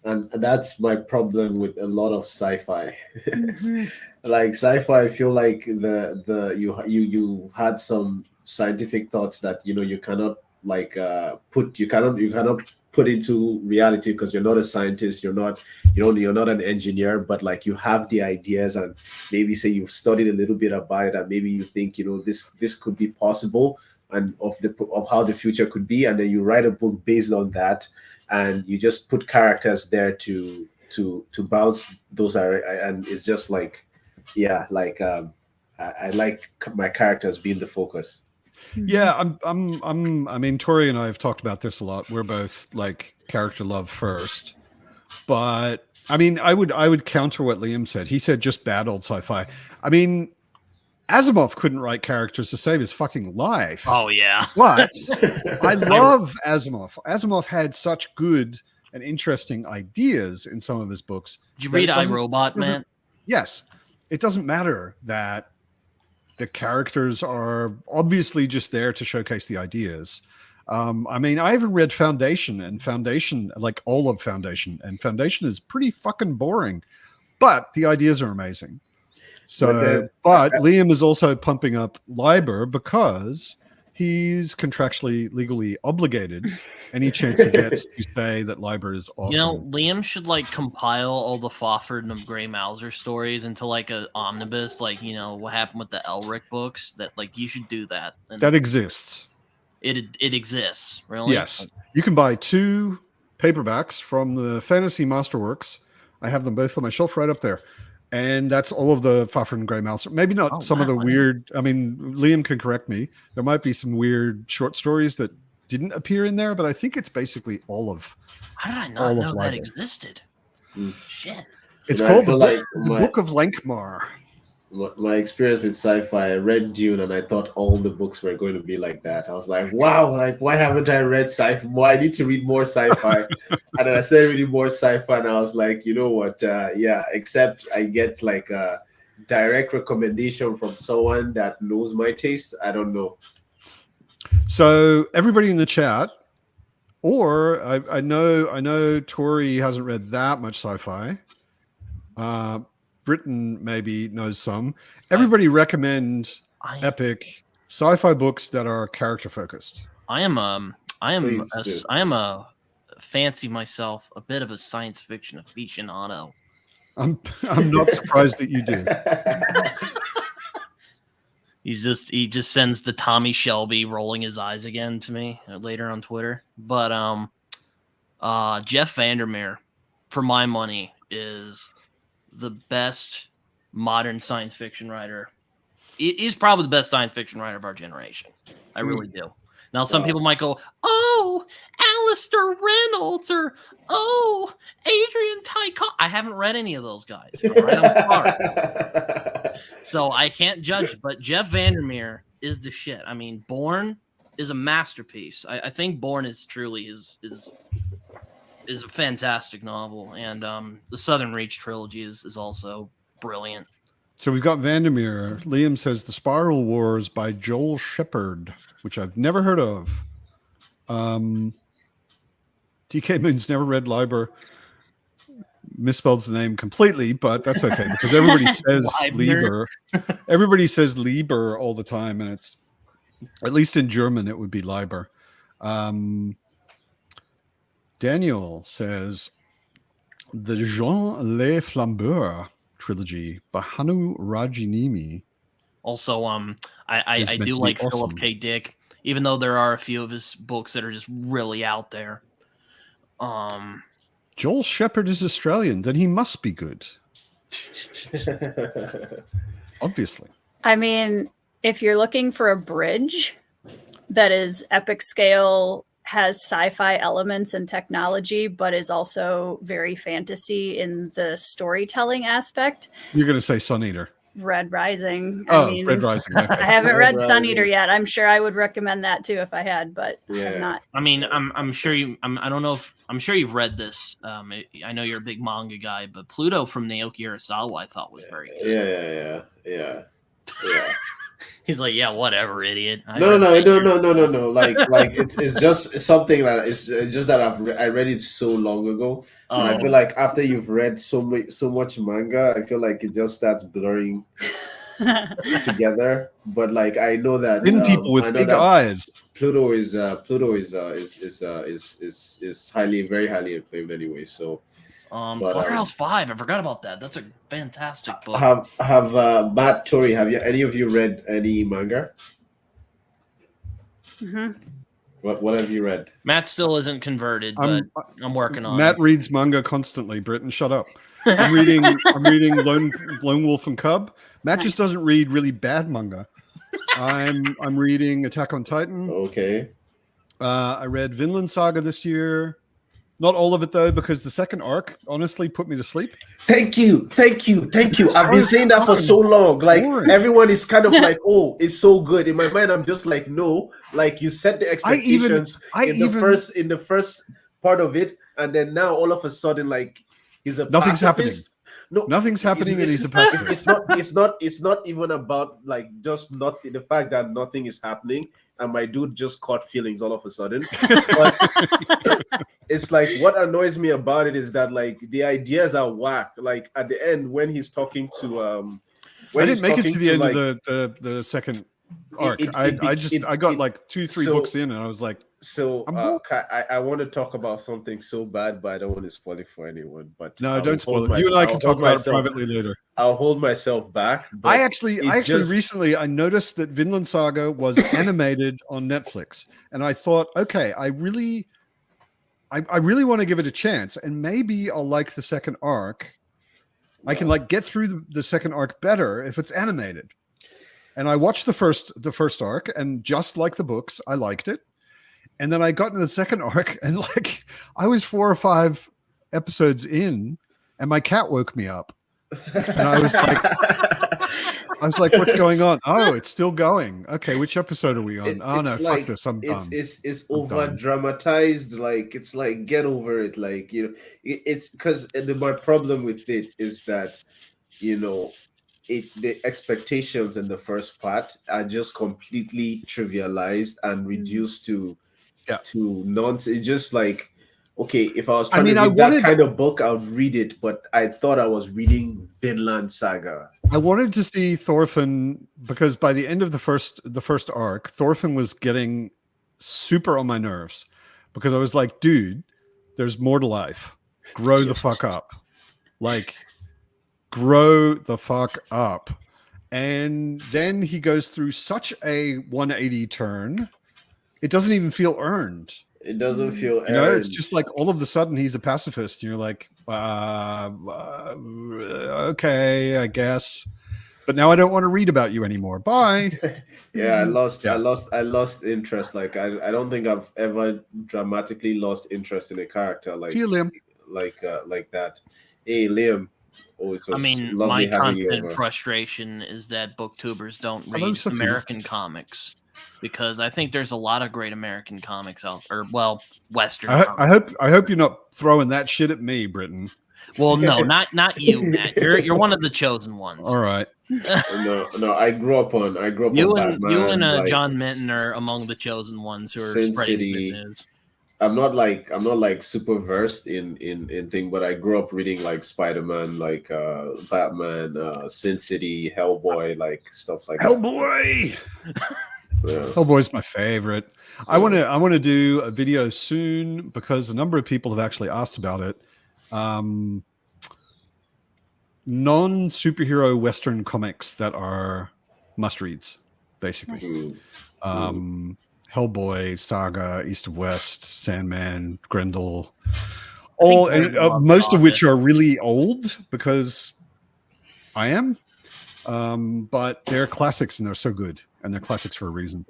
and that's my problem with a lot of sci-fi. Like sci-fi, I feel like you had some scientific thoughts that you cannot put into reality because you're not a scientist, you're not an engineer, but like you have the ideas and maybe say you've studied a little bit about it and maybe you think this could be possible and of how the future could be, and then you write a book based on that and you just put characters there to bounce those and it's just like I like my characters being the focus. Yeah, I mean, Tori and I have talked about this a lot. We're both like character love first, but I mean, I would counter what Liam said. He said just bad old sci-fi. I mean, Asimov couldn't write characters to save his fucking life. Oh yeah, but I love Asimov. Asimov had such good and interesting ideas in some of his books. Did you read iRobot, man? Yes, it doesn't matter that the characters are obviously just there to showcase the ideas. I mean, I haven't read Foundation, like all of Foundation, and Foundation is pretty fucking boring, but the ideas are amazing. So, but Liam is also pumping up Liber because he's contractually legally obligated any chance he gets to say that Liber is awesome. Liam should like compile all the Fafhrd and Grey Mouser stories into like a omnibus, like what happened with the Elric books. That like you should do that. And that exists. It exists, really? Yes, you can buy 2 paperbacks from the Fantasy Masterworks. I have them both on my shelf right up there. And that's all of the Fafhrd and Grey Mouser. Maybe not some of the weird. I mean, Liam can correct me. There might be some weird short stories that didn't appear in there, but I think it's basically all of. How did I not know that existed? Shit. It's called the Book of Lankhmar. My experience with sci-fi, I read Dune and I thought all the books were going to be like that. I was like, wow, like why haven't I read sci-fi more? I need to read more sci-fi. And then I started reading more sci-fi and I was like, you know what? Except I get like a direct recommendation from someone that knows my taste. I don't know. So everybody in the chat, or I know Tori hasn't read that much sci-fi. Britain maybe knows some. Everybody recommend epic sci-fi books that are character focused. I am a fancy myself a bit of a science fiction aficionado. I'm not surprised that you do. He just sends the Tommy Shelby rolling his eyes again to me later on Twitter. But Jeff Vandermeer, for my money, is the best modern science fiction writer. He's probably the best science fiction writer of our generation. I really do. Now, some people might go, "Oh, Alistair Reynolds," or "Oh, Adrian Tykov." I haven't read any of those guys. I'm sorry. So I can't judge. But Jeff Vandermeer is the shit. I mean, Bourne is a masterpiece. I think Bourne is truly is a fantastic novel, and the Southern Reach trilogy is also brilliant. So we've got Vandermeer. Liam says The Spiral Wars by Joel Shepard, which I've never heard of. DK Moon's never read Liber. Misspells the name completely, but that's okay because everybody says Liber. Everybody says Liber all the time, and it's at least in German it would be Liber. Daniel says the Jean Le Flambeur trilogy by Hanu Rajinimi. Also, I do like awesome. Philip K. Dick, even though there are a few of his books that are just really out there. Joel Shepard is Australian, then he must be good. Obviously. I mean, if you're looking for a bridge that is epic scale has sci-fi elements and technology, but is also very fantasy in the storytelling aspect. You're going to say Sun Eater. Red Rising. Oh, I mean, Red Rising. Okay. I haven't Red read Sun Rising. Eater yet. I'm sure I would recommend that too if I had, but I Yeah. have not. I mean, I'm sure you. I don't know if I'm sure you've read this. I know you're a big manga guy, but Pluto from Naoki Urasawa I thought was very good. Yeah. He's like, yeah, whatever, idiot. No. Like it's just something that it's just that I read it so long ago. Oh. And I feel like after you've read so much manga, I feel like it just starts blurring together. But like I know that In people I with know big that eyes. Pluto is very highly acclaimed anyway. So Slaughterhouse 5. I forgot about that. That's a fantastic book. have Matt Tori, have you any of you read any manga? Mhm. What have you read? Matt still isn't converted, but I'm working on Matt it. reads manga constantly. Britton, shut up. I'm reading Lone Wolf and Cub. Matt just Nice. doesn't read really bad manga. I'm reading Attack on Titan. Okay. I read Vinland Saga this year. Not all of it though, because the second arc honestly put me to sleep. Thank you. I've been saying that for so long. Like Boring. everyone is kind of like, "Oh, it's so good." In my mind, I'm just like, "No." Like you set the expectations in the first part of it, and then now all of a sudden, like he's a Nothing's happening. pacifist. No, Nothing's happening, and he's a pacifist. It's not even about like just not the fact that nothing is happening, and my dude just caught feelings all of a sudden. But it's like what annoys me about it is that like the ideas are whack. Like at the end when he's talking to I didn't make it to the end like, of the second arc. it I got it- like 2-3 so- books in, and I was like, So I'm bored. I want to talk about something so bad, but I don't want to spoil it for anyone. But no, I'll don't spoil hold it. You and I I'll can hold talk about it myself- privately later. I'll hold myself back. But I actually just- recently I noticed that Vinland Saga was animated on Netflix, and I thought, okay, I really want to give it a chance, and maybe I'll like the second arc. I can like get through the second arc better if it's animated. And I watched the first arc, and just like the books, I liked it. And then I got into the second arc, and like I was 4 or 5 episodes in, and my cat woke me up. And I was like, what's going on? Oh, it's still going. Okay, which episode are we on? It's like, fuck this. I'm done. It's I'm over done. dramatized. Like it's like get over it. Like it's because my problem with it is that the expectations in the first part are just completely trivialized and reduced to nonsense. It's just like, okay, if I was trying to read that kind of book, I would read it, but I thought I was reading Vinland Saga. I wanted to see Thorfinn because by the end of the first arc, Thorfinn was getting super on my nerves because I was like, dude, there's more to life. Grow the fuck up. Like, grow the fuck up. And then he goes through such a 180 turn. It doesn't even feel earned. It doesn't feel earned. It's just like all of a sudden he's a pacifist. And you're like, okay, I guess. But now I don't want to read about you anymore. Bye. Yeah, I lost interest. Like I don't think I've ever dramatically lost interest in a character like Liam. like that. Hey, Liam. Oh, I mean, my constant frustration is that booktubers don't read American comics because I think there's a lot of great American comics out, or Western. I hope you're not throwing that shit at me, Britton. Well, no, not you, Matt. You're one of the chosen ones. All right. No. I grew up on Batman, you and John Minton are among the chosen ones who are Sin spreading City. the news. I'm not like super versed in thing, but I grew up reading like Spider-Man, like Batman, Sin City, Hellboy, like stuff like Hellboy. Yeah. Hellboy's my favorite. I want to do a video soon because a number of people have actually asked about it. Non-superhero Western comics that are must-reads, basically. Nice. Hellboy, Saga, East of West, Sandman, Grendel, most of which are really old because I am. But they're classics and they're so good, and they're classics for a reason.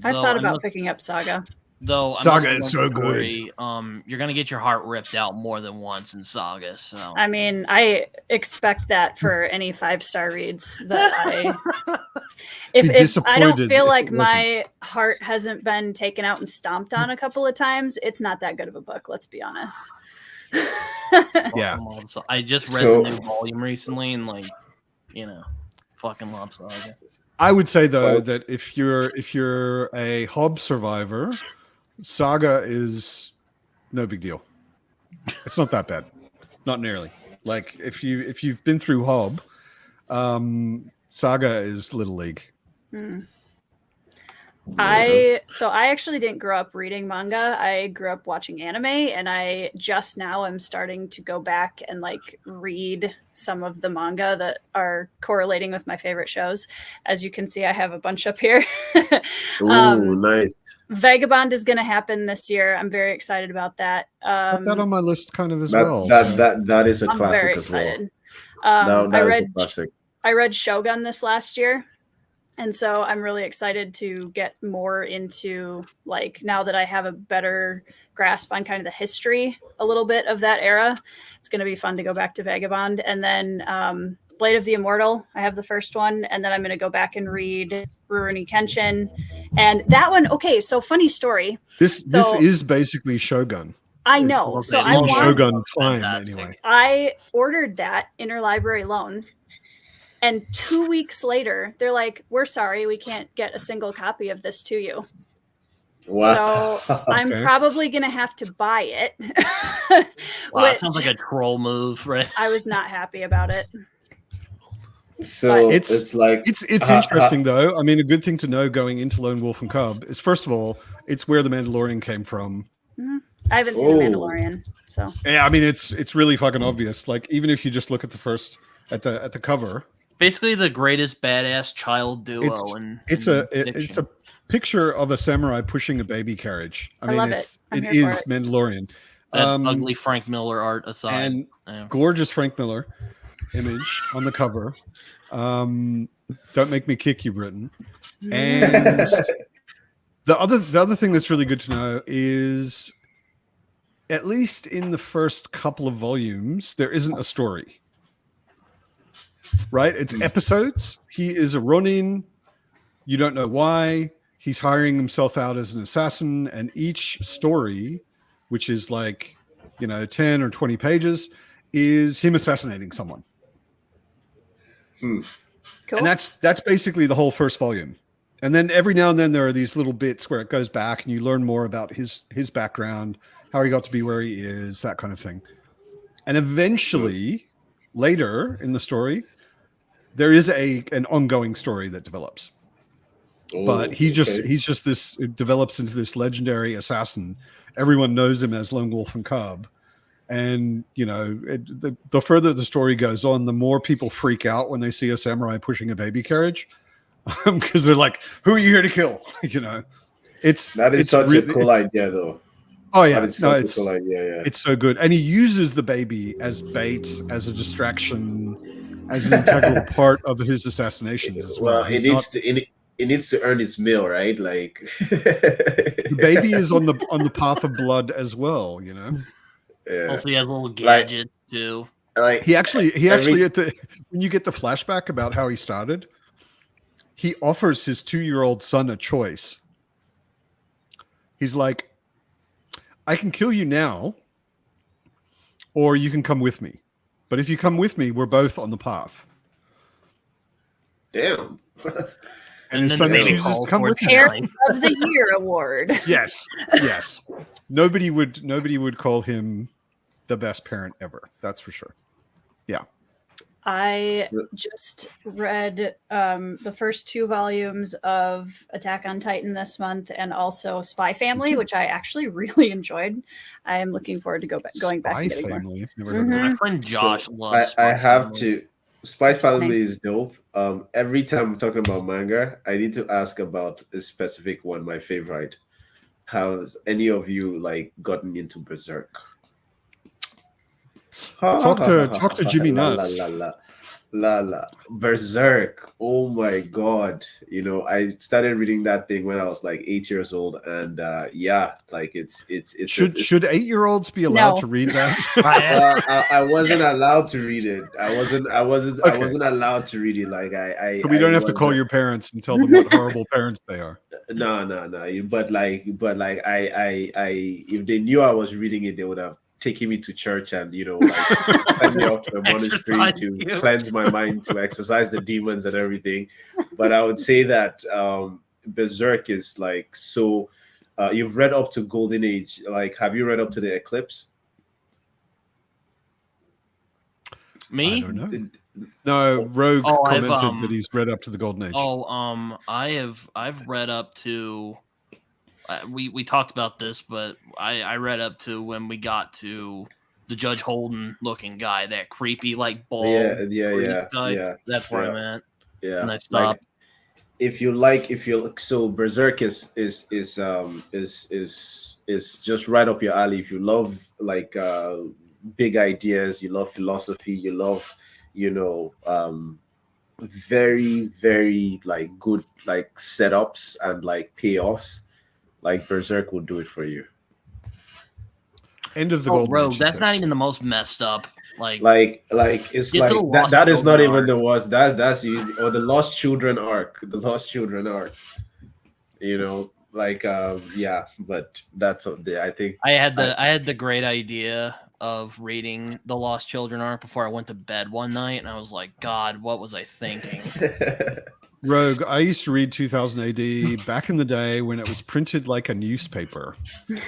I've thought about picking up Saga. Though Saga unless is you love so good. story, you're gonna get your heart ripped out more than once in Saga. So I mean, I expect that for any 5-star reads that I. If I don't disappointed feel if like it wasn't. my heart hasn't been taken out and stomped on a couple of times, it's not that good of a book. Let's be honest. Yeah. I just read So- the new volume recently, and fucking love Saga. I would say though Well- that if you're a Hob survivor, Saga is no big deal. It's not that bad, not nearly. Like if you've been through Hob, Saga is Little League. I actually didn't grow up reading manga. I grew up watching anime, and I just now am starting to go back and read some of the manga that are correlating with my favorite shows. As you can see, I have a bunch up here. Ooh, nice. Vagabond is going to happen this year. I'm very excited about that. Put that on my list kind of as well. That is a I'm very classic as well. excited. That is a classic. I read Shogun this last year, and so I'm really excited to get more into now that I have a better grasp on kind of the history a little bit of that era. It's going to be fun to go back to Vagabond, and then Blade of the Immortal. I have the first one, and then I'm going to go back and read Rurouni Kenshin, and that one. Okay, so funny story. This is basically Shogun. I know. So I In want Shogun time Fantastic. anyway. I ordered that interlibrary loan, and 2 weeks later, they're like, "We're sorry, we can't get a single copy of this to you." Wow. So I'm Okay. probably gonna have to buy it. Wow, that which sounds like a troll move, right? I was not happy about it. So It's- it's like It's interesting though. I mean, a good thing to know going into Lone Wolf and Cub is first of all, it's where the Mandalorian came from. I haven't seen The Oh. Mandalorian, so Yeah, I mean, it's really fucking obvious. Like even if you just look at the first at the cover, Basically, the greatest badass child duo. it's a picture of a samurai pushing a baby carriage. I mean, love it's, it. I'm it here for is it. Mandalorian. That ugly Frank Miller art aside. and Yeah. gorgeous Frank Miller image on the cover. Don't make me kick you, Britain. And the other thing that's really good to know is, at least in the first couple of volumes, there isn't a story. Right? It's episodes. He is a Ronin. You don't know why. He's hiring himself out as an assassin, and each story, which is 10 or 20 pages, is him assassinating someone. cool. And that's basically the whole first volume. And then every now and then there are these little bits where it goes back and you learn more about his background, how he got to be where he is, that kind of thing. And eventually, later in the story, there is an ongoing story that develops. But he's just this, it develops into this legendary assassin. Everyone knows him as Lone Wolf and Cub. And, the further the story goes on, the more people freak out when they see a samurai pushing a baby carriage. Because they're like, who are you here to kill? that is it's such really, a cool idea, though. Oh yeah, That is such a cool idea. Yeah. it's so good. And he uses the baby as bait, as a distraction, as an integral part of his assassinations as well. Well, it needs to earn its meal, right? Like The baby is on the path of blood as well. Yeah. Also, he has little gadgets too. Like He actually when you get the flashback about how he started, he offers his 2-year-old son a choice. He's like, I can kill you now, or you can come with me. But if you come with me, we're both on the path. damn. And his then son the baby chooses to calls come for with his him. Parent life. of the Year award. Yes. Nobody would call him the best parent ever. That's for sure. Yeah. I just read the first 2 volumes of Attack on Titan this month, and also Spy Family, which I actually really enjoyed. I am looking forward to going back Spy and getting more. Family. I've never heard of that. My friend Josh loves. I Spy have Family. to. Spy That's funny. Family is dope. Every time I'm talking about manga, I need to ask about a specific one, my favorite. Has any of you gotten into Berserk? Talk to Jimmy La, Nuts. la, la, la. Berserk. Oh my god! You know, I started reading that thing when I was like 8 years old, and yeah, like it's should 8-year-olds be allowed to read that? I wasn't allowed to read it. I wasn't allowed to read it. Like so we don't have to call your parents and tell them what horrible parents they are. No. But like I if they knew I was reading it, they would have taking me to church and like send me off to a monastery to cleanse my mind, to exercise the demons and everything. But I would say that Berserk is like so. You've read up to Golden Age. Like, have you read up to the Eclipse? Me? I don't know. No, Rogue commented that he's read up to the Golden Age. I've read up to. We talked about this, but I read up to when we got to the Judge Holden looking guy, that creepy like bald. Yeah. That's where I'm at. Yeah, and I stopped. So Berserk is just right up your alley. If you love like big ideas, you love philosophy, you love very, very like good like setups and like payoffs. Like Berserk will do it for you. End of the Golden Rogue. Age, That's not even the most messed up. Like it's like that is not even the worst. That's or the Lost Children arc. The Lost Children arc. Yeah, but that's I think I had the great idea of reading the Lost Children arc before I went to bed one night, and I was like, God, what was I thinking? Rogue, I used to read 2000 AD back in the day when it was printed like a newspaper.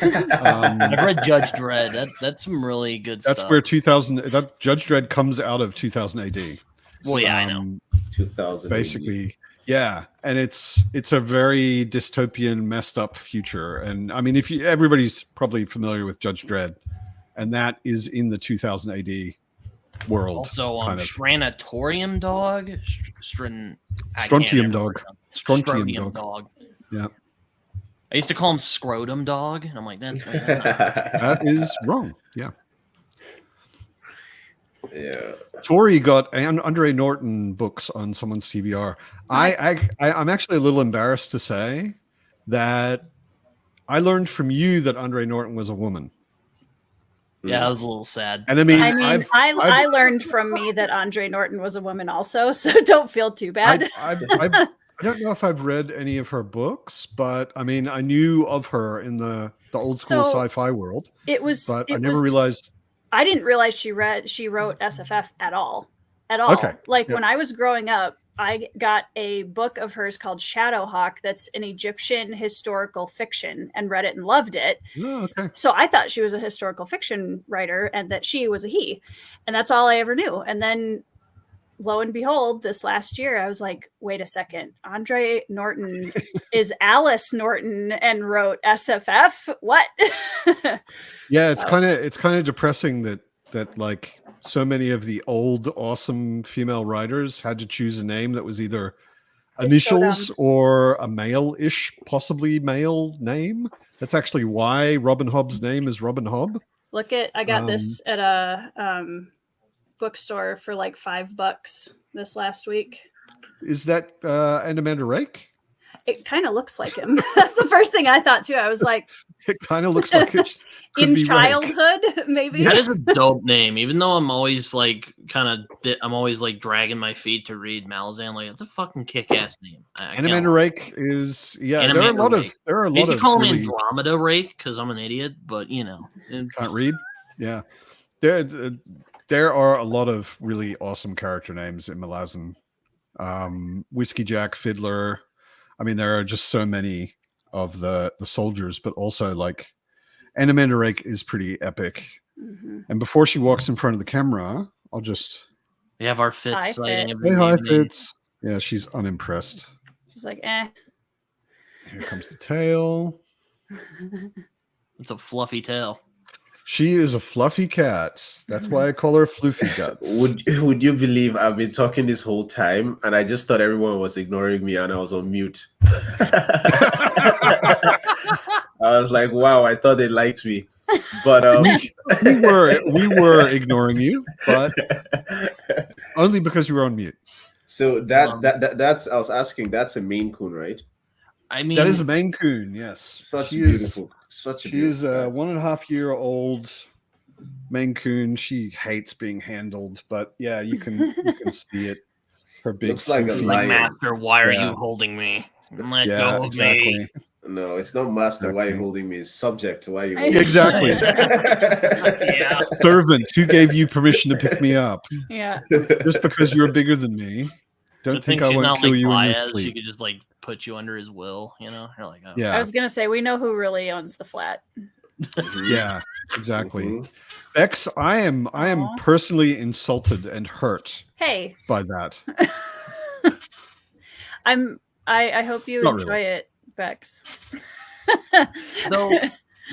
I've read Judge Dredd. That's some really good stuff. That's where Judge Dredd comes out of 2000 AD. Well, yeah, I know. 2000 basically. Yeah, and it's a very dystopian, messed up future. And I mean, everybody's probably familiar with Judge Dredd, and that is in the 2000 AD world. Also, Stranatorium Dog, Strontium Dog. Yeah, I used to call him Scrotum Dog, and I'm like, that is wrong. Yeah. Yeah. Tori got Andre Norton books on someone's TBR. I'm actually a little embarrassed to say that I learned from you that Andre Norton was a woman. Yeah, that was a little sad. And I I learned from me that Andre Norton was a woman also, so don't feel too bad. I don't know if I've read any of her books, but I mean, I knew of her in the old school sci-fi world. I never realized. I didn't realize she wrote SFF at all. Okay. When I was growing up, I got a book of hers called Shadowhawk that's an Egyptian historical fiction, and read it and loved it. Oh, okay. So I thought she was a historical fiction writer and that she was a he. And that's all I ever knew. And then lo and behold, this last year, I was like, wait a second. Andre Norton is Alice Norton and wrote SFF? What? Yeah, it's kind of depressing that like so many of the old awesome female writers had to choose a name that was either initials or a male-ish, possibly male name. That's actually why Robin Hobb's name is Robin Hobb. I got this at a bookstore for like $5 this last week. Is that Amanda Rake? It kind of looks like him. That's the first thing I thought too. I was like, it kind of looks like it. In childhood, maybe. That is a dope name. Even though I'm always like I'm always like dragging my feet to read Malazan. Like, it's a fucking kick-ass name. Amanda Rake is there are a lot of. I used to call him Andromeda Rake because I'm an idiot, but can't read. Yeah, there are a lot of really awesome character names in Malazan. Whiskey Jack, Fiddler. I mean, there are just so many of the soldiers, but also like Amanda Rake is pretty epic. Mm-hmm. And before she walks in front of the camera, we have our Fitz sighting. Hi, Fitz. Yeah, she's unimpressed. She's like, eh. Here comes the tail. It's a fluffy tail. She is a fluffy cat. That's why I call her Floofy Guts. Would you believe I've been talking this whole time and I just thought everyone was ignoring me and I was on mute. I was like, wow, I thought they liked me. But we were ignoring you, but only because you were on mute. So that's I was asking. That's a Maine Coon, right? I mean, That is a Maine Coon. Yes, Such she beautiful. Such a She is beautiful a cat. 1.5-year-old Maine Coon. She hates being handled, but yeah, you can see it. Her big Looks like a floofy- like, lion. Master, why are Yeah. you holding me? Let Yeah, go of exactly. me. No, it's not master. Why you Exactly. holding me? It's subject to why you. Exactly. Yeah. Servant, who gave you permission to pick me up? Yeah. Just because you're bigger than me. Don't Good think thing I she's won't not kill like you in your Baez. She sleep. could just like put you under his will. You know, you're like, oh. Yeah, I was gonna say we know who really owns the flat. yeah, exactly. Mhm. Bex, I am Aw. personally insulted and hurt Hey, by that. I hope you Not enjoy really. it, Bex. Though,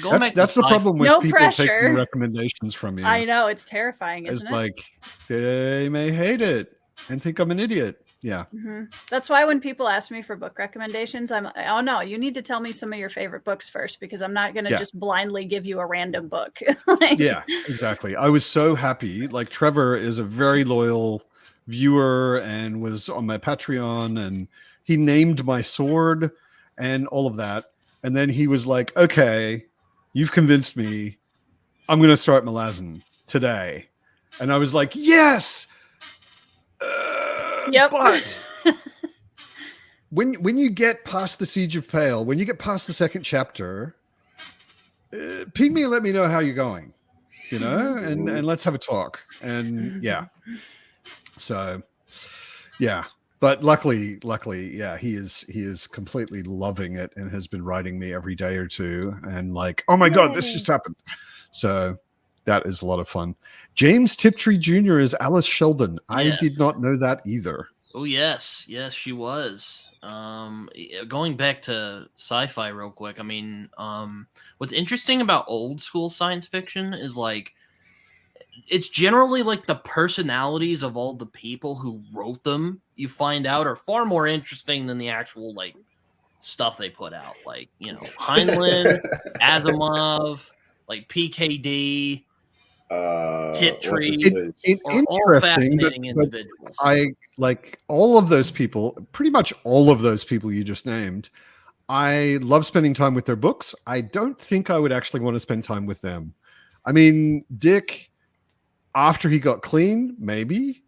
going back That's to the problem with No people pressure. taking recommendations from you. I know it's terrifying, It's isn't it? like they may hate it and think I'm an idiot. Yeah. That's why when people ask me for book recommendations, I'm like, oh no, you need to tell me some of your favorite books first because I'm not going to Yeah. just blindly give you a random book. Like- Yeah, exactly. I was so happy. Like Trevor is a very loyal viewer and was on my Patreon, and he named my sword and all of that. And then he was like, okay, you've convinced me. I'm going to start Malazan today. And I was like, yes. Yep. But when you get past the Siege of Pale, when you get past the second chapter, ping me and let me know how you're going, you know, and let's have a talk. And yeah, so yeah, but luckily, yeah, he is completely loving it and has been writing me every day or two and like, oh my God, this Yay. just happened. So that is a lot of fun. James Tiptree Jr. is Alice Sheldon. I Yeah. did not know that either. Oh yes, she was. Going back to sci-fi real quick. I mean, what's interesting about old school science fiction is like it's generally like the personalities of all the people who wrote them. You find out are far more interesting than the actual like stuff they put out. Like Heinlein, Asimov, like PKD, Tiptree. Are all Interesting, fascinating but individuals. I like all of those people, pretty much all of those people you just named. I love spending time with their books. I don't think I would actually want to spend time with them. I mean, Dick, after he got clean, maybe,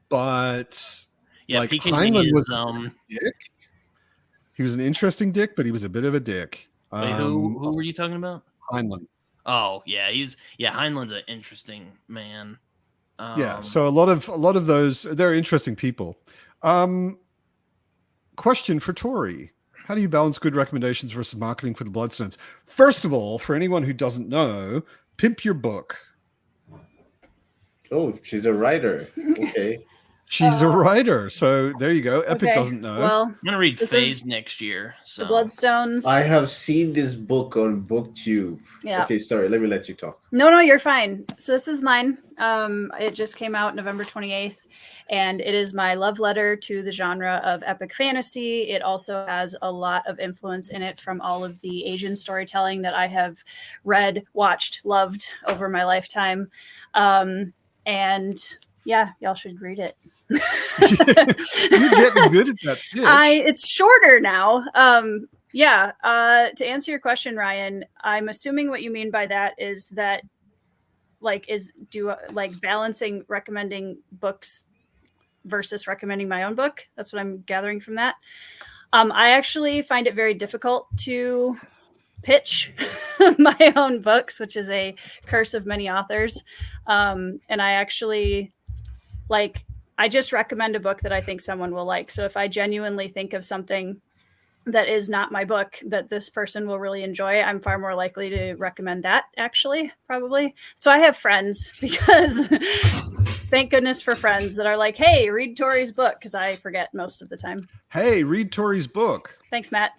but Yeah, like PKD Heinlein is was a dick. He was an interesting dick, but he was a bit of a dick. wait, who were you talking about? Heinlein. Oh yeah, Heinlein's an interesting man. Yeah, so a lot of those, they're interesting people. Question for Tori: how do you balance good recommendations versus marketing for the Bloodstones? First of all, for anyone who doesn't know, pimp your book. Oh, she's a writer. Okay. She's a writer, so there you go. Epic Okay, doesn't know. Well, I'm gonna read this Phase is next year. So the Bloodstones. I have seen this book on BookTube. Yeah. Okay, sorry. Let me let you talk. No, you're fine. So this is mine. It just came out November 28th, and it is my love letter to the genre of epic fantasy. It also has a lot of influence in it from all of the Asian storytelling that I have read, watched, loved over my lifetime. And yeah, y'all should read it. You're getting good at that. Bitch. It's shorter now. To answer your question, Ryan, I'm assuming what you mean by that is that balancing recommending books versus recommending my own book. That's what I'm gathering from that. I actually find it very difficult to pitch my own books, which is a curse of many authors. And I actually I just recommend a book that I think someone will like. So if I genuinely think of something that is not my book that this person will really enjoy, I'm far more likely to recommend that, actually, probably. So I have friends, because thank goodness for friends that are like, hey, read Tori's book, because I forget most of the time. Hey, read Tori's book. Thanks, Matt.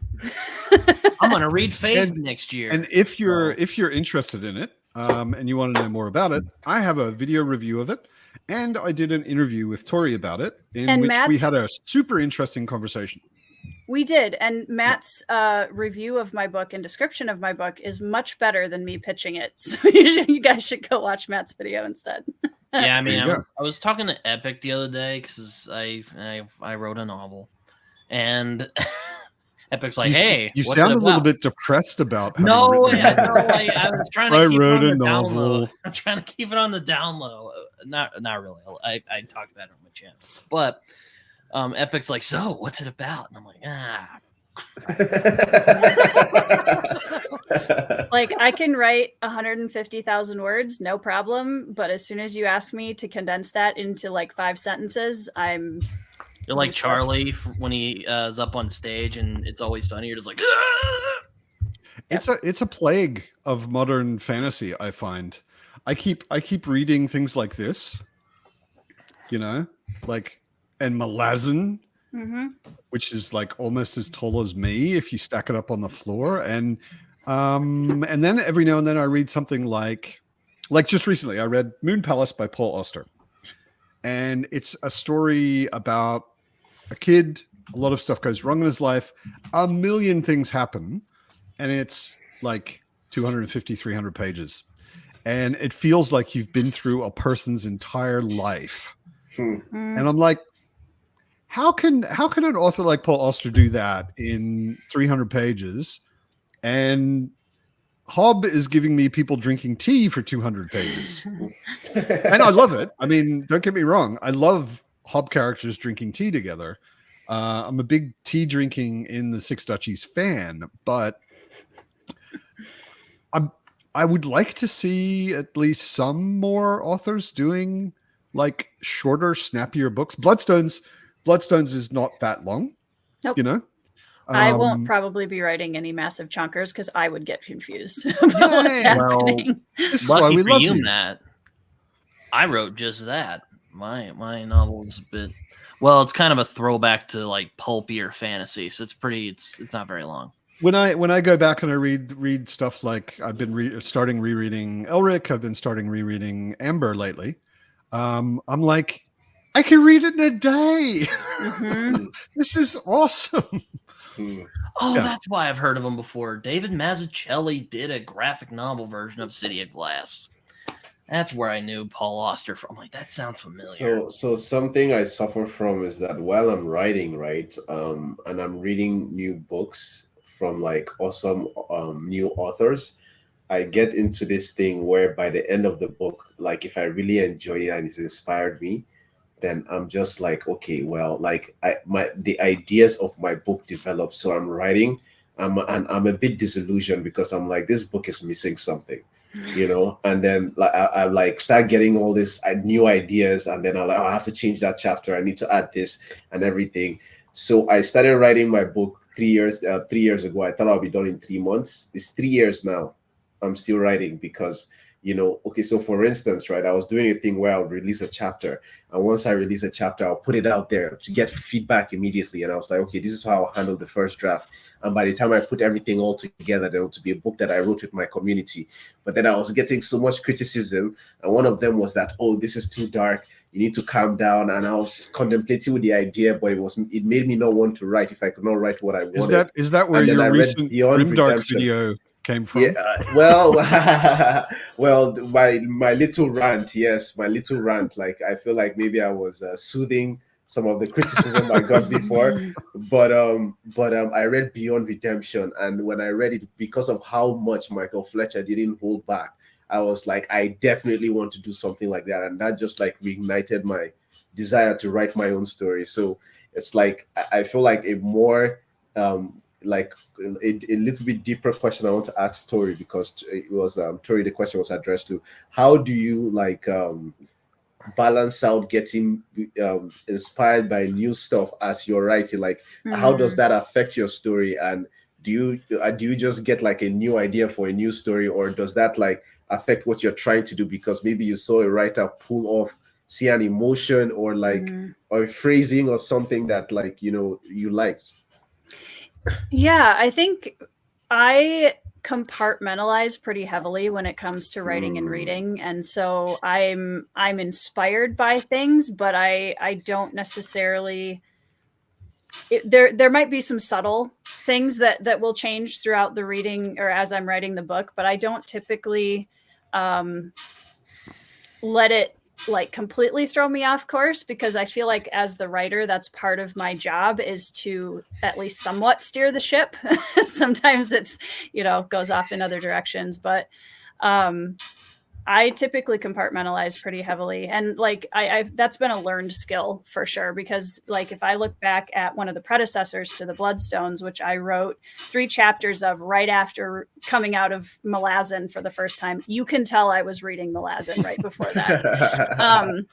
I'm gonna read Phase next year. And if you're interested in it, and you want to know more about it, I have a video review of it, and I did an interview with Tori about it, in which we had a super interesting conversation. We did, and Matt's review of my book and description of my book is much better than me pitching it. So you guys should go watch Matt's video instead. Yeah, I mean, There you go. I was talking to Epic the other day because I wrote a novel, and Epic's like, "Hey, you what's it sound a little about?" bit depressed about. having No, written I, it. know, I was trying to I keep it wrote on a the down novel. low. I'm trying to keep it on the down low. Not really. I talked about it on my channel, but Epic's like, "So, what's it about?" And I'm like, "Ah." Like, I can write 150,000 words, no problem. But as soon as you ask me to condense that into like 5 sentences, I'm You're like useless. Charlie when he is up on stage and It's Always Sunny. You're just like, "Ah!" It's a plague of modern fantasy. I find. I keep reading things like this. You know, like and Malazan, Mhm. which is like almost as tall as me if you stack it up on the floor, and then every now and then I read something like just recently I read Moon Palace by Paul Auster, and it's a story about a kid. A lot of stuff goes wrong in his life. A million things happen, and it's like 250, 300 pages, and it feels like you've been through a person's entire life. Mm. And I'm like, how can an author like Paul Auster do that in 300 pages? And Hobb is giving me people drinking tea for 200 pages. And I love it. I mean, don't get me wrong. I love Hobb characters drinking tea together. I'm a big tea drinking in the Six Duchies fan, but I would like to see at least some more authors doing like shorter, snappier books. Bloodstones is not that long. Nope. You know? I won't probably be writing any massive chunkers because I would get confused about what's happening. This is why Lucky we for love you, you. Matt. I wrote just that. My novel is a bit. Well, it's kind of a throwback to like pulpier fantasy, so it's not very long. When I go back and I read stuff like I've been starting rereading Elric, I've been starting rereading Amber lately. I'm like, I can read it in a day. Mhm. This is awesome. Oh, Yeah. that's why I've heard of him before. David Mazzucchelli did a graphic novel version of City of Glass. That's where I knew Paul Auster from. I'm like, that sounds familiar. So something I suffer from is that while I'm writing, right, and I'm reading new books from like awesome new authors, I get into this thing where by the end of the book, like if I really enjoy it and it's inspired me, then I'm just like, okay, well, like the ideas of my book develop. So I'm writing, and I'm a bit disillusioned because I'm like, this book is missing something, you know. And then like I like start getting all this new ideas, and then I'm like, oh, I have to change that chapter. I need to add this and everything. So I started writing my book 3 years ago. I thought I'll be done in 3 months. It's 3 years now. I'm still writing because, you know, okay, so for instance, right, I was doing a thing where I would release a chapter, and once I release a chapter, I'll put it out there to get feedback immediately. And I was like, okay, this is how I'll handle the first draft. And by the time I put everything all together, there to be a book that I wrote with my community. But then I was getting so much criticism, and one of them was that, oh, this is too dark. You need to calm down. And I was contemplating with the idea, but it made me not want to write if I could not write what I wanted. Is that where And then I your read recent Beyond Grimdark Redemption. video came from? Yeah, well, well, my little rant, yes, my little rant. Like I feel like maybe I was soothing some of the criticism I got before, but I read Beyond Redemption, and when I read it, because of how much Michael Fletcher didn't hold back, I was like, I definitely want to do something like that, and that just like reignited my desire to write my own story. So it's like I feel like a more like a little bit deeper question I want to ask Tori, because it was Tori, the question was addressed to: how do you like balance out getting inspired by new stuff as you're writing? Like how does that affect your story? And do you just get like a new idea for a new story, or does that like affect what you're trying to do because maybe you saw a writer pull off, see an emotion or like or phrasing or something that like, you know, you liked? Yeah, I think I compartmentalize pretty heavily when it comes to writing and reading, and so I'm inspired by things, but I don't necessarily there might be some subtle things that will change throughout the reading or as I'm writing the book, but I don't typically let it like completely throw me off course, because I feel like as the writer, that's part of my job, is to at least somewhat steer the ship. Sometimes it's, goes off in other directions, but I typically compartmentalize pretty heavily. And like, that's been a learned skill for sure, because like, if I look back at one of the predecessors to the Bloodstones, which I wrote 3 chapters of right after coming out of Malazan for the first time, you can tell I was reading Malazan right before that.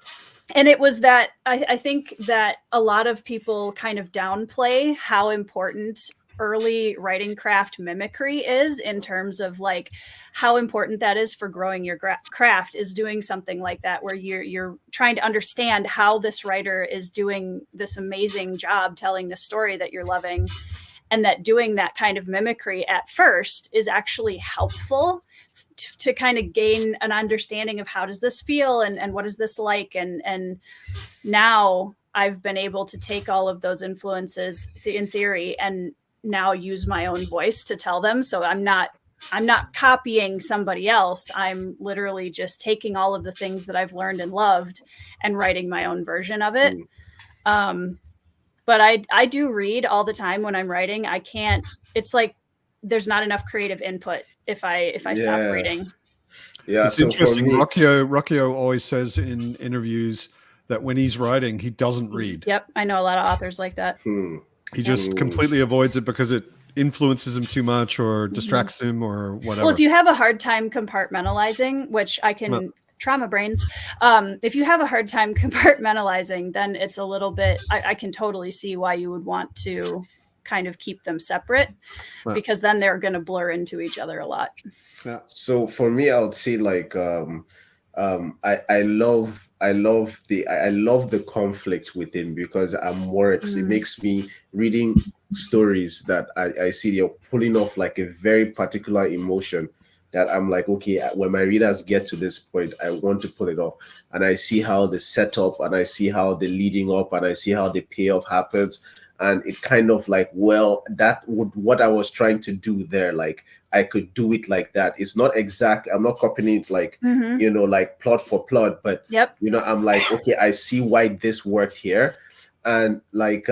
And it was that, I think that a lot of people kind of downplay how important early writing craft mimicry is, in terms of like how important that is for growing your craft, is doing something like that, where you're trying to understand how this writer is doing this amazing job telling the story that you're loving, and that doing that kind of mimicry at first is actually helpful to kind of gain an understanding of how does this feel and what is this like, and now I've been able to take all of those influences in theory and now use my own voice to tell them. So I'm not copying somebody else. I'm literally just taking all of the things that I've learned and loved and writing my own version of it. But I do read all the time when I'm writing. I can't, it's like there's not enough creative input if I stop reading. Yeah, it's interesting. Rocchio always says in interviews that when he's writing, he doesn't read. Yep, I know a lot of authors like that. He just completely avoids it because it influences him too much or distracts him or whatever. Well, if you have a hard time compartmentalizing, which I can trauma brains, if you have a hard time compartmentalizing, then it's a little bit, I can totally see why you would want to kind of keep them separate, because then they're going to blur into each other a lot. Yeah. So for me, I would say like I love the conflict within, because I'm more it makes me reading stories that I see they're pulling off like a very particular emotion that I'm like, okay, when my readers get to this point, I want to pull it off. And I see how the setup, and I see how the leading up, and I see how the payoff happens. And it kind of like, well, that would what I was trying to do there. Like I could do it like that. It's not exact. I'm not copying it like, like plot for plot, but I'm like, okay, I see why this worked here. And like,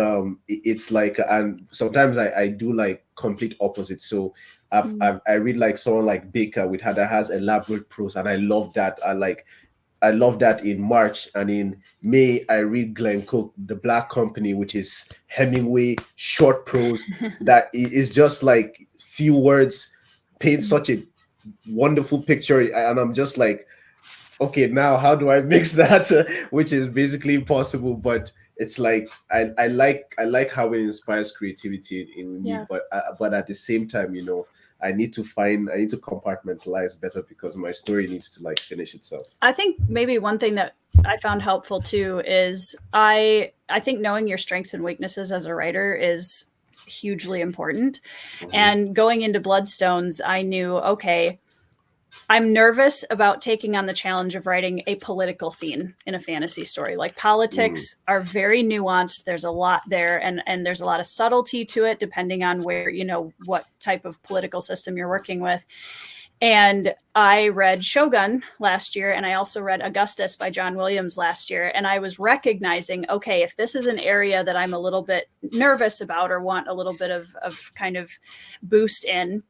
it's like, and sometimes I do like complete opposite. So I read like someone like Baker with her that has elaborate prose, and I love that. I love that in March, and in May I read Glenn Cook, The Black Company, which is Hemingway short prose that is just like few words paint such a wonderful picture, and I'm just like, okay, now how do I mix that? Which is basically impossible, but it's like I like how it inspires creativity in me, but at the same time, I need to compartmentalize better, because my story needs to like finish itself. I think maybe one thing that I found helpful too is I think knowing your strengths and weaknesses as a writer is hugely important. And going into Bloodstones, I knew, okay, I'm nervous about taking on the challenge of writing a political scene in a fantasy story. Like politics are very nuanced. There's a lot there, and there's a lot of subtlety to it, depending on where, what type of political system you're working with. And I read Shogun last year, and I also read Augustus by John Williams last year. And I was recognizing, okay, if this is an area that I'm a little bit nervous about or want a little bit of kind of boost in,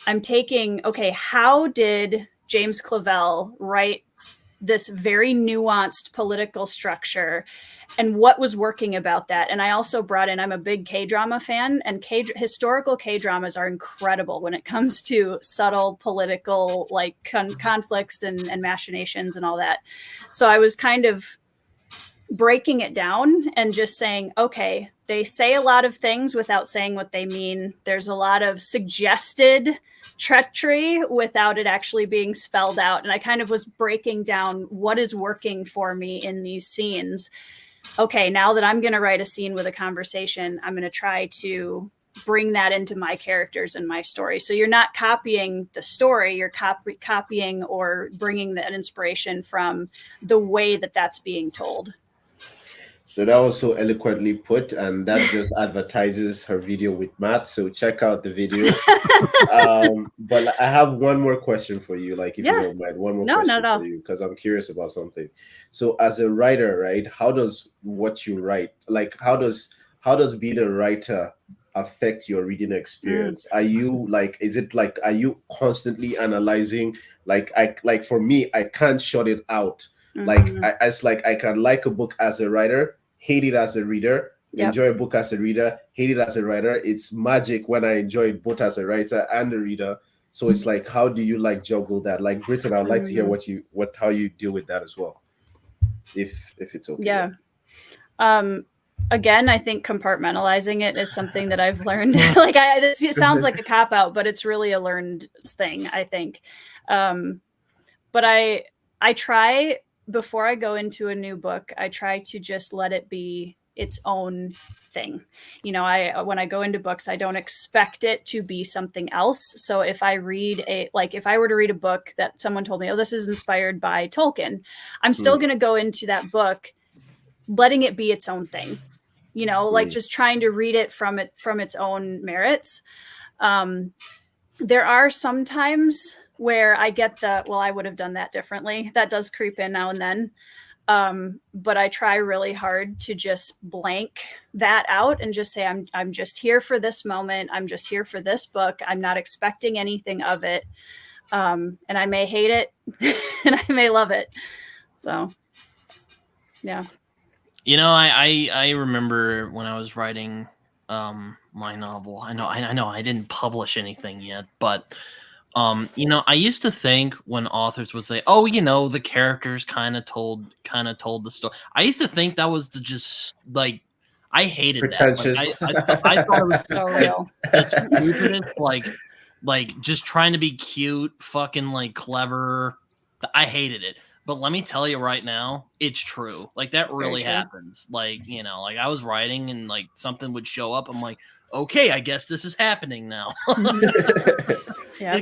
I'm taking, okay, how did James Clavell write this very nuanced political structure, and what was working about that? And I also brought in, I'm a big K-drama fan, and historical K-dramas are incredible when it comes to subtle political like conflicts and machinations and all that. So I was kind of breaking it down and just saying, okay, they say a lot of things without saying what they mean. There's a lot of suggested treachery without it actually being spelled out. And I kind of was breaking down what is working for me in these scenes. Okay, now that I'm going to write a scene with a conversation, I'm going to try to bring that into my characters and my story. So you're not copying the story, you're copying or bringing that inspiration from the way that that's being told. So that was so eloquently put, and that just advertises her video with Matt. So check out the video. But I have one more question for you, like if you don't mind, one more question for you, because I'm curious about something. So as a writer, right, how does what you write, like how does being a writer affect your reading experience? Are you like, is it like, are you constantly analyzing? Like for me, I can't shut it out. Like it's like I can like a book as a writer, hate it as a reader, enjoy a book as a reader, hate it as a writer. It's magic when I enjoy it both as a writer and a reader. So it's like, how do you like juggle that? Like Britton, I'd like to hear how you deal with that as well, if it's okay. Yeah. Again, I think compartmentalizing it is something that I've learned. Like it sounds like a cop out, but it's really a learned thing, I think. But I try, before I go into a new book, I try to just let it be its own thing. You know, when I go into books, I don't expect it to be something else. So if I read if I were to read a book that someone told me, oh, this is inspired by Tolkien, I'm still going to go into that book, letting it be its own thing. You know, like just trying to read it from its own merits. There are some times where I get I would have done that differently. That does creep in now and then. But I try really hard to just blank that out and just say, I'm just here for this moment. I'm just here for this book. I'm not expecting anything of it. And I may hate it and I may love it. So, yeah. You know, I remember when I was writing my novel. I know I didn't publish anything yet, but you know, I used to think when authors would say, "Oh, you know, the characters kind of told the story." I used to think that was just like, I hated pretentious. That. Like, I thought it was so real. The stupidest, like just trying to be cute, fucking like clever. I hated it. But let me tell you right now, it's true. Like that really happens. Like, you know, like I was writing and like something would show up. I'm like, okay, I guess this is happening now. Yeah.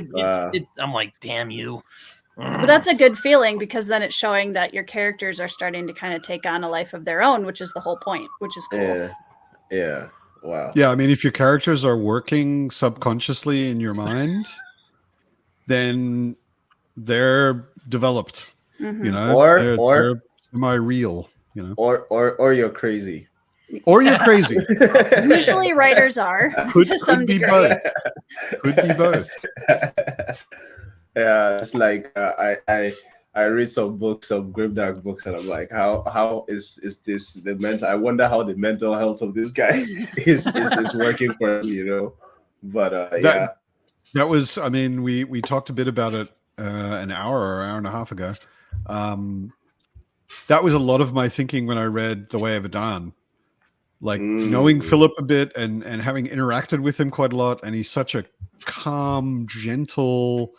I'm like, damn you. But that's a good feeling, because then it's showing that your characters are starting to kind of take on a life of their own, which is the whole point, which is cool. Yeah. Wow. Yeah, I mean, if your characters are working subconsciously in your mind, then they're developed. You know, they're semi-real. You know, or you're crazy. Or you're crazy. Usually writers are to some degree. Could be both. Yeah, it's like I read some books, some grimdark books, and I'm like, how is this the mental? I wonder how the mental health of this guy is working for him, you know. But that was. I mean, we talked a bit about it an hour or hour and a half ago. That was a lot of my thinking when I read The Way of Adan. Like knowing Philip a bit and having interacted with him quite a lot, and he's such a calm, gentle,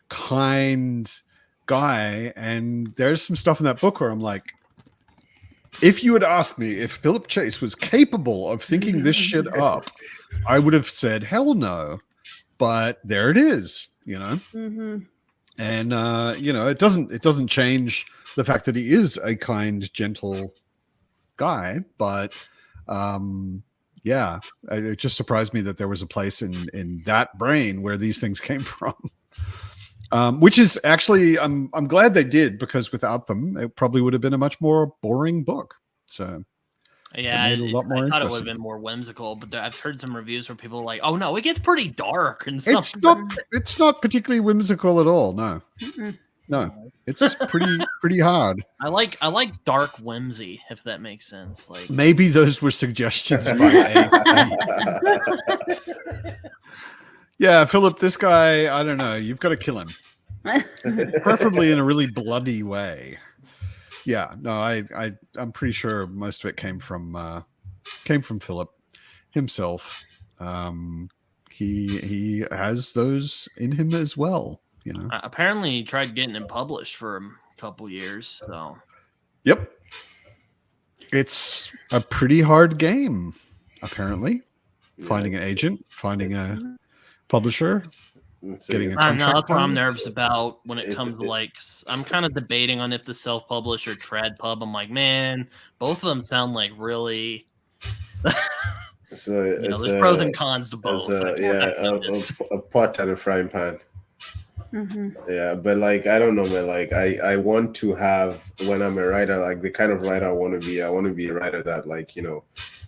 kind guy. And there's some stuff in that book where I'm like, if you had asked me if Philip Chase was capable of thinking this shit up, I would have said hell no. But there it is, you know. And you know, it doesn't change the fact that he is a kind, gentle guy, but yeah, it just surprised me that there was a place in that brain where these things came from. Which is actually, I'm glad they did, because without them, it probably would have been a much more boring book. So yeah, it made it a lot more I thought it would interesting. have been more whimsical, but I've heard some reviews where people are like, "Oh no, it gets pretty dark and stuff." It's not particularly whimsical at all. No, no, it's pretty hard. I like dark whimsy, if that makes sense. Like Maybe those were suggestions by AP. Yeah, Philip, this guy, I don't know. You've got to kill him, preferably in a really bloody way. Yeah, no, I'm pretty sure most of it came from Philip himself. He has those in him as well, you know. Apparently, he tried getting it published for a couple years. So, yep, it's a pretty hard game. Apparently, finding an agent, finding a publisher. getting a I know contract that's what I'm done. nervous about when it It's- comes to like. I'm kind of debating on if to self-publish or TradPub. I'm like, man, both of them sound like really. So You know, there's pros and cons to both. a pot and a frying pan. Mm-hmm. Yeah, but like I don't know, man. Like I want to have, when I'm a writer, like the kind of writer I want to be. I want to be a writer that, like, you know,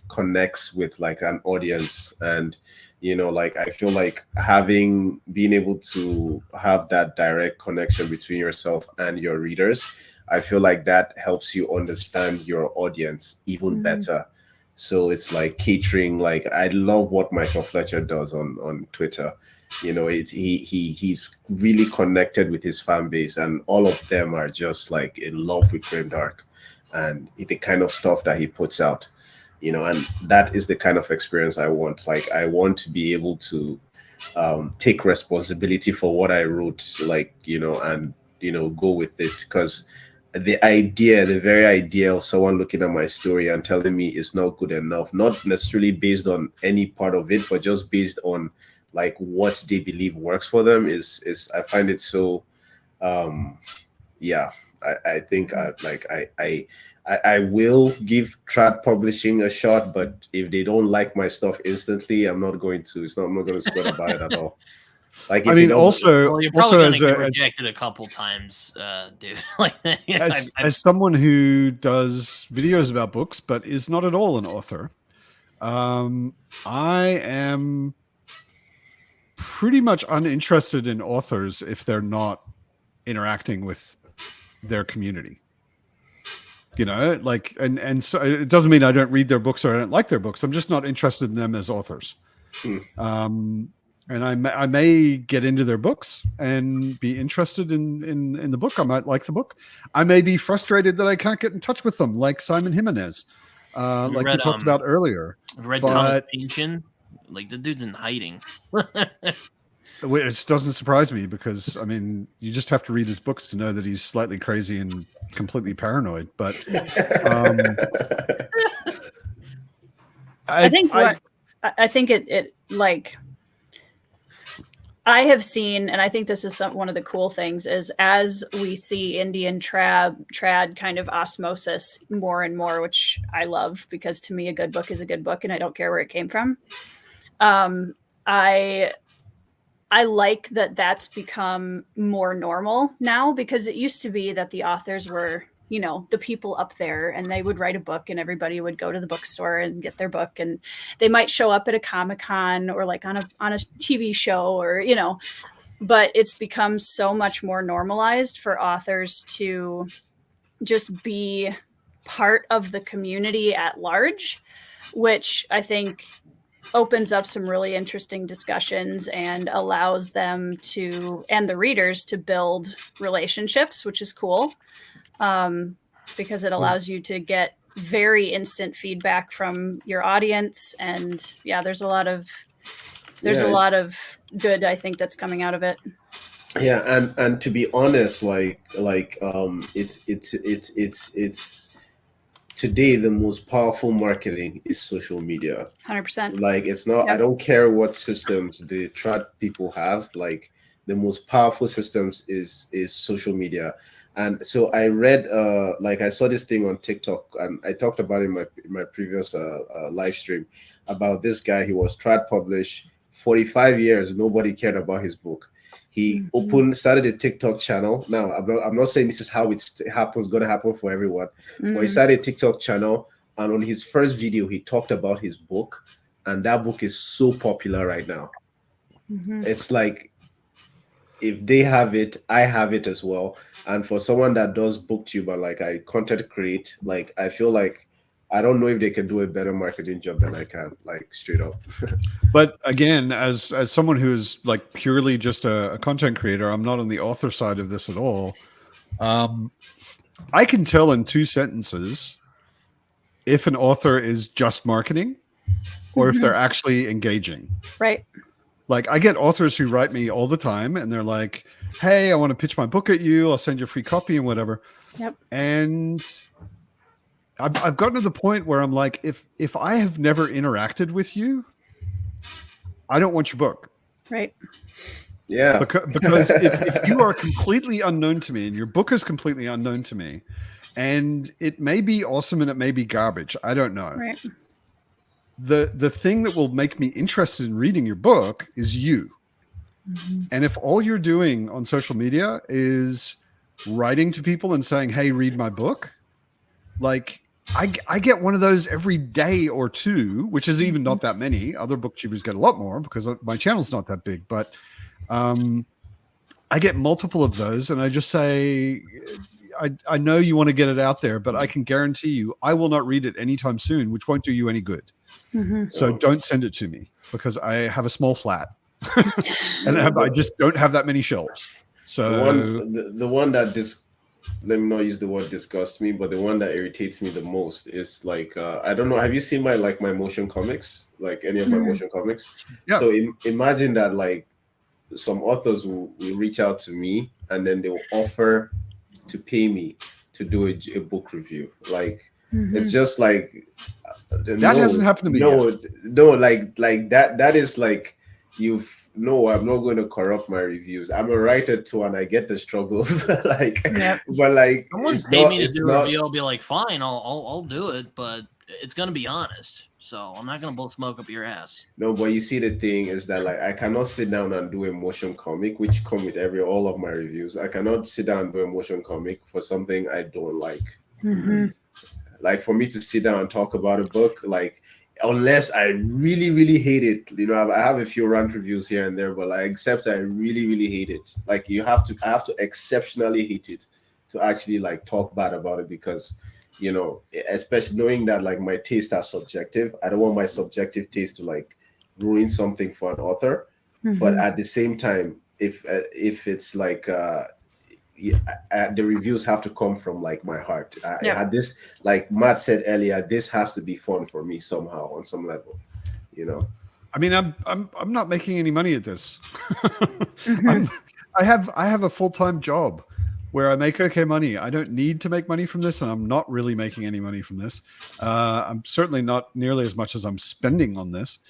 connects with like an audience, and you know, like I feel like being able to have that direct connection between yourself and your readers, I feel like that helps you understand your audience even better. So it's like catering. Like I love what Michael Fletcher does on Twitter. You know, he's really connected with his fan base, and all of them are just like in love with Grimdark and the kind of stuff that he puts out. You know, and that is the kind of experience I want. Like I want to be able to take responsibility for what I wrote, like, you know, and you know, go with it, because the very idea of someone looking at my story and telling me it's not good enough, not necessarily based on any part of it, but just based on like what they believe works for them, is I find it so I think I will give Trad Publishing a shot, but if they don't like my stuff instantly, I'm not going to sweat about it at all. Like, I mean, also, well, you're probably also gonna get rejected a couple times, dude. Like, as someone who does videos about books but is not at all an author, I am pretty much uninterested in authors if they're not interacting with their community. You know, like, and so it doesn't mean I don't read their books or I don't like their books. I'm just not interested in them as authors. And I may get into their books and be interested in the book. I might like the book. I may be frustrated that I can't get in touch with them, like Simon Jimenez, like we talked about earlier. Thomas Pynchon. Like, the dude's in hiding. It doesn't surprise me, because I mean, you just have to read his books to know that he's slightly crazy and completely paranoid. But I think it like, I have seen, and I think this is one of the cool things, is as we see Indian trad kind of osmosis more and more, which I love, because to me a good book is a good book and I don't care where it came from. I like that that's become more normal now, because it used to be that the authors were, you know, the people up there, and they would write a book and everybody would go to the bookstore and get their book, and they might show up at a Comic-Con or like on a TV show, or, you know, but it's become so much more normalized for authors to just be part of the community at large, which I think opens up some really interesting discussions and allows them to, and the readers, to build relationships, which is cool. Because it allows you to get very instant feedback from your audience. And yeah, there's a lot of good, I think, that's coming out of it. Yeah, and to be honest, it's today the most powerful marketing is social media. 100%. Like, it's not, I don't care what systems the trad people have, like the most powerful systems is social media. And so I read, like, I saw this thing on TikTok, and I talked about it in my previous live stream, about this guy. He was trad published 45 years. Nobody cared about his book. He started a TikTok channel. Now, I'm not saying this is how it's going to happen for everyone, but he started a TikTok channel, and on his first video, he talked about his book, and that book is so popular right now. It's like, if they have it, I have it as well. And for someone that does booktube and like I content create, like, I feel like I don't know if they can do a better marketing job than I can, like, straight up. But again, as someone who is like purely just a content creator, I'm not on the author side of this at all. I can tell in 2 sentences if an author is just marketing or if they're actually engaging. Right. Like, I get authors who write me all the time and they're like, hey, I want to pitch my book at you. I'll send you a free copy and whatever. Yep. And I've gotten to the point where I'm like, if I have never interacted with you, I don't want your book. Right. Yeah. Because if you are completely unknown to me and your book is completely unknown to me, and it may be awesome and it may be garbage, I don't know. Right. The thing that will make me interested in reading your book is you. And if all you're doing on social media is writing to people and saying, hey, read my book, like I get one of those every day or two, which is even not that many. Other booktubers get a lot more because my channel's not that big, but I get multiple of those, and I just say, I know you want to get it out there, but I can guarantee you I will not read it anytime soon, which won't do you any good. So don't send it to me because I have a small flat and I just don't have that many shelves. So the one that let me not use the word disgusts me, but the one that irritates me the most is like I don't know. Have you seen my motion comics? Like any of my motion comics? Yeah. So imagine that like some authors will reach out to me and then they will offer to pay me to do a book review. Like it's just like that hasn't happened to me. No, like that is like I'm not going to corrupt my reviews. I'm a writer too, and I get the struggles. But like, someone's paid me to do a review, I'll be like, fine, I'll do it, but it's gonna be honest. So I'm not gonna blow smoke up your ass. No, but you see, the thing is that like I cannot sit down and do a motion comic, which come with all of my reviews. I cannot sit down and do a motion comic for something I don't like. Like for me to sit down and talk about a book, like unless I really, really hate it, I have a few rant reviews here and there, but like, except I really, really hate it. Like I have to exceptionally hate it to actually like talk bad about it because, especially knowing that like my tastes are subjective. I don't want my subjective taste to like ruin something for an author. But at the same time, if it's like, the reviews have to come from like my heart. I had this, like Matt said earlier, this has to be fun for me somehow on some level, I mean, I'm not making any money at this. I have a full-time job where I make okay money. I don't need to make money from this, and I'm not really making any money from this. I'm certainly not nearly as much as I'm spending on this.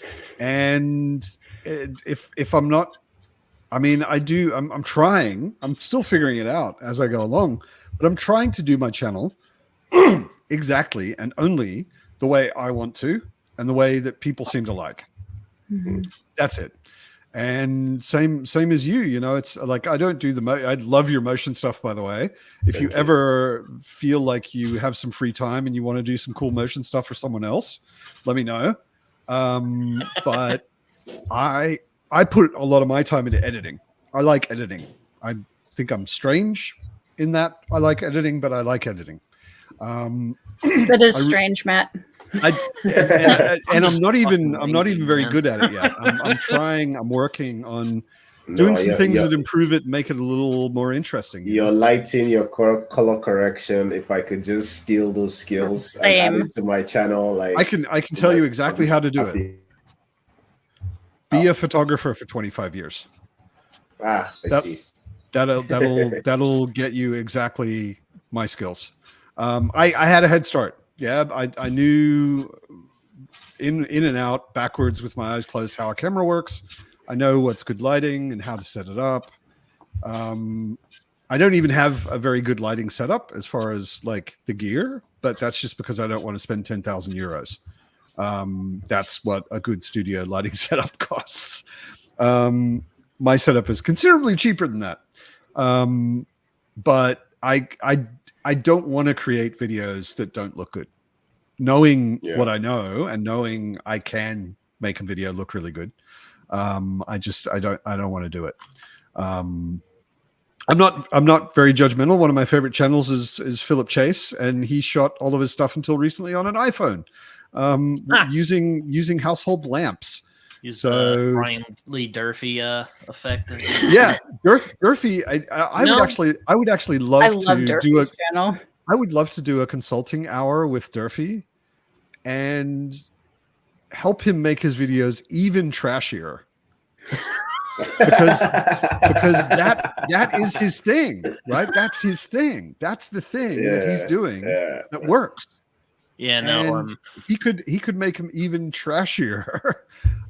And if I'm not, I mean, I'm trying. I'm still figuring it out as I go along, but I'm trying to do my channel exactly and only the way I want to and the way that people seem to like. That's it. And same as you, it's like, I don't do I love your motion stuff, by the way. If you ever feel like you have some free time and you want to do some cool motion stuff for someone else, let me know. But I put a lot of my time into editing. I like editing. I think I'm strange in that I like editing, but I like editing. That is strange, Matt. And I'm not even very good at it yet. I'm trying. I'm working on doing some things that improve it, make it a little more interesting. Your lighting, your color correction. If I could just steal those skills and add it to my channel, like I can tell you exactly how to do it. Be a photographer for 25 years. I see. That'll get you exactly my skills. I had a head start. Yeah, I knew in and out, backwards with my eyes closed, how a camera works. I know what's good lighting and how to set it up. I don't even have a very good lighting setup as far as like the gear, but that's just because I don't want to spend 10,000 euros. That's what a good studio lighting setup costs. My setup is considerably cheaper than that. But I don't want to create videos that don't look good. Knowing what I know and knowing I can make a video look really good, I don't want to do it. I'm not very judgmental. One of my favorite channels is Philip Chase, and he shot all of his stuff until recently on an iPhone, using household lamps. Use the Brian Lee Durfee effect. Yeah, Durfee. I would actually love to do a channel. I would love to do a consulting hour with Durfee and help him make his videos even trashier. because that is his thing, right? That's his thing. That's the thing that he's doing that works. Yeah, no, and he could make him even trashier,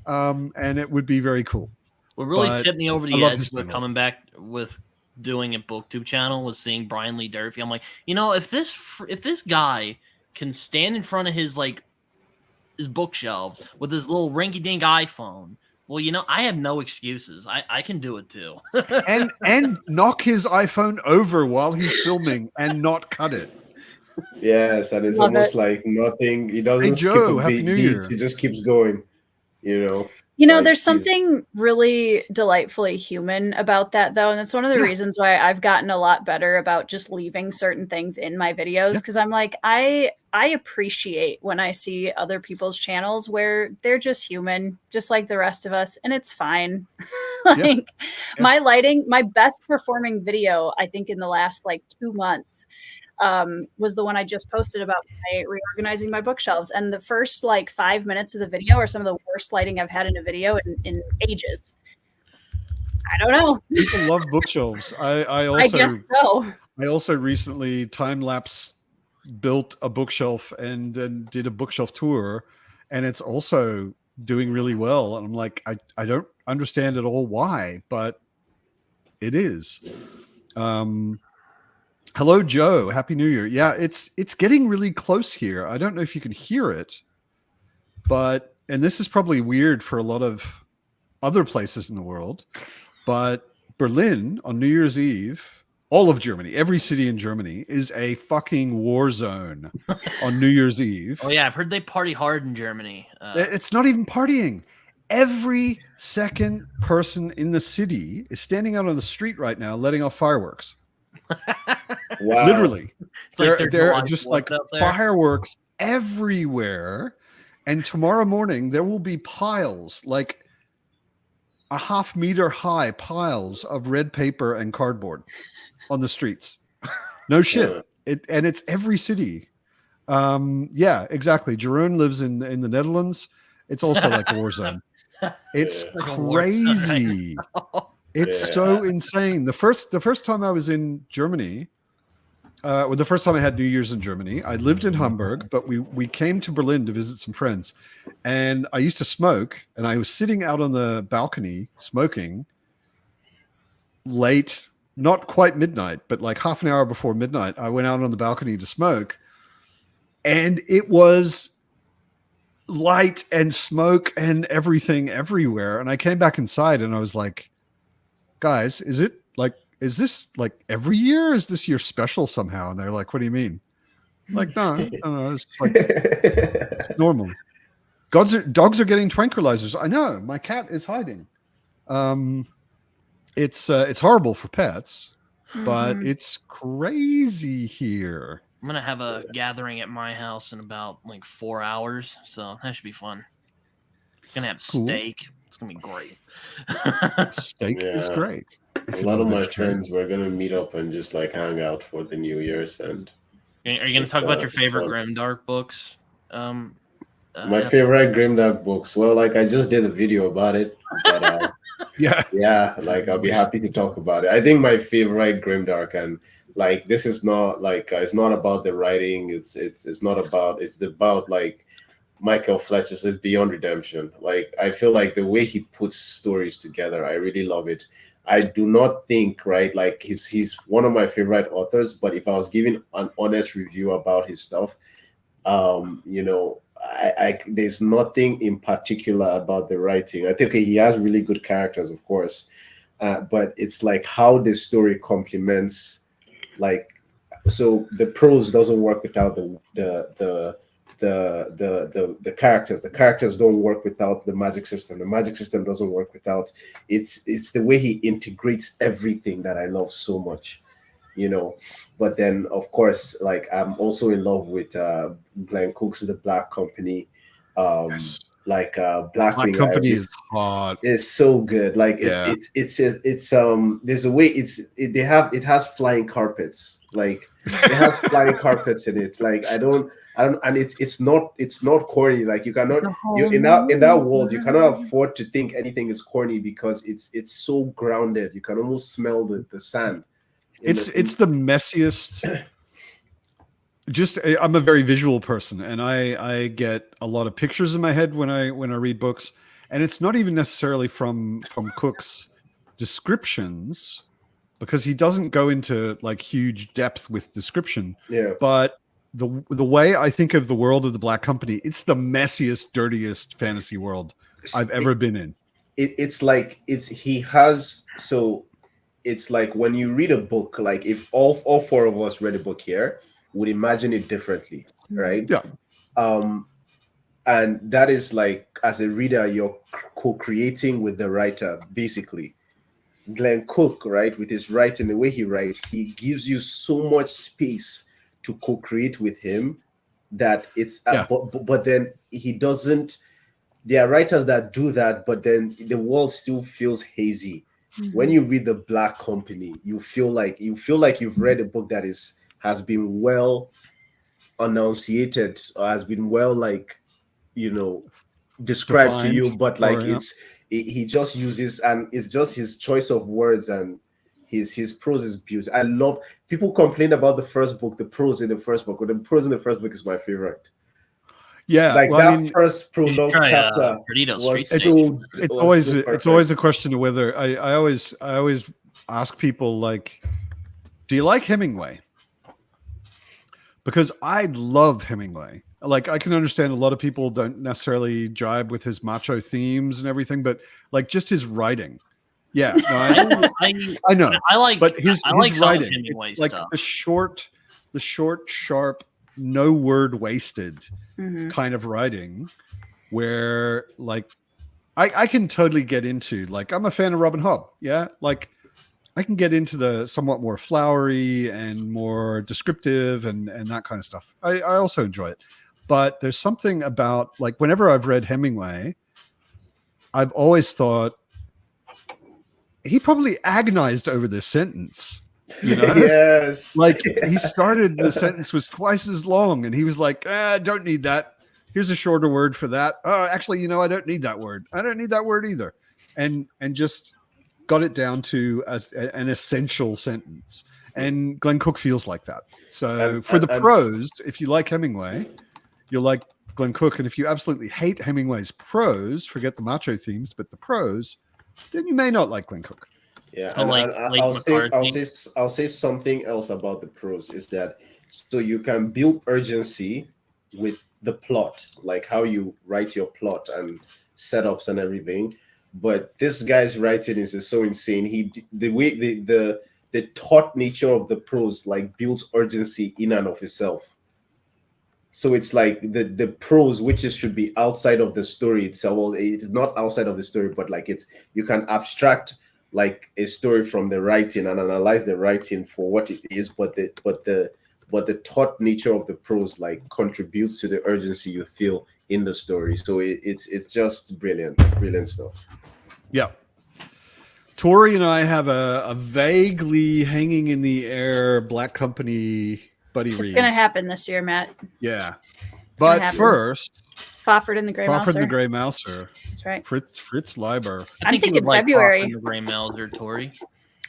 and it would be very cool. What really But tipped me over I the love edge his with channel. coming back with doing a BookTube channel was seeing Brian Lee Durfee. I'm like, you know, if this guy can stand in front of his bookshelves with his little rinky-dink iPhone, well, you know, I have no excuses. I can do it too. and knock his iPhone over while he's filming and not cut it. Yes, and it's Love almost it. like nothing. He Hey doesn't skip Joe, a Happy New beat. Year. He just keeps going. You know. You know, Like, there's he's- something really delightfully human about that, though. And that's one of the Yeah. reasons why I've gotten a lot better about just leaving certain things in my videos. Yeah. Because I'm like, I appreciate when I see other people's channels where they're just human, just like the rest of us, and it's fine. Like my lighting, my best performing video, I think in the last 2 months, was the one I just posted about reorganizing my bookshelves. And the first 5 minutes of the video are some of the worst lighting I've had in a video in ages. I don't know. People love bookshelves. I guess so. I also recently time lapse built a bookshelf and then did a bookshelf tour, and it's also doing really well. And I'm like, I don't understand at all why, but it is. Hello, Joe. Happy New Year. Yeah, it's getting really close here. I don't know if you can hear it, but and this is probably weird for a lot of other places in the world, but Berlin on New Year's Eve, all of Germany, every city in Germany is a fucking war zone on New Year's Eve. Oh yeah, I've heard they party hard in Germany. It's not even partying. Every second person in the city is standing out on the street right now, letting off fireworks. Wow. Literally, It's like they're July just 4th like up there. fireworks everywhere. And tomorrow morning there will be piles, like a half-meter high piles of red paper and cardboard on the streets. No shit. And it's every city. Yeah, exactly. Jeroen lives in the Netherlands. It's also like a war zone. It's Like a war zone. crazy. It's so insane. The first time I was in Germany, well, the first time I had New Year's in Germany, I lived in Hamburg, but we came to Berlin to visit some friends, and I used to smoke, and I was sitting out on the balcony smoking late, not quite midnight, but like half an hour before midnight. I went out on the balcony to smoke, and it was light and smoke and everything everywhere. And I came back inside, and I was like, guys, is this like every year? Is this year special somehow? And they're like, what do you mean? I'm like, no, it's like it's normal. Dogs are getting tranquilizers. I know, my cat is hiding. It's horrible for pets, but it's crazy here. I'm gonna have a gathering at my house in about 4 hours, so that should be fun. Gonna have Cool. steak. It's gonna be great. Steak is Yeah. great. A lot of my friends were gonna meet up and just hang out for the New Year's. And Are you gonna It's, talk about your it's favorite fun. Grimdark books? my favorite Grimdark books. Well, I just did a video about it, but Yeah. I'll be happy to talk about it. I think my favorite Grimdark, and this is not it's not about the writing. It's about Michael Fletcher's Beyond Redemption. I feel like the way he puts stories together, I really love it. I do not think he's one of my favorite authors, but if I was giving an honest review about his stuff, there's nothing in particular about the writing. I think he has really good characters, of course, but it's how the story complements. So the prose doesn't work without the characters. The characters don't work without the magic system. The magic system doesn't work without it's the way he integrates everything that I love so much, But then, of course, I'm also in love with Glenn Cook's The Black Company. Yes. Black Black Wing Company is hot. It's so good. It's there's a way it has flying carpets. It has flying carpets in it. I don't, and it's not corny. You cannot, in that world, you cannot afford to think anything is corny because it's so grounded. You can almost smell the sand. It's the messiest. I'm a very visual person, and I get a lot of pictures in my head when I read books, and it's not even necessarily from Cook's descriptions, because he doesn't go into like huge depth with description. Yeah. But the way I think of the world of the Black Company, it's the messiest, dirtiest fantasy world I've ever been in. It's like it's like when you read a book, like if all four of us read a book here, would imagine it differently, right? Yeah. And that is like, as a reader, you're co-creating with the writer, basically. Glenn Cook, right, with his writing, the way he writes, he gives you so much space to co-create with him that it's but then he doesn't. There are writers that do that, but then the world still feels hazy. When you read The Black Company, you feel like you've read a book that has been well enunciated, or has been well, like, described to you, but like he just uses, and it's just his choice of words, and his prose is beautiful. I love, people complain about the first book, the prose in the first book, but the prose in the first book is my favorite. Yeah, like first prologue chapter was it's always a question of whether I always ask people, like, do you like Hemingway? Because I love Hemingway. Like, I can understand a lot of people don't necessarily jibe with his macho themes and everything, but like just his writing. Yeah, no, I know. I like, but his writing, Hemingway like stuff. the short, sharp, no word wasted kind of writing, where like I can totally get into, like, I'm a fan of Robin Hobb. Yeah, like I can get into the somewhat more flowery and more descriptive and that kind of stuff. I also enjoy it. But there's something about, like, whenever I've read Hemingway, I've always thought he probably agonized over this sentence. Yes. Like, he started, the sentence was twice as long, and he was like, I don't need that. Here's a shorter word for that. Actually, I don't need that word. I don't need that word either. And just got it down to an essential sentence. And Glenn Cook feels like that. So for the prose, if you like Hemingway, you'll like Glenn Cook. And if you absolutely hate Hemingway's prose, forget the macho themes, but the prose, then you may not like Glenn Cook. Yeah, So I'll say something else about the prose, is that so you can build urgency with the plot, like how you write your plot and setups and everything. But this guy's writing is just so insane. The taut nature of the prose, like, builds urgency in and of itself. So it's like the prose, which should be outside of the story itself. Well, it's not outside of the story, but like you can abstract like a story from the writing and analyze the writing for what it is, but the taut nature of the prose, like, contributes to the urgency you feel in the story. So it's just brilliant stuff. Yeah. Tori and I have a vaguely hanging in the air Black Company buddy read. It's going to happen this year, Matt. Yeah. But first, Fafhrd and the Grey Mouser. Fafhrd and the Grey Mouser. That's right. Fritz Leiber. I'm thinking February. Fafhrd and the Grey Mouser, Tori.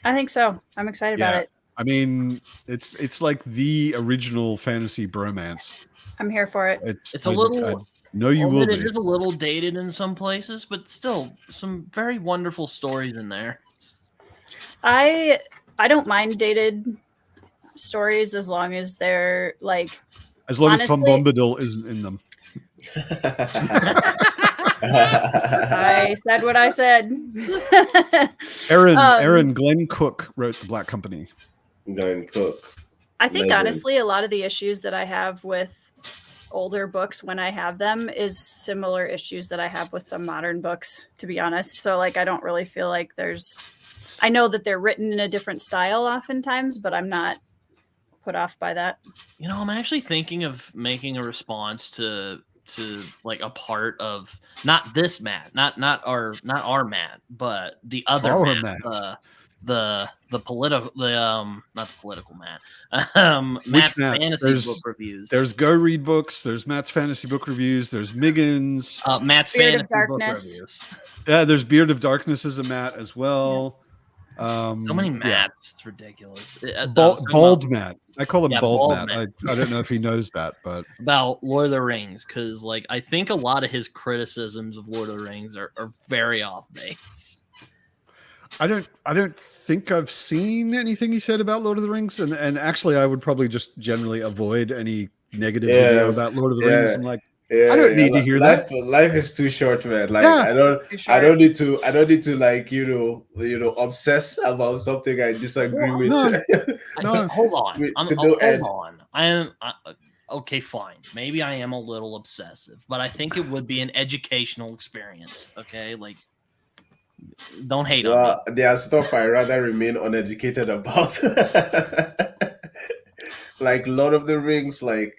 I think so. I'm excited about it. I mean, it's like the original fantasy bromance. I'm here for it. It's a little. No, you will. It is a little dated in some places, but still some very wonderful stories in there. I don't mind dated stories as long as they're like. As long as Tom Bombadil isn't in them. I said what I said. Aaron Glenn Cook wrote The Black Company. Glenn Cook. I think honestly, a lot of the issues that I have with older books when I have them is similar issues that I have with some modern books, to be honest. So like, I don't really feel like I know that they're written in a different style oftentimes, but I'm not put off by that. I'm actually thinking of making a response to like a part of not this Matt, not our Matt, but the other Matt. The political, not the political Matt. Matt's fantasy book reviews. There's Go Read Books. There's Matt's fantasy book reviews. There's Miggins. Matt's Beard fantasy of book Darkness. reviews. Yeah, there's Beard of Darkness as a Matt as well. So many Yeah. Matts. It's ridiculous. Bald Matt. I call him Yeah, Bald Bald Matt. I don't know if he knows that, but about Lord of the Rings, because like I think a lot of his criticisms of Lord of the Rings are very off base. I don't think I've seen anything he said about Lord of the Rings, and actually I would probably just generally avoid any negative video about Lord of the Rings. I'm like, I don't need to hear that. Life is too short, man. Like Yeah. I don't need to like obsess about something I disagree with. No. Hold on. To no end. Hold on. I am okay. Fine. Maybe I am a little obsessive, but I think it would be an educational experience. Okay, like don't hate on me. There are stuff I rather remain uneducated about. Like Lord of the Rings, like.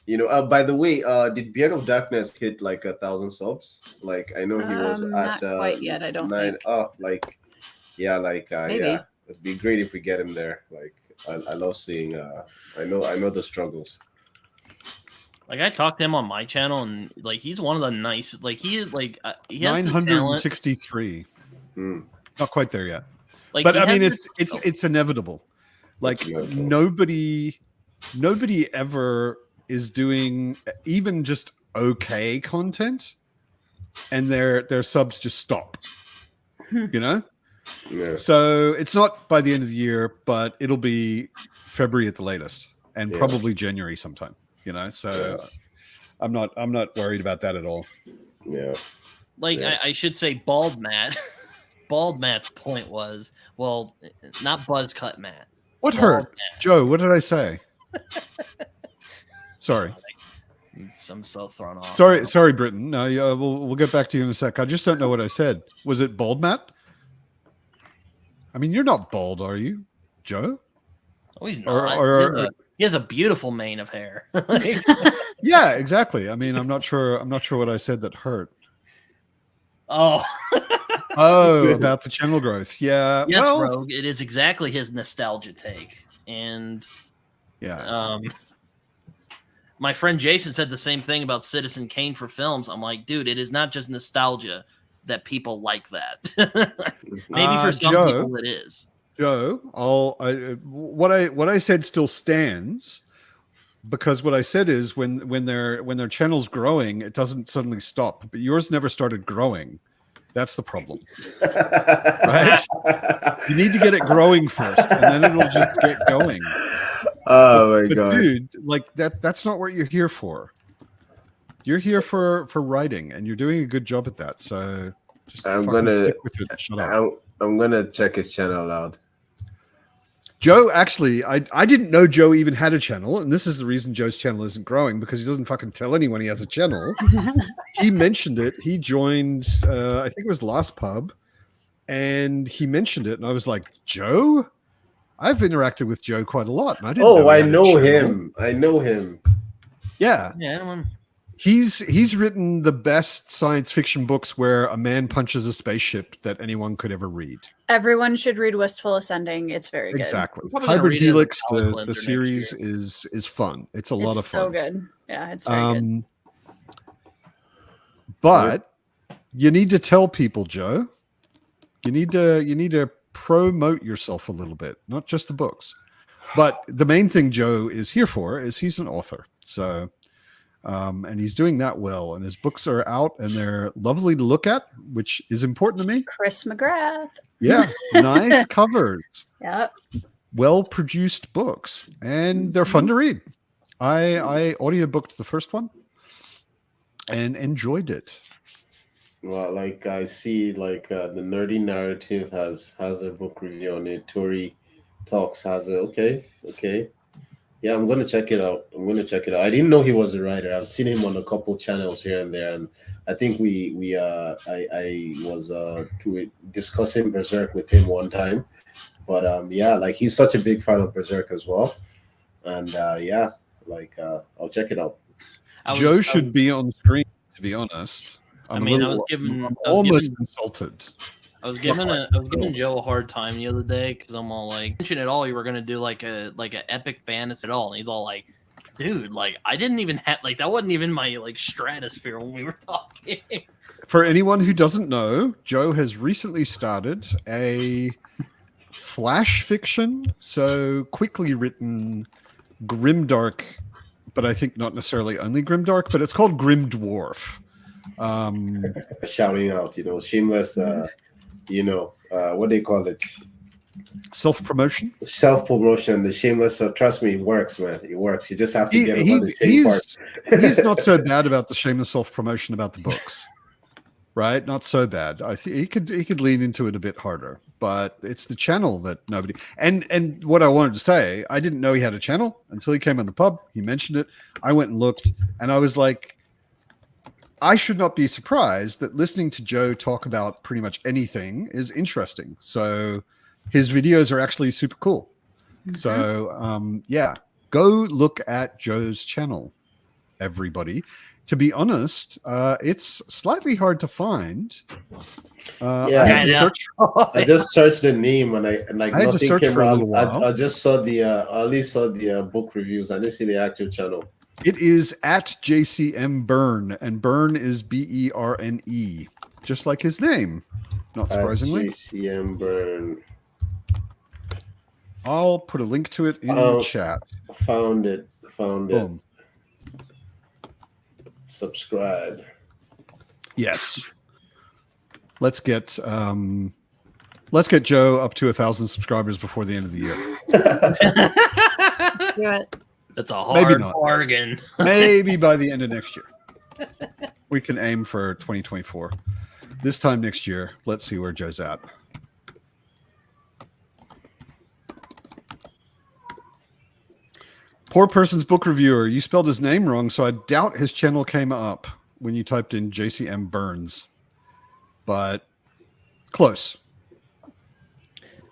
By the way, did Beard of Darkness hit like 1,000 subs? Like, I know he was not at quite yet. I don't 9. think. Oh, like, yeah, like, Maybe. yeah, it'd be great if we get him there. Like, I love seeing. I know the struggles. Like I talked to him on my channel, and like he's one of the nice. Like he is like he has the talent. 963. Not quite there yet. Like, but he I mean, has it's inevitable. Like It's inevitable. nobody ever is doing even just okay content, and their subs just stop. Yeah. So it's not by the end of the year, but it'll be February at the latest, and Yeah. probably January sometime. So I'm not worried about that at all. Yeah. Like Yeah. I should say, Bald Matt. Bald Matt's point was, well, not Buzz Cut Matt. What Bald hurt, Matt. Joe? What did I say? Sorry. I'm so thrown off. Sorry, Britton. No, we'll get back to you in a sec. I just don't know what I said. Was it bald, Matt? I mean, you're not bald, are you, Joe? Oh, he's Or- not. or- He has a beautiful mane of hair. Yeah, exactly. I mean, I'm not sure what I said that hurt. Oh, Oh, about the channel growth. Yeah. yes, well, Rogue. It is exactly his nostalgia take, and yeah. my friend Jason said the same thing about Citizen Kane for films. I'm like, dude, it is not just nostalgia that people like that. Maybe for some Joe, people it is. Joe, what I said still stands, because what I said is when their channel's growing, it doesn't suddenly stop. But yours never started growing. That's the problem. Right? You need to get it growing first, and then it'll just get going. Oh my But god, dude, like that's not what you're here for. You're here for writing, and you're doing a good job at that. So just I'm fucking gonna- stick with it. Shut up. I'm gonna check his channel out. Joe, actually, I didn't know Joe even had a channel, and this is the reason Joe's channel isn't growing, because he doesn't fucking tell anyone he has a channel. He mentioned it. He joined, I think it was last pub, and he mentioned it, and I was like, Joe? I've interacted with Joe quite a lot, and I didn't know he I had a know channel." him. I know him. Yeah. Yeah, anyone? He's written the best science fiction books where a man punches a spaceship that anyone could ever read. Everyone should read Wistful Ascending. It's very good. Exactly. Probably gonna Hybrid read it in Helix, College the Blender next series year. is fun. It's a lot It's of fun. so good. Yeah, it's very good. But you need to tell people, Joe. You need to promote yourself a little bit, not just the books. But the main thing Joe is here for is he's an author. So and he's doing that well, and his books are out and they're lovely to look at, which is important to me. Chris McGrath. Yeah, nice covers, Yeah. well produced books, and they're fun to read. I audiobooked the first one and enjoyed it. Well, like I see, like the Nerdy Narrative has a book review on it. Tori Talks has a okay. Yeah, I'm gonna check it out. I didn't know he was a writer. I've seen him on a couple channels here and there, and I think I was discussing Berserk with him one time. But yeah, like he's such a big fan of Berserk as well, and yeah, like I'll check it out. Joe should be on screen, to be honest. I'm almost insulted. I was giving Joe a hard time the other day because I'm all like, mention at all you were gonna do like an epic fantasy at all, and he's all like, dude, like I didn't even have like that wasn't even my like stratosphere when we were talking. For anyone who doesn't know, Joe has recently started a flash fiction, so quickly written, grimdark, but I think not necessarily only grimdark, but it's called Grim Dwarf. Shouting out, shameless, what they call it? Self-promotion. Self-promotion. The shameless. Trust me, it works, man. It works. You just have to get on the same part. He's not so bad about the shameless self-promotion about the books, right? Not so bad. I think he could lean into it a bit harder, but it's the channel that nobody. And what I wanted to say, I didn't know he had a channel until he came on the pub. He mentioned it. I went and looked, and I was like, I should not be surprised that listening to Joe talk about pretty much anything is interesting. So his videos are actually super cool. Mm-hmm. So yeah, go look at Joe's channel, everybody. To be honest, it's slightly hard to find. I just searched the name and nothing came out. I just saw I only saw the book reviews. I didn't see the actual channel. It is at JCM Byrne, and Byrne is BERNE, just like his name. Not surprisingly. JCM Byrne. I'll put a link to it in the chat. Found it. Boom. Subscribe. Yes. Let's get Joe up to 1,000 subscribers before the end of the year. Let's do it. That's a hard bargain. Maybe by the end of next year. We can aim for 2024. This time next year, let's see where Joe's at. Poor person's book reviewer. You spelled his name wrong, so I doubt his channel came up when you typed in JCM Burns. But close.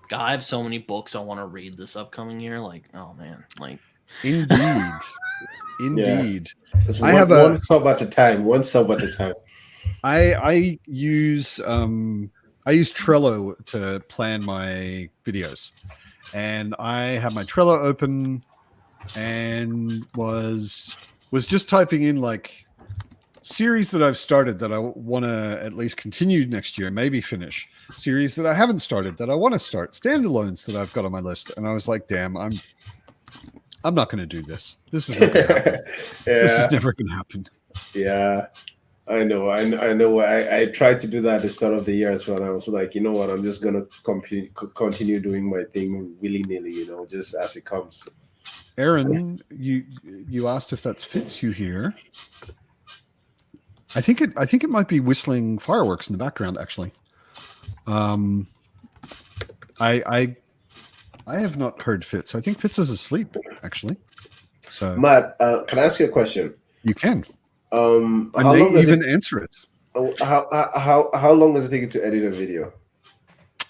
God, I have so many books I want to read this upcoming year. Like, oh man, like. Indeed. Indeed. Yeah. I have one sub at a time. I use Trello to plan my videos, and I have my Trello open and was just typing in like series that I've started that I want to at least continue next year, maybe finish. Series that I haven't started that I want to start, standalones that I've got on my list, and I was like, damn, I'm not going to do this. This is not going to happen. This is never going to happen. Yeah, I know. I tried to do that at the start of the year as well. And I was like, you know what? I'm just going to continue doing my thing willy-nilly, just as it comes. Aaron, you asked if that fits you here. I think it might be whistling fireworks in the background, actually. I have not heard Fitz. I think Fitz is asleep, actually. So, Matt, can I ask you a question? You can. I may even answer it. How long does it take you to edit a video?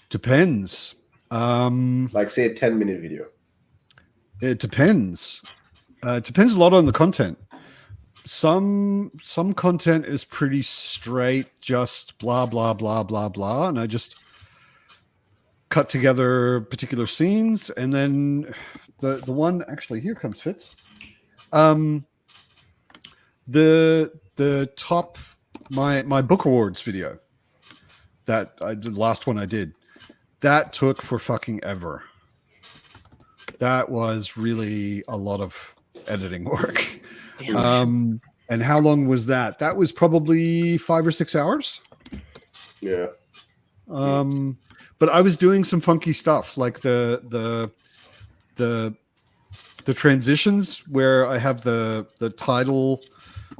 Depends. Like say a 10-minute video. It depends. It depends a lot on the content. Some content is pretty straight, just blah blah blah blah blah, and I just cut together particular scenes, and then the one actually here comes Fitz. The top my book awards video that I did, the last one I did, that took for fucking ever. That was really a lot of editing work. And how long was that? That was probably 5 or 6 hours. Yeah. But I was doing some funky stuff, like the transitions where I have the title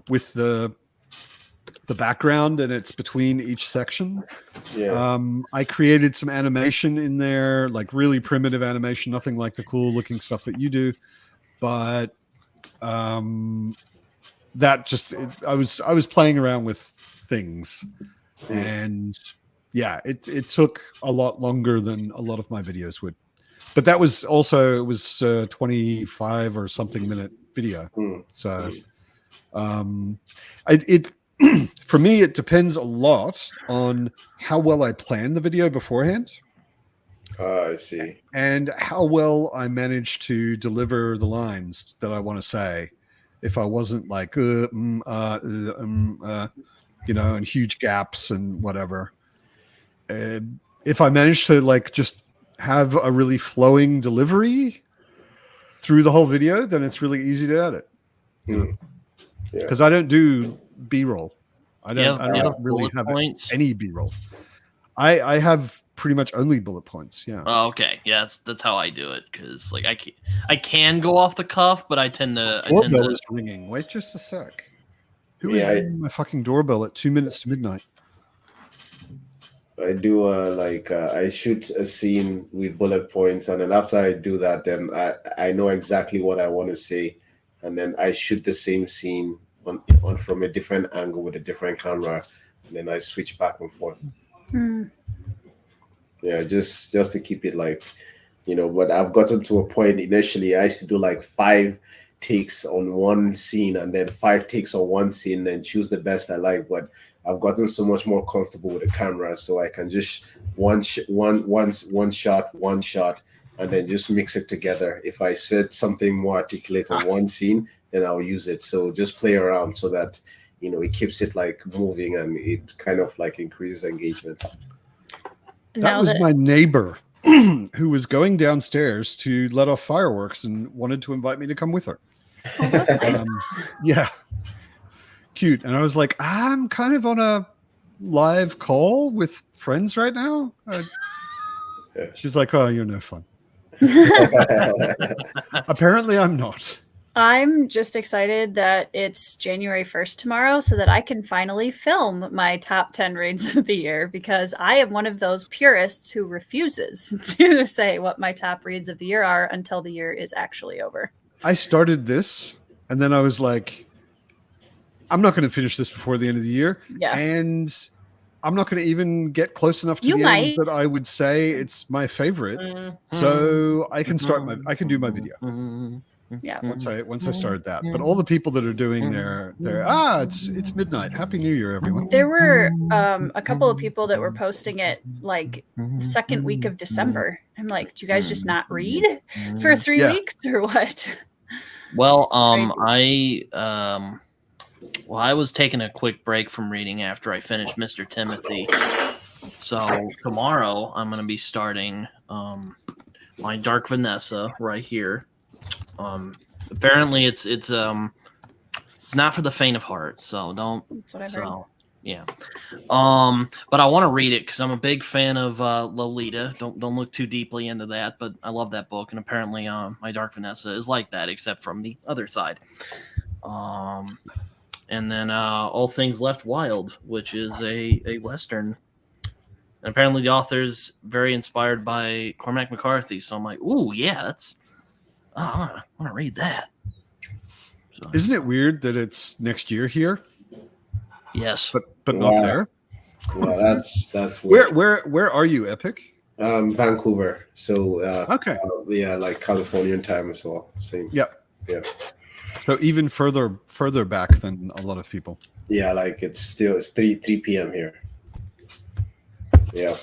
with the background and it's between each section. Yeah. I created some animation in there, like really primitive animation, nothing like the cool looking stuff that you do. But that just I was playing around with things, and yeah, it took a lot longer than a lot of my videos would. But that was also, it was 25 or something minute video. So it for me, it depends a lot on how well I plan the video beforehand. I see. And how well I manage to deliver the lines that I want to say. If I wasn't like, and huge gaps and whatever. If I managed to like just have a really flowing delivery through the whole video, then it's really easy to edit. Yeah. Because I don't do B-roll. I don't really bullet have points. any B-roll. I have pretty much only bullet points. Yeah. Oh, okay. Yeah, that's how I do it. Because like I can go off the cuff, but I tend to. Doorbell is ringing. Wait just a sec. Who is ringing my fucking doorbell at 2 minutes to midnight? I do I shoot a scene with bullet points, and then after I do that, then I know exactly what I want to say, and then I shoot the same scene on from a different angle with a different camera, and then I switch back and forth. Yeah, just to keep it like, but I've gotten to a point. Initially I used to do like 5 takes on one scene and then 5 takes on one scene and choose the best I like, but I've gotten so much more comfortable with the camera, so I can just one shot, and then just mix it together. If I said something more articulate on one scene, then I'll use it. So just play around so that it keeps it like moving, and it kind of like increases engagement. That was my neighbor who was going downstairs to let off fireworks and wanted to invite me to come with her. Oh, that's nice. Yeah. Cute. And I was like, I'm kind of on a live call with friends right now. She's like, oh, you're no fun. Apparently I'm not. I'm just excited that it's January 1st tomorrow so that I can finally film my top 10 reads of the year, because I am one of those purists who refuses to say what my top reads of the year are until the year is actually over. I started this and then I was like, I'm not going to finish this before the end of the year. Yeah. And I'm not going to even get close enough to You the end might. that I would say it's my favorite. So I can I can do my video. Yeah. Once I started that. But all the people that are doing it's midnight. Happy New Year, everyone. There were a couple of people that were posting it like second week of December. I'm like, do you guys just not read for 3 weeks or what? Well, I was taking a quick break from reading after I finished Mr. Timothy. So tomorrow I'm going to be starting my Dark Vanessa right here. Apparently it's not for the faint of heart, so don't. That's what I've heard. Yeah. But I want to read it because I'm a big fan of Lolita. Don't look too deeply into that, but I love that book, and apparently my Dark Vanessa is like that, except from the other side. And then All Things Left Wild, which is a Western. And apparently the author's very inspired by Cormac McCarthy. So I'm like, ooh, yeah, that's... I want to read that. So, isn't it weird that it's next year here? Yes. But not there? Yeah, that's weird. Where are you, Epic? Vancouver. So okay. Like Californian time as well. Same. Yep. Yeah. So even further back than a lot of people. Yeah, like it's 3 p.m. here. Yeah.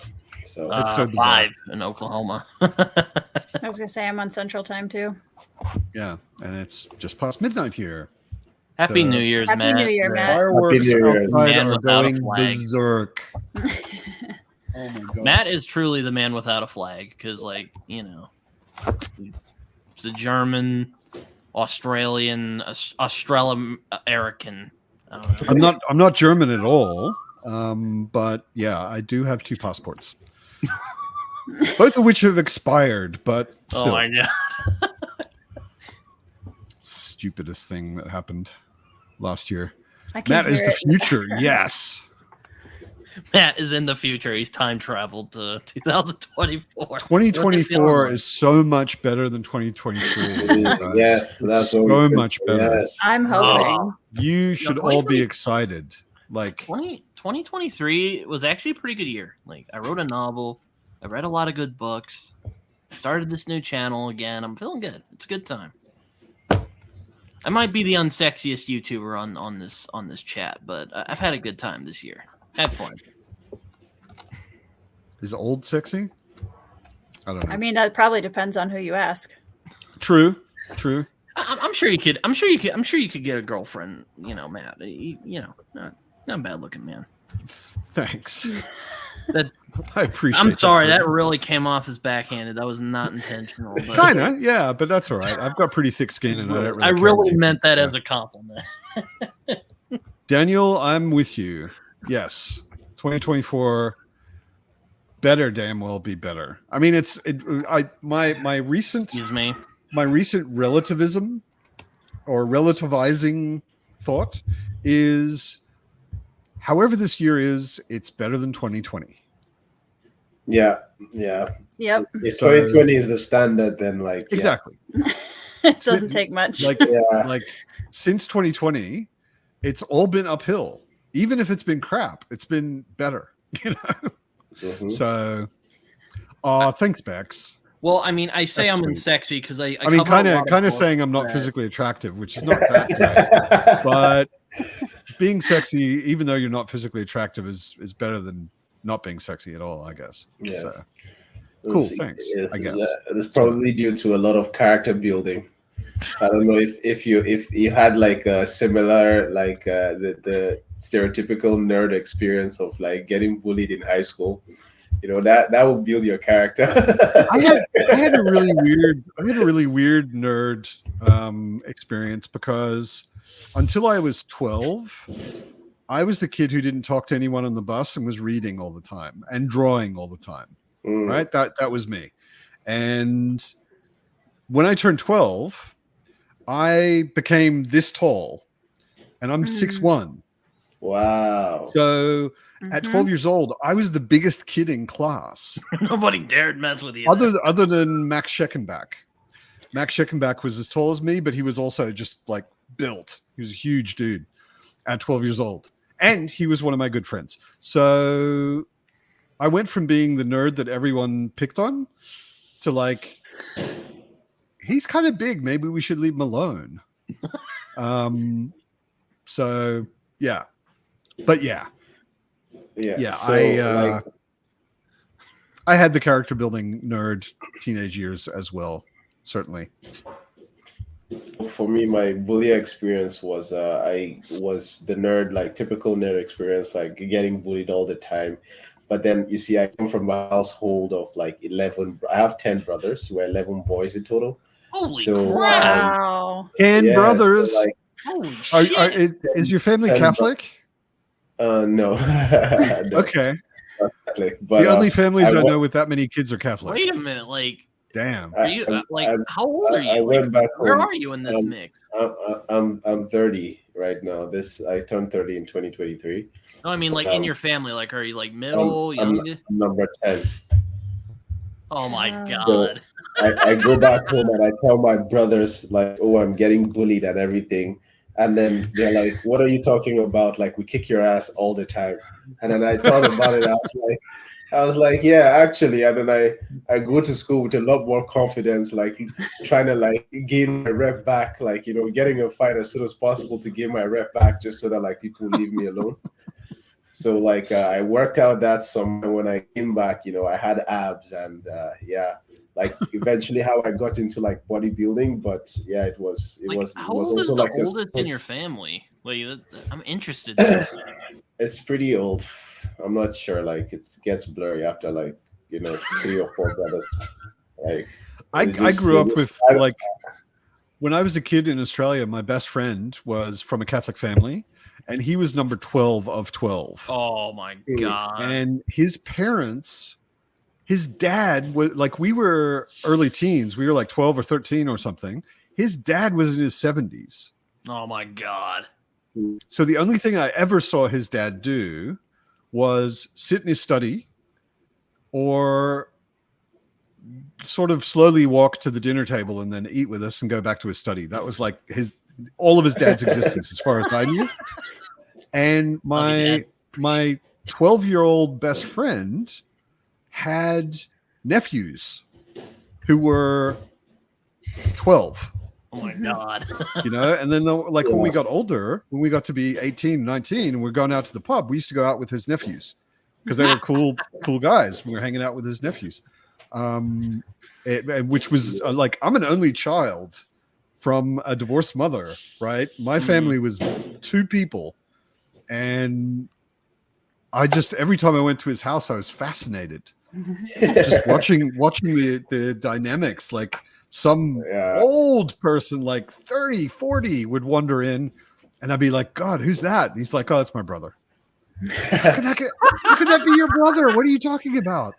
So it's so bizarre. 5 in Oklahoma. I was gonna say I'm on Central Time too. Yeah, and it's just past midnight here. Happy New Year's, Happy Matt. New Year, Matt. Fireworks outside Man are without a going flag. berserk. Oh my god. Matt is truly the man without a flag because, like, it's a German, Australian, Australo-American. I'm not German at all, but yeah, I do have 2 passports, both of which have expired. But still, Oh, I know. Stupidest thing that happened last year. I can Matt is hear the it. future. Yes. Matt is in the future. He's time traveled to 2024. 2024 is so much better than 2023. yes, that's so much better. Yes. I'm hoping. You should all be excited. Like 2023 was actually a pretty good year. Like, I wrote a novel. I read a lot of good books. I started this new channel again. I'm feeling good. It's a good time. I might be the unsexiest YouTuber on this chat, but I've had a good time this year. Had fun. Is old sexy? I don't know. I mean, that probably depends on who you ask. True. I'm sure you could. I'm sure you could get a girlfriend. Matt. Not a bad looking man. Thanks. I appreciate. I'm sorry, that really came off as backhanded. That was not intentional. But Kinda, yeah, but that's all right. I've got pretty thick skin, and I don't really care. meant that as a compliment. Daniel, I'm with you. Yes, 2024 better damn well be better. I mean, my recent relativism or relativizing thought is, however this year is, it's better than 2020. Yeah. Yep. If 2020 is the standard, then exactly. It doesn't take much. Like since 2020, it's all been uphill. Even if it's been crap, it's been better. You know. Mm-hmm. So, thanks, Bex. Well, I mean, I say That's I'm sweet. sexy because I mean, cover a lot kind of books saying I'm not that- physically attractive, which is not bad. But being sexy, even though you're not physically attractive, is better than not being sexy at all, I guess. Yes. So, cool, thanks. I guess it's probably due to a lot of character building. I don't know if you had like a similar the stereotypical nerd experience of like getting bullied in high school. You know, that would build your character. I had a really weird nerd experience, because until I was 12, I was the kid who didn't talk to anyone on the bus and was reading all the time and drawing all the time. Right? That was me. And when I turned 12, I became this tall, and I'm 6'1". Wow. So at 12 years old, I was the biggest kid in class. Nobody dared mess with you. Other than Max Scheckenbach. Max Scheckenbach was as tall as me, but he was also just like built. He was a huge dude at 12 years old. And he was one of my good friends. So I went from being the nerd that everyone picked on to like, he's kind of big. Maybe we should leave him alone. So yeah. But yeah. So, I had the character building nerd teenage years as well, certainly. So for me, my bully experience was I was the nerd, like typical nerd experience, like getting bullied all the time. But then you see, I come from a household of like 11. I have 10 brothers. We're 11 boys in total. Holy crap! Wow. 10 brothers. So like, Holy shit. Is your family 10 Catholic? No. No. Okay. Catholic, but, the only families I know with that many kids are Catholic. Wait a minute, like, damn. are you how old are you? I went back Where home. are you in this mix? I'm 30 right now. I turned 30 in 2023. No, I mean like in your family. Like, are you like middle, young? I'm number 10. Oh my So god! I go back home and I tell my brothers like, oh, I'm getting bullied and everything. And then they're like, what are you talking about? Like, we kick your ass all the time. And then I thought about it. I was like, yeah, actually. And then I go to school with a lot more confidence, like trying to like gain my rep back, like, you know, getting a fight as soon as possible to gain my rep back, just so that like people leave me alone. So like I worked out that summer. When I came back, you know, I had abs, and like eventually how I got into like bodybuilding. But yeah, it was How old is also the like oldest in your family? Wait, I'm interested. It's pretty old. I'm not sure. Like it gets blurry after like, you know, 3 or 4 brothers. Like I grew up with like, when I was a kid in Australia, my best friend was from a Catholic family, and he was number 12 of 12. Oh my god! And his parents, his dad was like, we were early teens. We were like 12 or 13 or something. His dad was in his 70s. Oh my god! So the only thing I ever saw his dad do was sit in his study or sort of slowly walk to the dinner table and then eat with us and go back to his study. That was like all of his dad's existence as far as I knew. And my 12-year-old best friend had nephews who were 12. Oh my god! You know, and then like when we got older, when we got to be 18, 19, and we're going out to the pub, we used to go out with his nephews because they were cool guys. We were hanging out with his nephews, which was like, I'm an only child from a divorced mother, right? My family was 2 people, and I just every time I went to his house, I was fascinated, just watching the dynamics. Like some old person, like 30, 40, would wander in, and I'd be like, "God, who's that?" And he's like, "Oh, that's my brother." How could that be your brother? What are you talking about?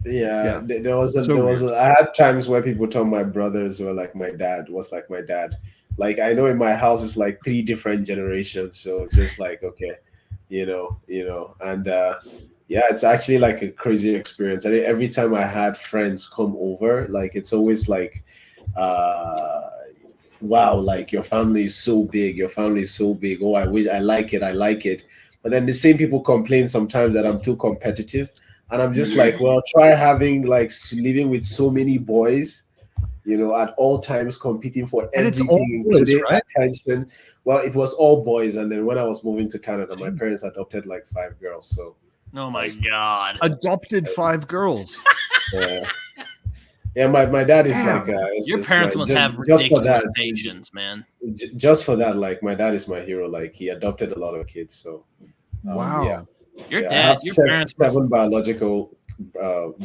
Yeah. There was I had times where people told my brothers were like my dad was like my dad. Like I know in my house it's like 3 different generations, so just like okay, you know, and yeah, it's actually like a crazy experience. I mean, every time I had friends come over, like it's always like wow, like your family is so big, oh, I like it. But then the same people complain sometimes that I'm too competitive. And I'm just like, well, try having like living with so many boys, you know, at all times competing for everything, including attention. Well, it was all boys. And then when I was moving to Canada, my parents adopted like 5 girls. So, oh my God, adopted 5 girls. Yeah, my dad is like your parents must have ridiculous patience, man. Just for that, like my dad is my hero. Like he adopted a lot of kids. So, wow. Yeah. Your dad, your parents, 7 biological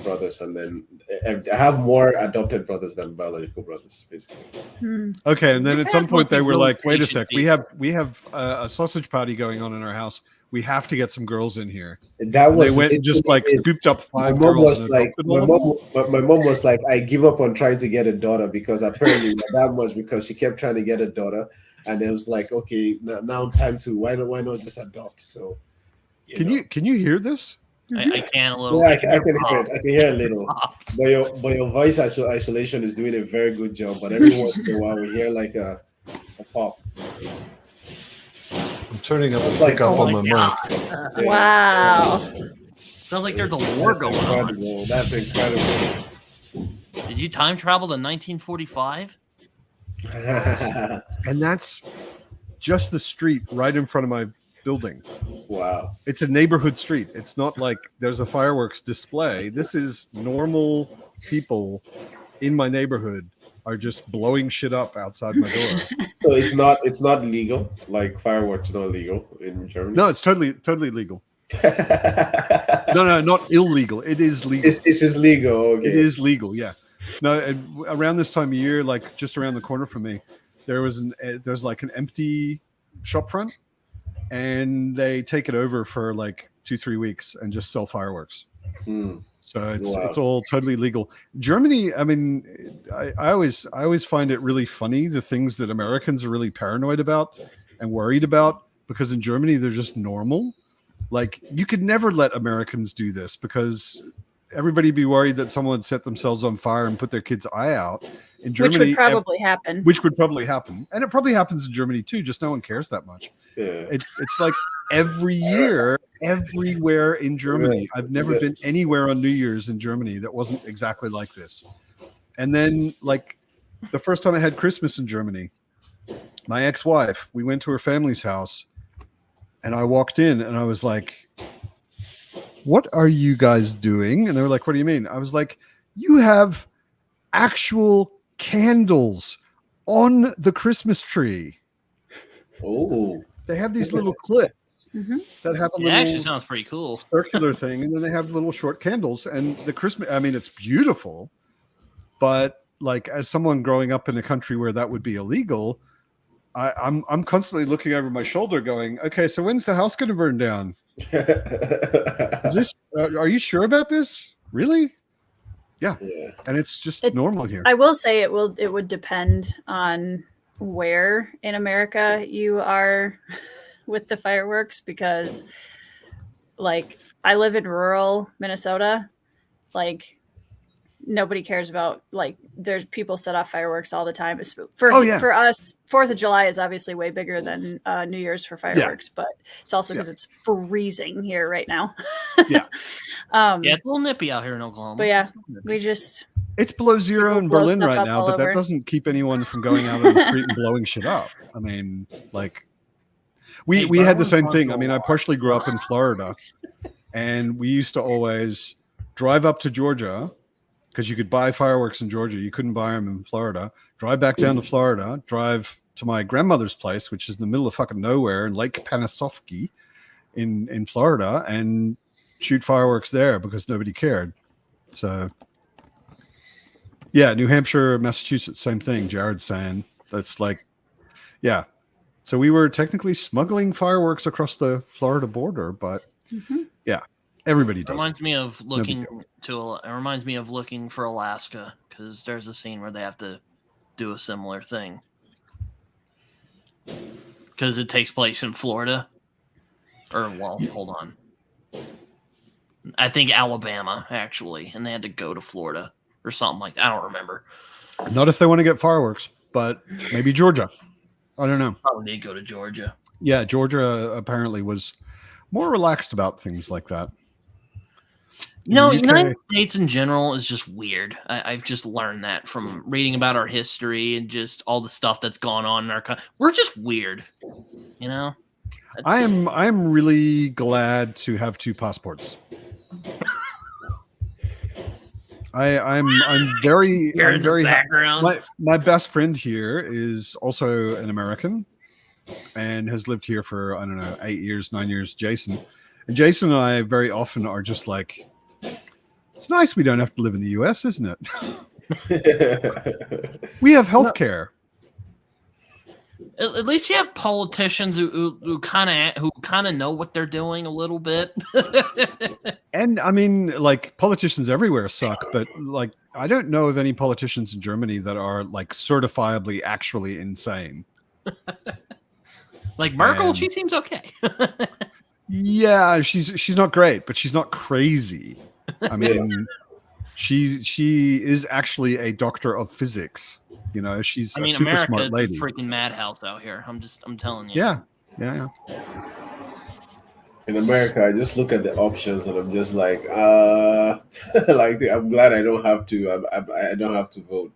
brothers, and then I have more adopted brothers than biological brothers, basically. Okay, and then at some point they were like, "Wait a sec, we have a sausage party going on in our house. We have to get some girls in here." They went and just like scooped up 5 my mom girls. Was like, my mom was like, I give up on trying to get a daughter because apparently not that much because she kept trying to get a daughter, and it was like, okay, now time to why not just adopt? So. Can you hear this? I can a little. Yeah, I can hear it. I can hear a little. But your voice isolation is doing a very good job. But every once in a while we hear like a pop. I'm turning up the pickup on my mic. Wow. Sounds like there's a war going on. That's incredible. Did you time travel to 1945? And that's just the street right in front of my building. Wow. It's a neighborhood street. It's not like there's a fireworks display. This is normal people in my neighborhood are just blowing shit up outside my door. So it's not legal. Like fireworks not legal in Germany. No, it's totally legal. No, not illegal. It is legal. This is legal. Okay. It is legal. Yeah. No, around this time of year, like just around the corner from me, there's like an empty shop front. And they take it over for like 2-3 weeks and just sell fireworks. So it's all totally legal. Germany, I mean, I always find it really funny the things that Americans are really paranoid about and worried about, because in Germany they're just normal. Like you could never let Americans do this because everybody be worried that someone would set themselves on fire and put their kid's eye out. In Germany, which would probably happen. And it probably happens in Germany too, just no one cares that much. Yeah. It's like every year, everywhere in Germany. I've never been anywhere on New Year's in Germany that wasn't exactly like this. And then like the first time I had Christmas in Germany, my ex-wife, we went to her family's house and I walked in and I was like, "What are you guys doing?" And they were like, "What do you mean?" I was like, "You have actual candles on the Christmas tree." Oh, they have these little clips that have a little, actually sounds pretty cool, circular thing, and then they have little short candles. And the Christmas, I mean, it's beautiful, but like as someone growing up in a country where that would be illegal, I'm constantly looking over my shoulder, going, "Okay, so when's the house going to burn down? Is this? Are you sure about this? Really?" Yeah. And it's just normal here. I will say it would depend on where in America you are with the fireworks, because like I live in rural Minnesota, like nobody cares about, like there's people set off fireworks all the time. For us, 4th of July is obviously way bigger than New Year's for fireworks, but it's also because it's freezing here right now. Yeah, it's a little nippy out here in Oklahoma. But yeah, it's below zero in Berlin right now, but that doesn't keep anyone from going out on the street and blowing shit up. I mean, like we had the same thing. I mean, I partially grew up in Florida, and we used to always drive up to Georgia, because you could buy fireworks in Georgia. You couldn't buy them in Florida. Drive back down to Florida, drive to my grandmother's place, which is in the middle of fucking nowhere in Lake Panasoffkee in Florida and shoot fireworks there because nobody cared. So yeah, New Hampshire, Massachusetts, same thing. Jared's saying that's like, yeah. So we were technically smuggling fireworks across the Florida border, but yeah, everybody does. Reminds me of looking it reminds me of looking for Alaska, because there's a scene where they have to do a similar thing. Because it takes place in Florida. Or, well, hold on. I think Alabama, actually. And they had to go to Florida or something like that. I don't remember. Not if they want to get fireworks, but maybe Georgia. I don't know. Probably did go to Georgia. Yeah, Georgia apparently was more relaxed about things like that. No, United States in general is just weird. I've just learned that from reading about our history and just all the stuff that's gone on in our country. We're just weird, you know. I'm really glad to have 2 passports. I'm very background. My best friend here is also an American and has lived here for, I don't know, 8 years, 9 years, Jason. And Jason and I very often are just like, it's nice we don't have to live in the US, isn't it? We have healthcare. At least you have politicians who kind of know what they're doing a little bit. And I mean, like, politicians everywhere suck, but like, I don't know of any politicians in Germany that are like certifiably actually insane. Like Merkel, she seems okay. Yeah, she's not great, but she's not crazy. I mean, she is actually a doctor of physics. You know, she's a super America, smart lady. it's a freaking madhouse out here. I'm telling you. Yeah. In America, I just look at the options and I'm just like, like I'm glad I don't have to. I don't have to vote.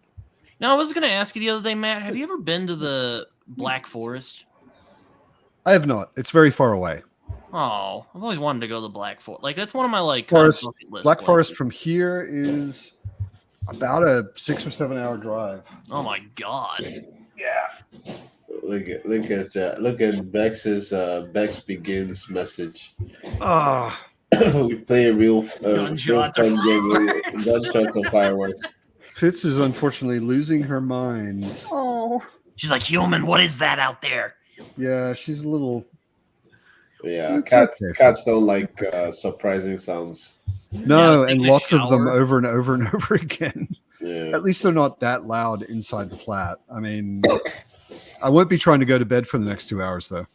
Now, I was going to ask you the other day, Matt. Have you ever been to the Black Forest? I have not. It's very far away. Oh, I've always wanted to go to the Black Forest. Like, that's one of my Forest. bucket list Black places. Forest from here is about a 6 or 7 hour drive. Oh my god! Yeah. Look at Bex's Bex Begins message. We play a real fun game with gunshots and fireworks. Fitz is unfortunately losing her mind. Oh, she's like, human, what is that out there? Yeah, she's a little. Yeah, cats don't like surprising sounds. No, Yeah, and lots of them over and over and over again. Yeah. At least they're not that loud inside the flat. I mean, I won't be trying to go to bed for the next 2 hours, though.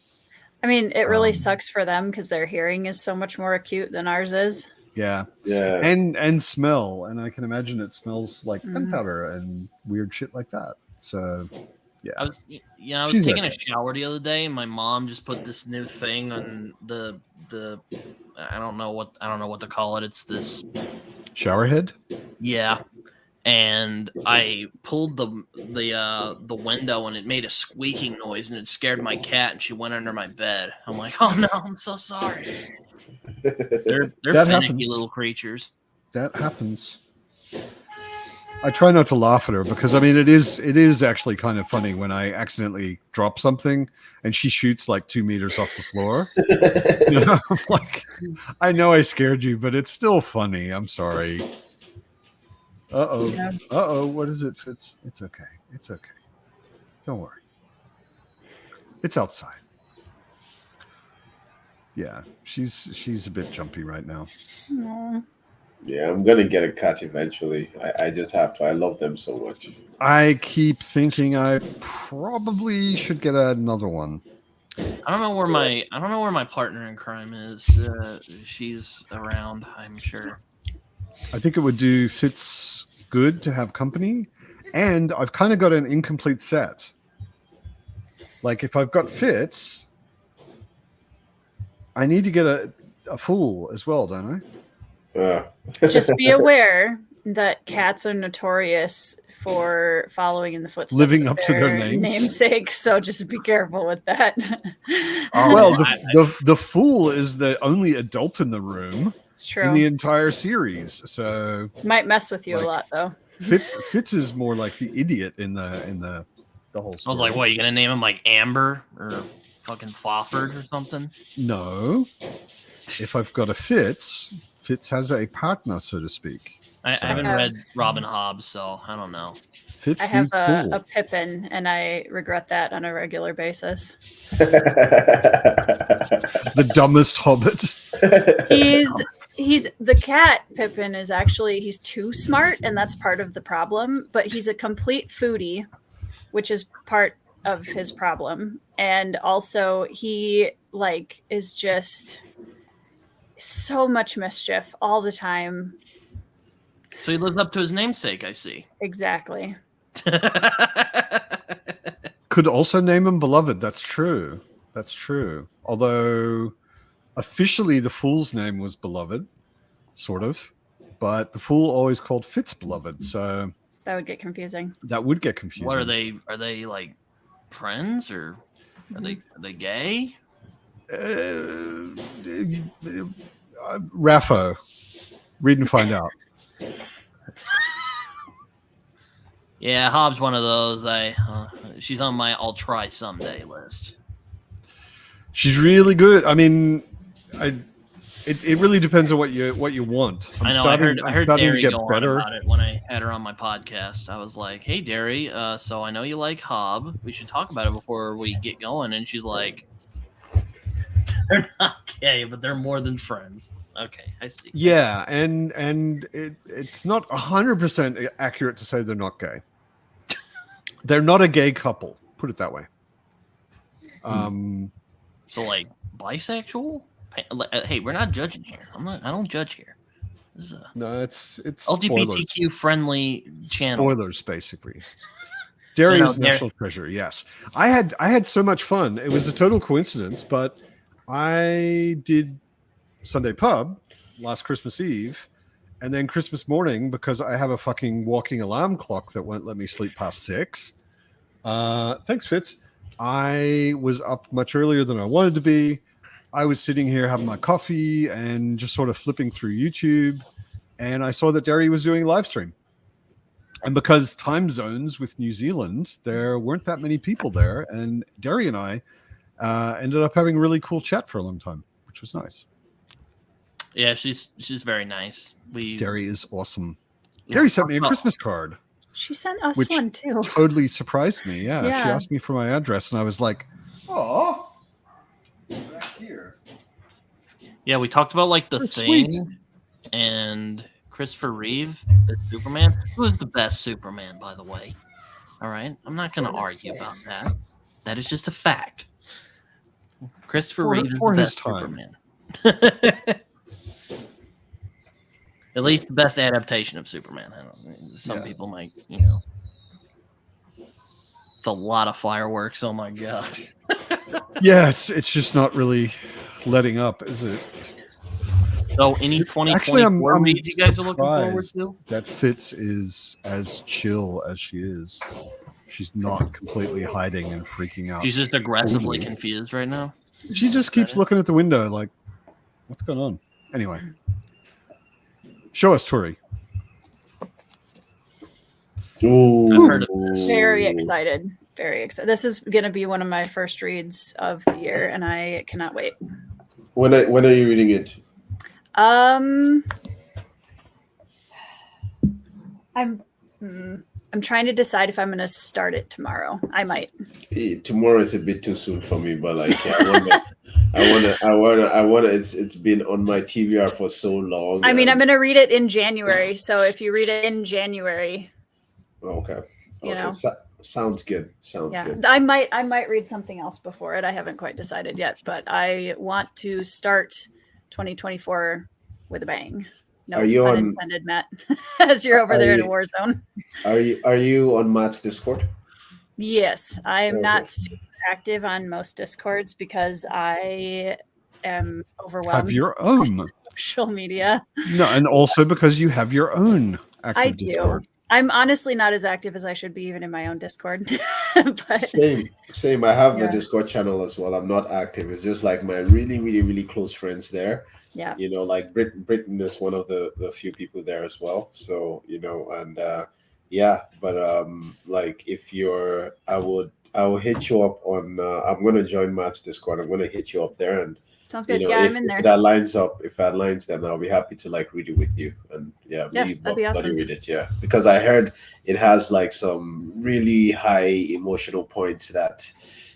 I mean, it really sucks for them because their hearing is so much more acute than ours is. Yeah. Yeah. And smell. And I can imagine it smells like gunpowder and weird shit like that. So, yeah. I was She's taking okay. a shower the other day, and my mom just put this new thing on the I don't know what to call it. It's this Showerhead? Yeah. And I pulled the window and it made a squeaking noise and it scared my cat and she went under my bed. I'm like, oh no, I'm so sorry. They're That finicky happens. little creatures. That happens. I try not to laugh at her because I mean it is actually kind of funny when I accidentally drop something and she shoots like 2 meters off the floor. You know, I'm like, I know I scared you, but it's still funny. I'm sorry. Uh-oh. Yeah. Uh-oh. What is it? It's okay. It's okay. Don't worry. It's outside. Yeah, she's a bit jumpy right now. Aw. Yeah, I'm gonna get a cat eventually. I just have to. I love them so much. I keep thinking I probably should get another one. I don't know where my partner in crime is. She's around, I'm sure. I think it would do Fitz good to have company, and I've kind of got an incomplete set. Like if I've got Fitz, I need to get a fool as well, don't I? Just be aware that cats are notorious for following in the footsteps Living of up to their names. namesakes, so just be careful with that. Well, the fool is the only adult in the room It's in true. the entire series. So Might mess with you like, a lot, though. Fitz is more like the idiot in the whole story. I was like, what, you gonna name him like Amber or fucking Fawford or something? No. If I've got a Fitz has a partner, so to speak. I So haven't read Robin Hobbs, so I don't know. Fitz I have needs a Fool. Pippin, and I regret that on a regular basis. The dumbest hobbit. He's the cat. Pippin is actually he's too smart, and that's part of the problem. But he's a complete foodie, which is part of his problem. And also, he like is just so much mischief all the time. So he lives up to his namesake, I see. Exactly. Could also name him Beloved. That's true. That's true. Although officially the Fool's name was Beloved, sort of. But the Fool always called Fitz Beloved. So That would get confusing. that would get confusing. What are they? Are they like friends or are they gay? Raffo. Read and find out. Yeah, Hobbs one of those. She's on my I'll try someday list. She's really good. I mean, it really depends on what you want. I know. I heard Derry go on about it when I had her on my podcast. I was like, "Hey, Derry, so I know you like Hobb. We should talk about it before we get going." And she's like, "They're not gay, but they're more than friends." Okay, I see. Yeah, and it's not 100% accurate to say they're not gay. They're not a gay couple. Put it that way. So like bisexual? Hey, we're not judging here. I don't judge here. This is no, it's LGBTQ friendly channel. Spoilers, basically. Derry is national treasure. Yes, I had so much fun. It was a total coincidence, but I did Sunday pub last Christmas Eve, and then Christmas morning, because I have a fucking walking alarm clock that won't let me sleep past 6. Thanks, Fitz. I was up much earlier than I wanted to be. I was sitting here having my coffee and just sort of flipping through YouTube, and I saw that Derry was doing a live stream. And because time zones with New Zealand, there weren't that many people there, and Derry and I ended up having a really cool chat for a long time, which was nice. Yeah, she's very nice. Derry is awesome. Derry sent me a Christmas card. She sent us which one too. Totally surprised me. Yeah, Yeah. She asked me for my address, and I was like, "Oh, back here." Yeah, we talked about like the That's Thing sweet. and Christopher Reeve as Superman. Who is the best Superman, by the way? All right, I'm not going to argue about that. That is just a fact. Christopher Reeve is for the his best time. Superman. At least the best adaptation of Superman. I don't know. Some people might, it's a lot of fireworks. Oh my god. Yeah, it's just not really letting up, is it? So any 2024 reads you guys are looking forward to? That Fitz is as chill as she is. She's not completely hiding and freaking out. She's just aggressively confused right now. She just keeps looking at the window like, what's going on? Anyway. Show us, Tori. Ooh. I've heard of this. Very excited. Very excited. This is going to be one of my first reads of the year, and I cannot wait. When are you reading it? I'm trying to decide if I'm going to start it tomorrow. I might. Tomorrow is a bit too soon for me, but like I wanna. It's been on my TBR for so long. I mean, I'm going to read it in January. So if you read it in January, okay. You know. Sounds good. Sounds good. I might read something else before it. I haven't quite decided yet, but I want to start 2024 with a bang. No pun intended, Matt. As you're over there in a war zone. Are you on Matt's Discord? Yes, I am not super active on most Discords because I am overwhelmed. Have your own with social media. No, and also because you have your own active I do. Discord. I'm honestly not as active as I should be, even in my own Discord. But Same. I have the Discord channel as well. I'm not active. It's just like my really, really, really close friends there. Yeah. Like Britain is one of the few people there as well. So, and but like if I will hit you up on. I'm going to join Matt's Discord. I'm going to hit you up there, and Sounds good. you know, Yeah, if, I'm in there. if that lines up, if that lines, then I'll be happy to like read it with you. And yeah, Yeah, really that'd be awesome. read it. Yeah, because I heard it has like some really high emotional points that,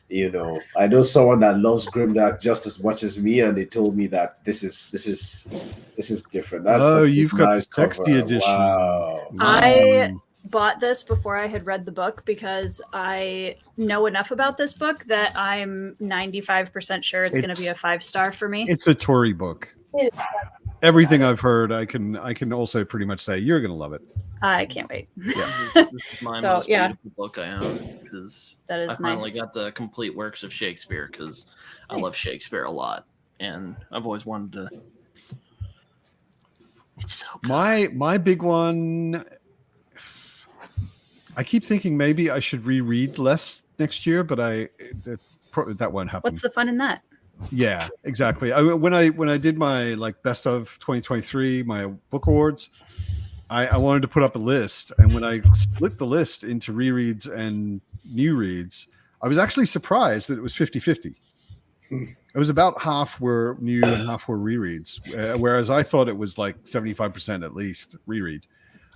you know, I know someone that loves Grimdark just as much as me, and they told me that this is different. That's Oh, such a you've got nice the sexy cover. edition. Wow. I bought this before I had read the book because I know enough about this book that I'm 95% sure it's going to be a 5-star for me. It's a Tory book. Everything I've heard, I can also pretty much say you're going to love it. I can't wait. This is my So, most yeah. beautiful book I own because That I is finally nice. got the complete works of Shakespeare because I Nice. love Shakespeare a lot, and I've always wanted to. It's so good. My big one. I keep thinking maybe I should reread less next year, but that won't happen. What's the fun in that? Yeah, exactly. When I did my like best of 2023, my book awards, I wanted to put up a list, and when I split the list into rereads and new reads, I was actually surprised that it was 50-50. It was about half were new and half were rereads, whereas I thought it was like 75% at least reread.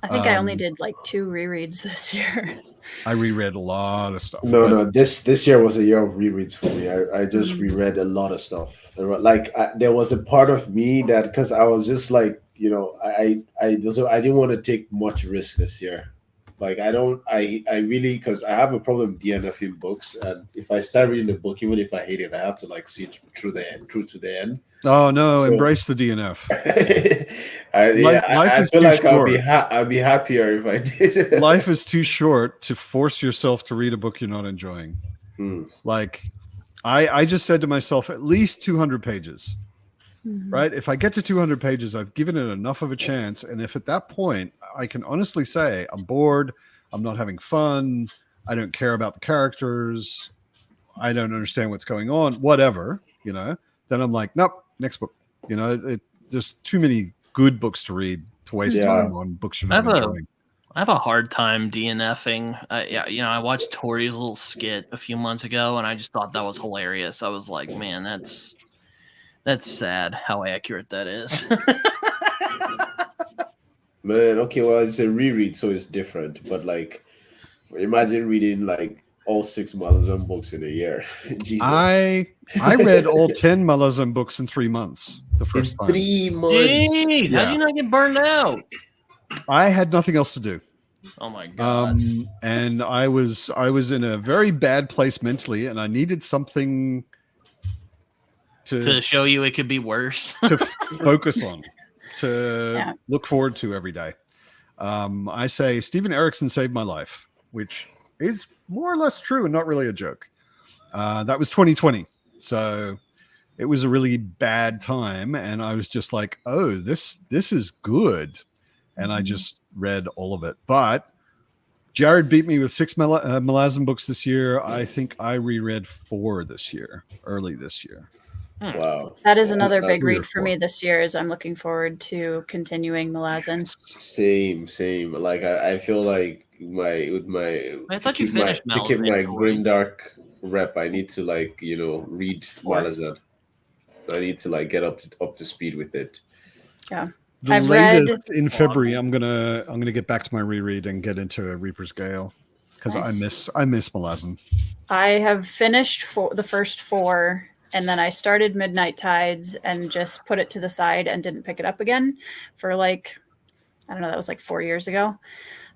I think I only did like 2 rereads this year. I reread a lot of stuff. No. This year was a year of rereads for me. I just reread a lot of stuff. Like there was a part of me that, because I was just like, you know, I didn't want to take much risk this year. Like I really, because I have a problem DNFing books, and if I start reading the book, even if I hate it, I have to like see it through to the end. Oh no! So- Embrace the DNF. I is feel too like short. I'd be happier if I did. Life is too short to force yourself to read a book you're not enjoying. Hmm. Like, I just said to myself, at least 200 pages. Right? If I get to 200 pages, I've given it enough of a chance. And if at that point I can honestly say I'm bored, I'm not having fun, I don't care about the characters, I don't understand what's going on, whatever, you know, then I'm like, nope, next book. You know, there's too many good books to read to waste time on books you're not enjoying. I have a hard time DNFing. I watched Tori's little skit a few months ago, and I just thought that was hilarious. I was like, man, that's sad how accurate that is. Man, okay, well, it's a reread, so it's different. But like, imagine reading like all 6 Malazan books in a year. Jesus. I read all 10 Malazan books in 3 months the first time. 3 months. Jeez, how do you not get burned out? I had nothing else to do. Oh my god! And I was in a very bad place mentally, and I needed something to show you it could be worse. to focus on, to look forward to every day. I say Steven Erikson saved my life, which is more or less true and not really a joke. That was 2020, so it was a really bad time, and I was just like, "Oh, this is good," and I just read all of it. But Jared beat me with 6 Malazan books this year. I think I reread 4 early this year. Wow. That is another That's big read weird for me this year. Is I'm looking forward to continuing Malazan. Same. Like I feel like I thought you finished to keep Malazan my already. Grimdark rep. I need to like read Malazan. I need to like get up to speed with it. Yeah. The I've latest in February, I'm gonna get back to my reread and get into a Reaper's Gale because Nice. I miss Malazan. I have finished the first 4, and then I started Midnight Tides and just put it to the side and didn't pick it up again for like, I don't know, that was like 4 years ago.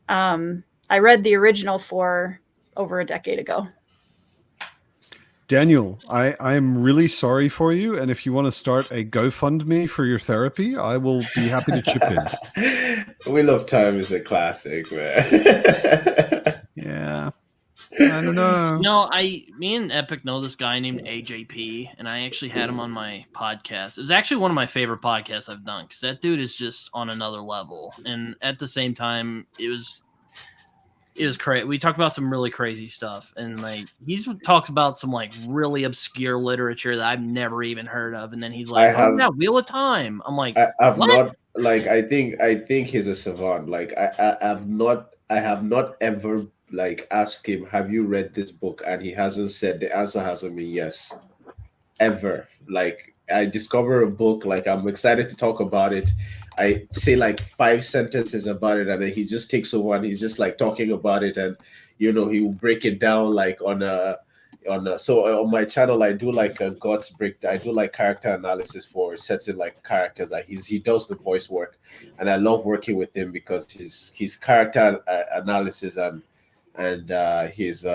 I read the original 4 over a decade ago. Daniel, I am really sorry for you, and if you want to start a GoFundMe for your therapy, I will be happy to chip in. Wheel of Time is a classic, man. Yeah, I don't know. No, me and Epic know this guy named AJP, and I actually had him on my podcast. It was actually one of my favorite podcasts I've done because that dude is just on another level. And at the same time, it was crazy. We talked about some really crazy stuff, and like he talks about some like really obscure literature that I've never even heard of. And then he's like, Wheel of Time. I'm like, I've what? not like I think he's a savant. Like I have not ever like asked him, "Have you read this book?" and he hasn't said, the answer hasn't been yes, ever. Like I discover a book, like I'm excited to talk about it. I say like 5 sentences about it, and then he just takes over and he's just like talking about it, and he will break it down like on a so on my channel I do like a guts break. I do like character analysis for certain like characters. Like he does the voice work, and I love working with him because his character analysis and his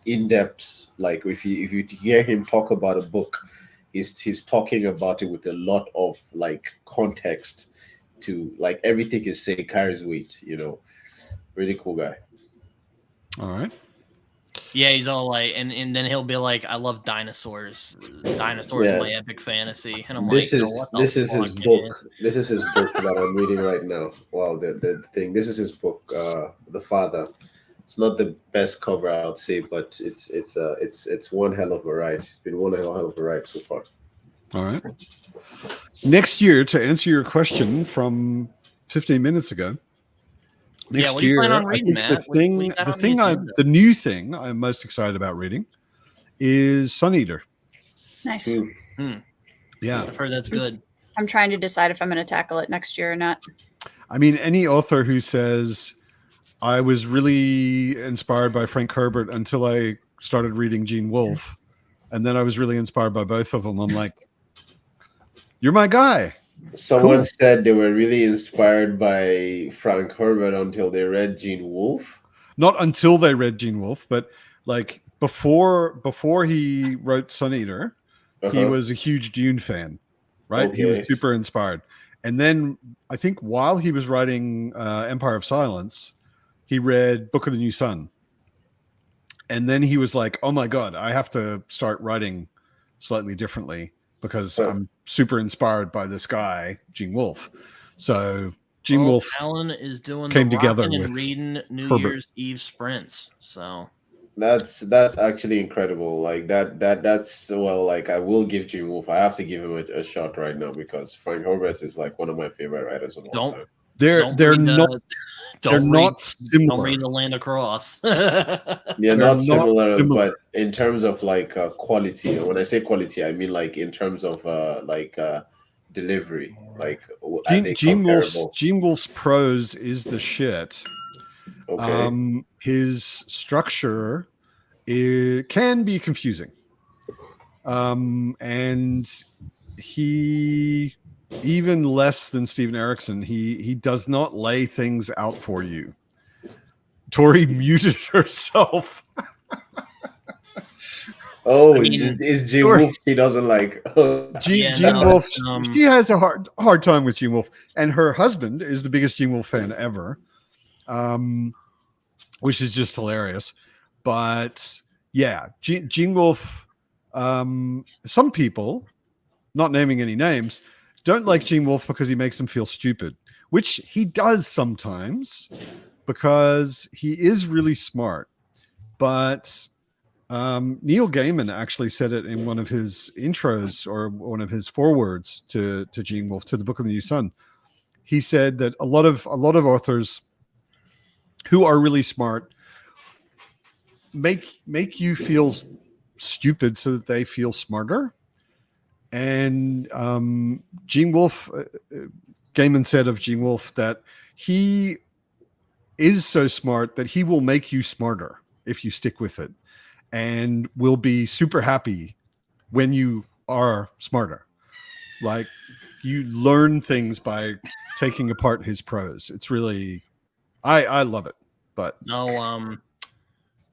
in-depth, like if you hear him talk about a book, he's talking about it with a lot of like context to like everything he's saying carries weight. Really cool guy. All right. Yeah, he's all like, and then he'll be like, "I love dinosaurs. Dinosaurs are my epic fantasy." And I'm this like, this is his book. This is his book that I'm reading right now. Wow, the thing. This is his book, The Father. It's not the best cover, I would say, but it's one hell of a ride. It's been one hell of a ride so far. All right. Next year, to answer your question from 15 minutes ago. Next what do you year, plan on reading, I Matt? think the new thing I'm most excited about reading is Sun Eater. Nice. Yeah, I've heard that's good. I'm trying to decide if I'm going to tackle it next year or not. I mean, any author who says I was really inspired by Frank Herbert until I started reading Gene Wolfe, and then I was really inspired by both of them, I'm like, you're my guy. Someone said they were really inspired by Frank Herbert until they read Gene Wolfe. Not until they read Gene Wolfe, but like before he wrote Sun Eater, he was a huge Dune fan, right? Okay. He was super inspired. And then I think while he was writing Empire of Silence, he read Book of the New Sun. And then he was like, oh my God, I have to start writing slightly differently because I'm super inspired by this guy, Gene Wolfe. So Gene Wolfe Alan is doing came the together rockin' with and reading New Herbert. Year's Eve sprints. So that's actually incredible. Like that's well, like I will give Gene Wolfe. I have to give him a shot right now because Frank Herbert is like one of my favorite writers of all time. They're not similar. Don't read The Land Across. They're not similar, but in terms of like quality, and when I say quality, I mean like in terms of delivery. Like Gene Wolfe's prose is the shit. Okay. His structure can be confusing, and he, even less than Steven Erikson, he does not lay things out for you. Tori muted herself. Is Gene Wolfe? She doesn't like Gene Wolfe. She has a hard time with Gene Wolfe, and her husband is the biggest Gene Wolfe fan ever, which is just hilarious. But yeah, Gene Wolfe. Some people, not naming any names, don't like Gene Wolfe because he makes them feel stupid, which he does sometimes because he is really smart. But Neil Gaiman actually said it in one of his intros or one of his forewords to Gene Wolfe, to the Book of the New Sun. He said that a lot of authors who are really smart make you feel stupid so that they feel smarter. And Gene Wolfe, Gaiman said of Gene Wolfe that he is so smart that he will make you smarter if you stick with it, and will be super happy when you are smarter. Like, you learn things by taking apart his prose. It's really, I love it. But no,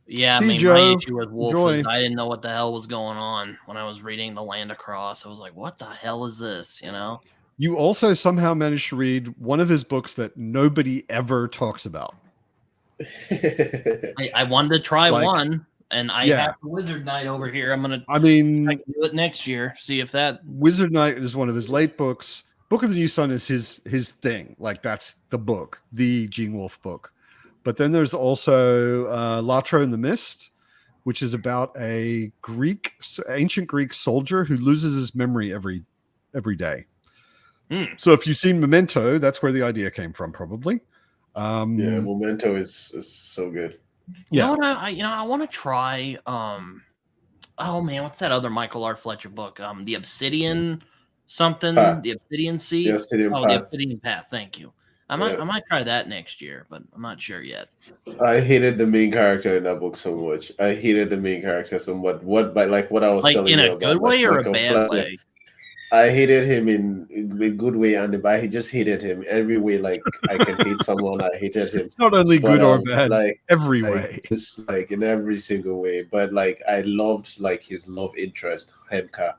yeah, See, I mean, Joe, my issue with Wolf enjoy. is I didn't know what the hell was going on when I was reading The Land Across. I was like, what the hell is this? You know? You also somehow managed to read one of his books that nobody ever talks about. I wanted to try Like, one, and I yeah. have the Wizard Knight over here. I can do it next year. See if that Wizard Knight is one of his late books. Book of the New Sun is his thing. Like, that's the book, the Gene Wolfe book. But then there's also Latro and the Mist, which is about a ancient Greek soldier who loses his memory every day. So if you've seen Memento, that's where the idea came from, probably. Yeah, Memento is so good. You know what I want to try. Oh man, what's that other Michael R. Fletcher book? The Obsidian something. Path. The Obsidian Sea. The Obsidian The Path. Obsidian Path. Thank you. I might try that next year, but I'm not sure yet. I hated the main character in that book so much. I hated the main character so much. What I was telling in you a about, good way or Michael a bad Fletcher. way? I hated him in a good way and I just hated him every way. Like I can hate someone, I hated him. Not only good or bad, like every like, way. just like in every single way. But like I loved like his love interest, Hemka.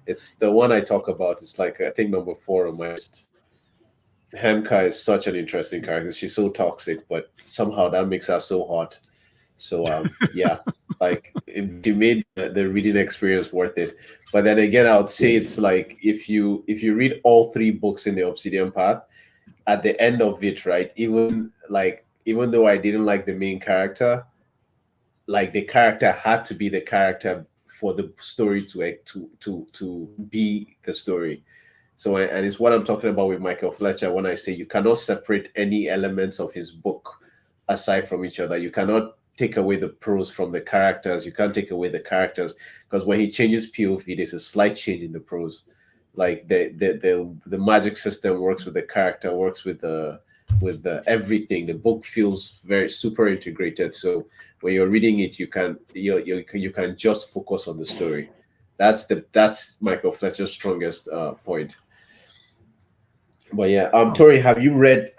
It's the one I talk about. It's like I think number 4 on my list. Hemka is such an interesting character. She's so toxic, but somehow that makes her so hot. So yeah, like it made the reading experience worth it. But then again, I would say it's like if you read all 3 books in the Obsidian Path, at the end of it, right? Even though I didn't like the main character, like the character had to be the character for the story to be the story. So, and it's what I'm talking about with Michael Fletcher when I say you cannot separate any elements of his book aside from each other. You cannot take away the prose from the characters. You can't take away the characters because when he changes POV, there's a slight change in the prose. Like the magic system works with the character, works with the everything. The book feels very super integrated. So when you're reading it, you can just focus on the story. That's Michael Fletcher's strongest point. But yeah, Tori, have you read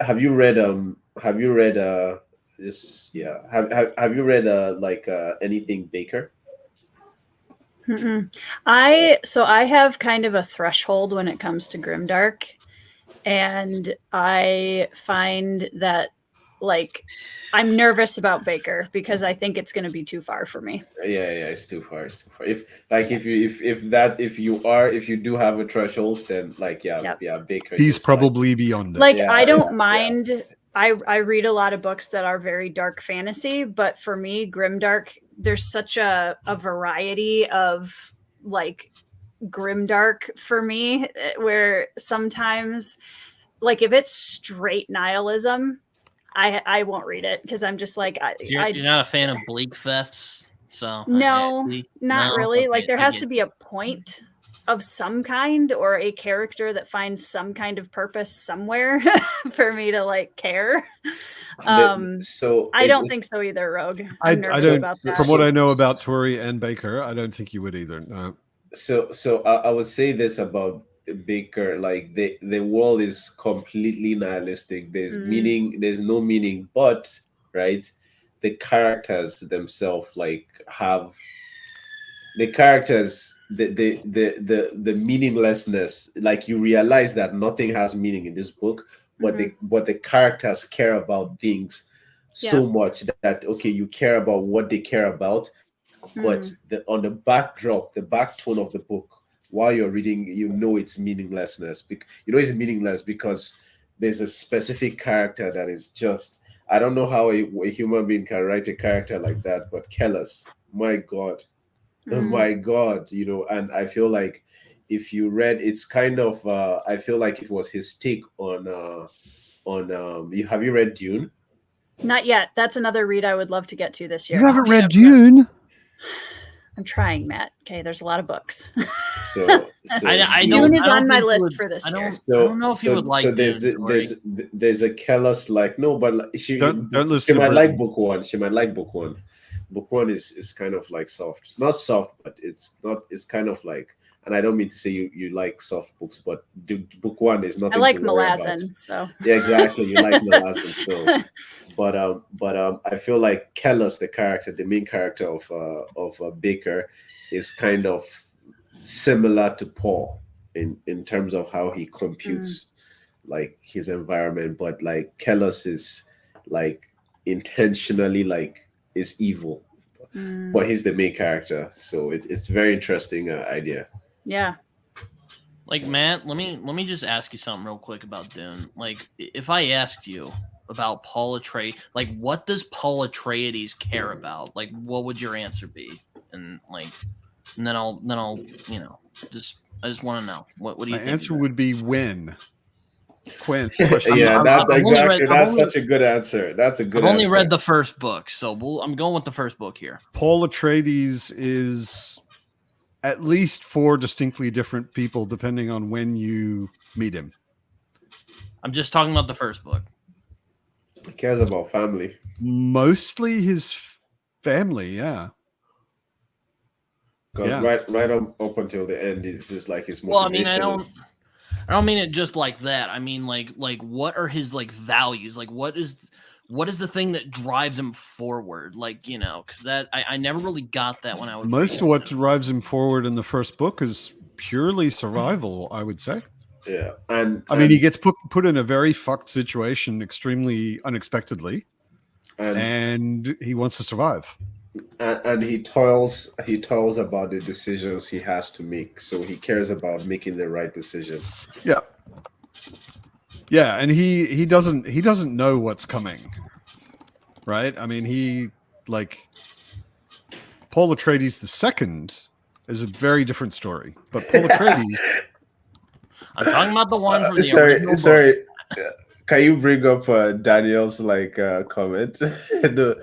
anything Baker? I have kind of a threshold when it comes to grimdark, and I find that like I'm nervous about Baker because I think it's going to be too far for me. Yeah, it's too far. If you do have a threshold, then Baker. He's probably beyond it. Like I don't mind. Yeah. I read a lot of books that are very dark fantasy, but for me, grimdark, there's such a variety of like grimdark for me, where sometimes, like if it's straight nihilism, I won't read it because I'm just like you're not a fan of Bleak Fest, so not really. Okay, like there has to be a point of some kind or a character that finds some kind of purpose somewhere for me to like care. So I don't think so either, Rogue. I don't. About that. From what I know about Tori and Baker, I don't think you would either. No. So I would say this about Baker: like the world is completely nihilistic. There's meaning. There's no meaning, but right, the characters themselves like have the characters. The meaninglessness, like you realize that nothing has meaning in this book, but the characters care about things so much that you care about what they care about, but on the backdrop, the back tone of the book, while you're reading, it's meaninglessness. It's meaningless because there's a specific character that is just, I don't know how a human being can write a character like that, but Kellis, my God. Oh my God, and I feel like if you read, it's kind of I feel like it was his take on have you read Dune? Not yet. That's another read I would love to get to this year. You haven't read Dune? I'm trying, Matt. Okay, there's a lot of books. So Dune is on my list for this year. I don't know if you would like. So there's a Kellis like no, but she don't listen. She might like book one. She might like book one. Book one is kind of like soft, not soft, but it's kind of like, and I don't mean to say you like soft books, but book one is nothing. I like to worry about. Malazan, so yeah, exactly. You like Malazan, so. But I feel like Kellis, the character, the main character of Baker, is kind of similar to Paul in terms of how he computes like his environment, but like Kellis is like intentionally like is evil, but he's the main character, so it's very interesting idea. Yeah. Like Matt, let me just ask you something real quick about Dune. Like, if I asked you about Paul Atreides, like, what does Paul Atreides care about? Like, what would your answer be? And then I'll I just want to know what do you think? My answer would be when. question. Yeah, I've only exactly. read- That's such a good answer. That's a good I've only answer. read the first book, so I'm going with the first book here. Paul Atreides is at least 4 distinctly different people depending on when you meet him. I'm just talking about the first book. He cares about family. Mostly his family, yeah. Because Yeah. right up until the end, it's just like his motivation. Well, I mean, I don't mean it just like that. I mean, like what are his like values? Like what is the thing that drives him forward? Like, you know, because that I never really got that when I was Most reading of what it. drives him forward in the first book is purely survival, I would say. Yeah, and I mean, he gets put in a very fucked situation extremely unexpectedly, and he wants to survive. And he toils about the decisions he has to make. So he cares about making the right decisions. Yeah. Yeah, and he doesn't know what's coming. Right? I mean, he like Paul Atreides II is a very different story. But Paul Atreides I'm talking about the one from the sorry. original book. Can you bring up Daniel's comment? No,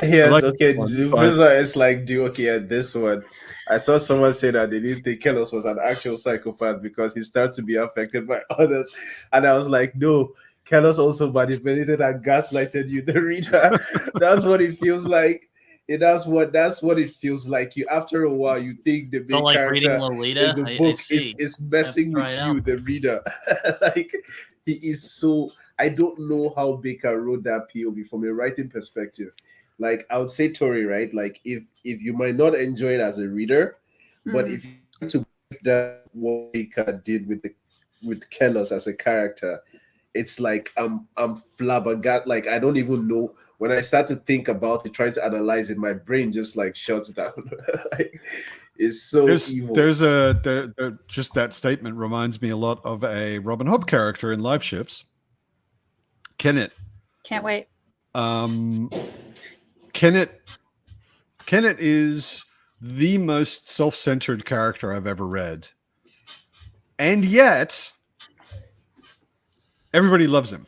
yes, like okay. one, It's like this one. I saw someone say that they didn't think Kellos was an actual psychopath because he started to be affected by others, and I was like, no. Kellos also manipulated and gaslighted you, the reader. That's what it feels like. That's what it feels like. You after a while, you think the main So like reading character Lolita in the books I see. is messing That's with right you, out. the reader. Like he is so. I don't know how Baker wrote that POV from a writing perspective. Like I would say, Tori, right? Like if you might not enjoy it as a reader, but if you want to break down what Baker did with Kellos as a character, it's like I'm flabbergasted. Like I don't even know when I start to think about it, trying to analyze it, my brain just like shuts down. Like, it's so evil. Just that statement reminds me a lot of a Robin Hood character in Live Ships. Kenneth. Can't wait. Kenneth is the most self-centered character I've ever read. And yet everybody loves him.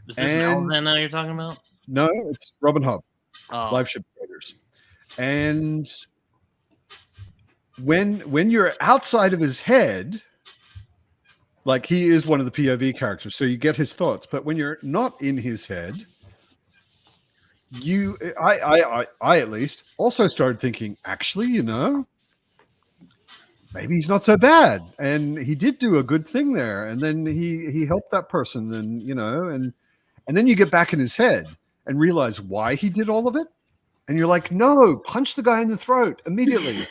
Is this Malvin you're talking about? No, it's Robin Hood. Oh. Live Ship Traders. And when you're outside of his head, like he is one of the POV characters, so you get his thoughts. But when you're not in his head, I at least also started thinking, actually, you know, maybe he's not so bad, and he did do a good thing there, and then he helped that person, and you know, and then you get back in his head and realize why he did all of it, and you're like, no, punch the guy in the throat immediately,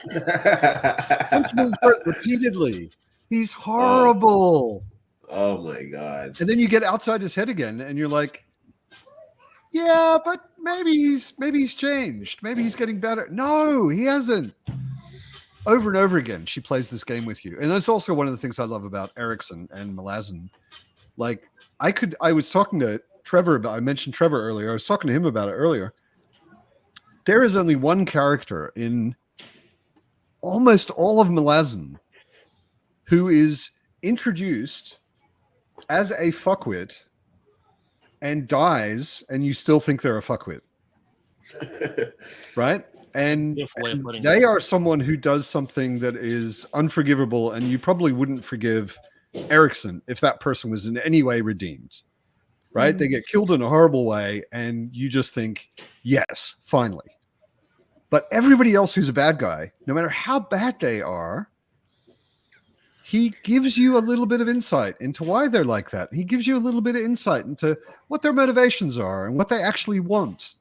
punch him in the throat repeatedly. He's horrible. Oh my god! And then you get outside his head again, and you're like, yeah, but maybe he's changed. Maybe he's getting better. No, he hasn't. Over and over again, she plays this game with you. And that's also one of the things I love about Erikson and Malazan. Like, I was talking to Trevor about, I mentioned Trevor earlier. I was talking to him about it earlier. There is only one character in almost all of Malazan who is introduced as a fuckwit and dies, and you still think they're a fuckwit. Right? And they are someone who does something that is unforgivable, and you probably wouldn't forgive Erikson if that person was in any way redeemed. Right? They get killed in a horrible way, and you just think, yes, finally. But everybody else who's a bad guy, no matter how bad they are, he gives you a little bit of insight into why they're like that. He gives you a little bit of insight into what their motivations are and what they actually want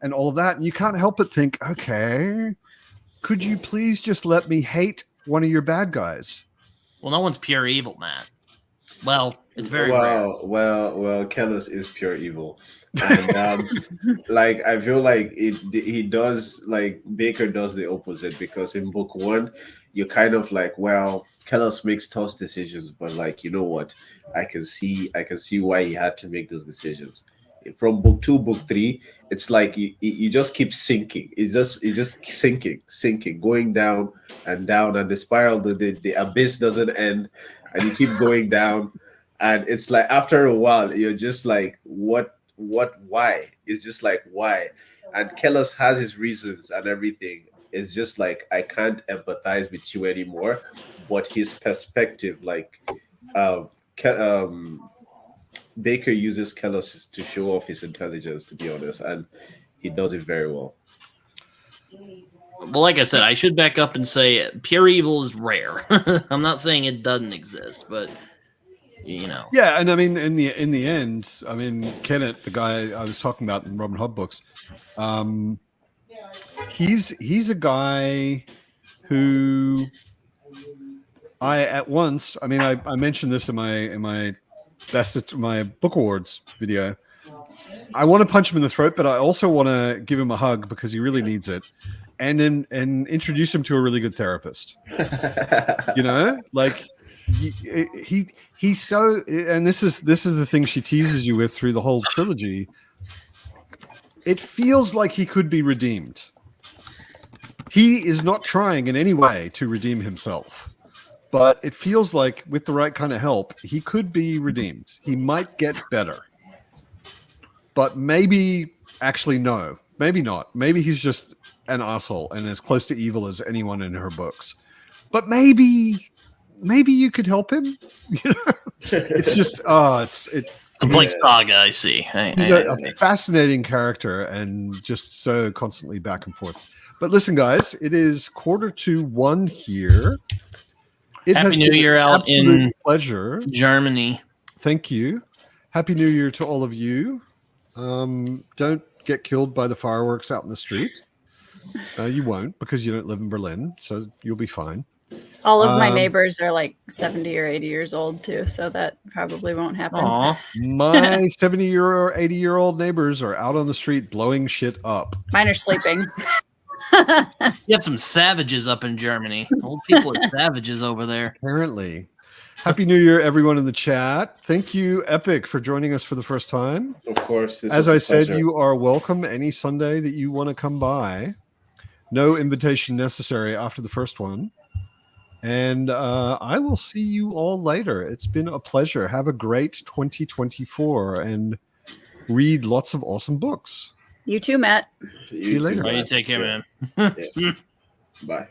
and all of that. And you can't help but think, okay, could you please just let me hate one of your bad guys? Well, no one's pure evil, Matt. Well, it's very rare. Well, Kellos is pure evil. And like I feel like he does, like Baker does the opposite, because in book 1 you're kind of like, well, Kellos makes tough decisions, but like, you know what, I can see why he had to make those decisions. From book 2, book 3, it's like you just keep sinking. It's just sinking, going down, and the spiral, the abyss doesn't end, and you keep going down. And it's like after a while, you're just like, what, why? It's just like, why? And Kellos has his reasons and everything. It's just like, I can't empathize with you anymore. But his perspective, like, Baker uses Kellos to show off his intelligence, to be honest, and he does it very well. Well, like I said, I should back up and say pure evil is rare. I'm not saying it doesn't exist, but you know. Yeah, and I mean, in the end, I mean, Kenneth, the guy I was talking about in Robin Hood books, he's a guy who I mentioned this in my book awards video. I want to punch him in the throat, but I also want to give him a hug because he really needs it, and introduce him to a really good therapist. You know, like he's so, and this is the thing she teases you with through the whole trilogy. It feels like he could be redeemed. He is not trying in any way to redeem himself, but it feels like with the right kind of help, he could be redeemed. He might get better. But maybe actually no, maybe not. Maybe he's just an asshole and as close to evil as anyone in her books. But maybe you could help him. You know, it's just it's like Saga. I see. He's a fascinating character and just so constantly back and forth. But listen, guys, it is 1:45 here. Happy New Year out in pleasure, Germany. Thank you. Happy New Year to all of you. Don't get killed by the fireworks out in the street. You won't, because you don't live in Berlin, so you'll be fine. All of my neighbors are like 70 or 80 years old too, so that probably won't happen. My 70 or 80-year-old neighbors are out on the street blowing shit up. Mine are sleeping. You have some savages up in Germany. Old people are savages over there. Apparently. Happy New Year, everyone in the chat. Thank you, Epic, for joining us for the first time. Of course. As I said, you are welcome any Sunday that you want to come by. No invitation necessary after the first one. And I will see you all later. It's been a pleasure. Have a great 2024 and read lots of awesome books. You too, Matt. See you later. Bye, you take care, man. Yeah. Bye.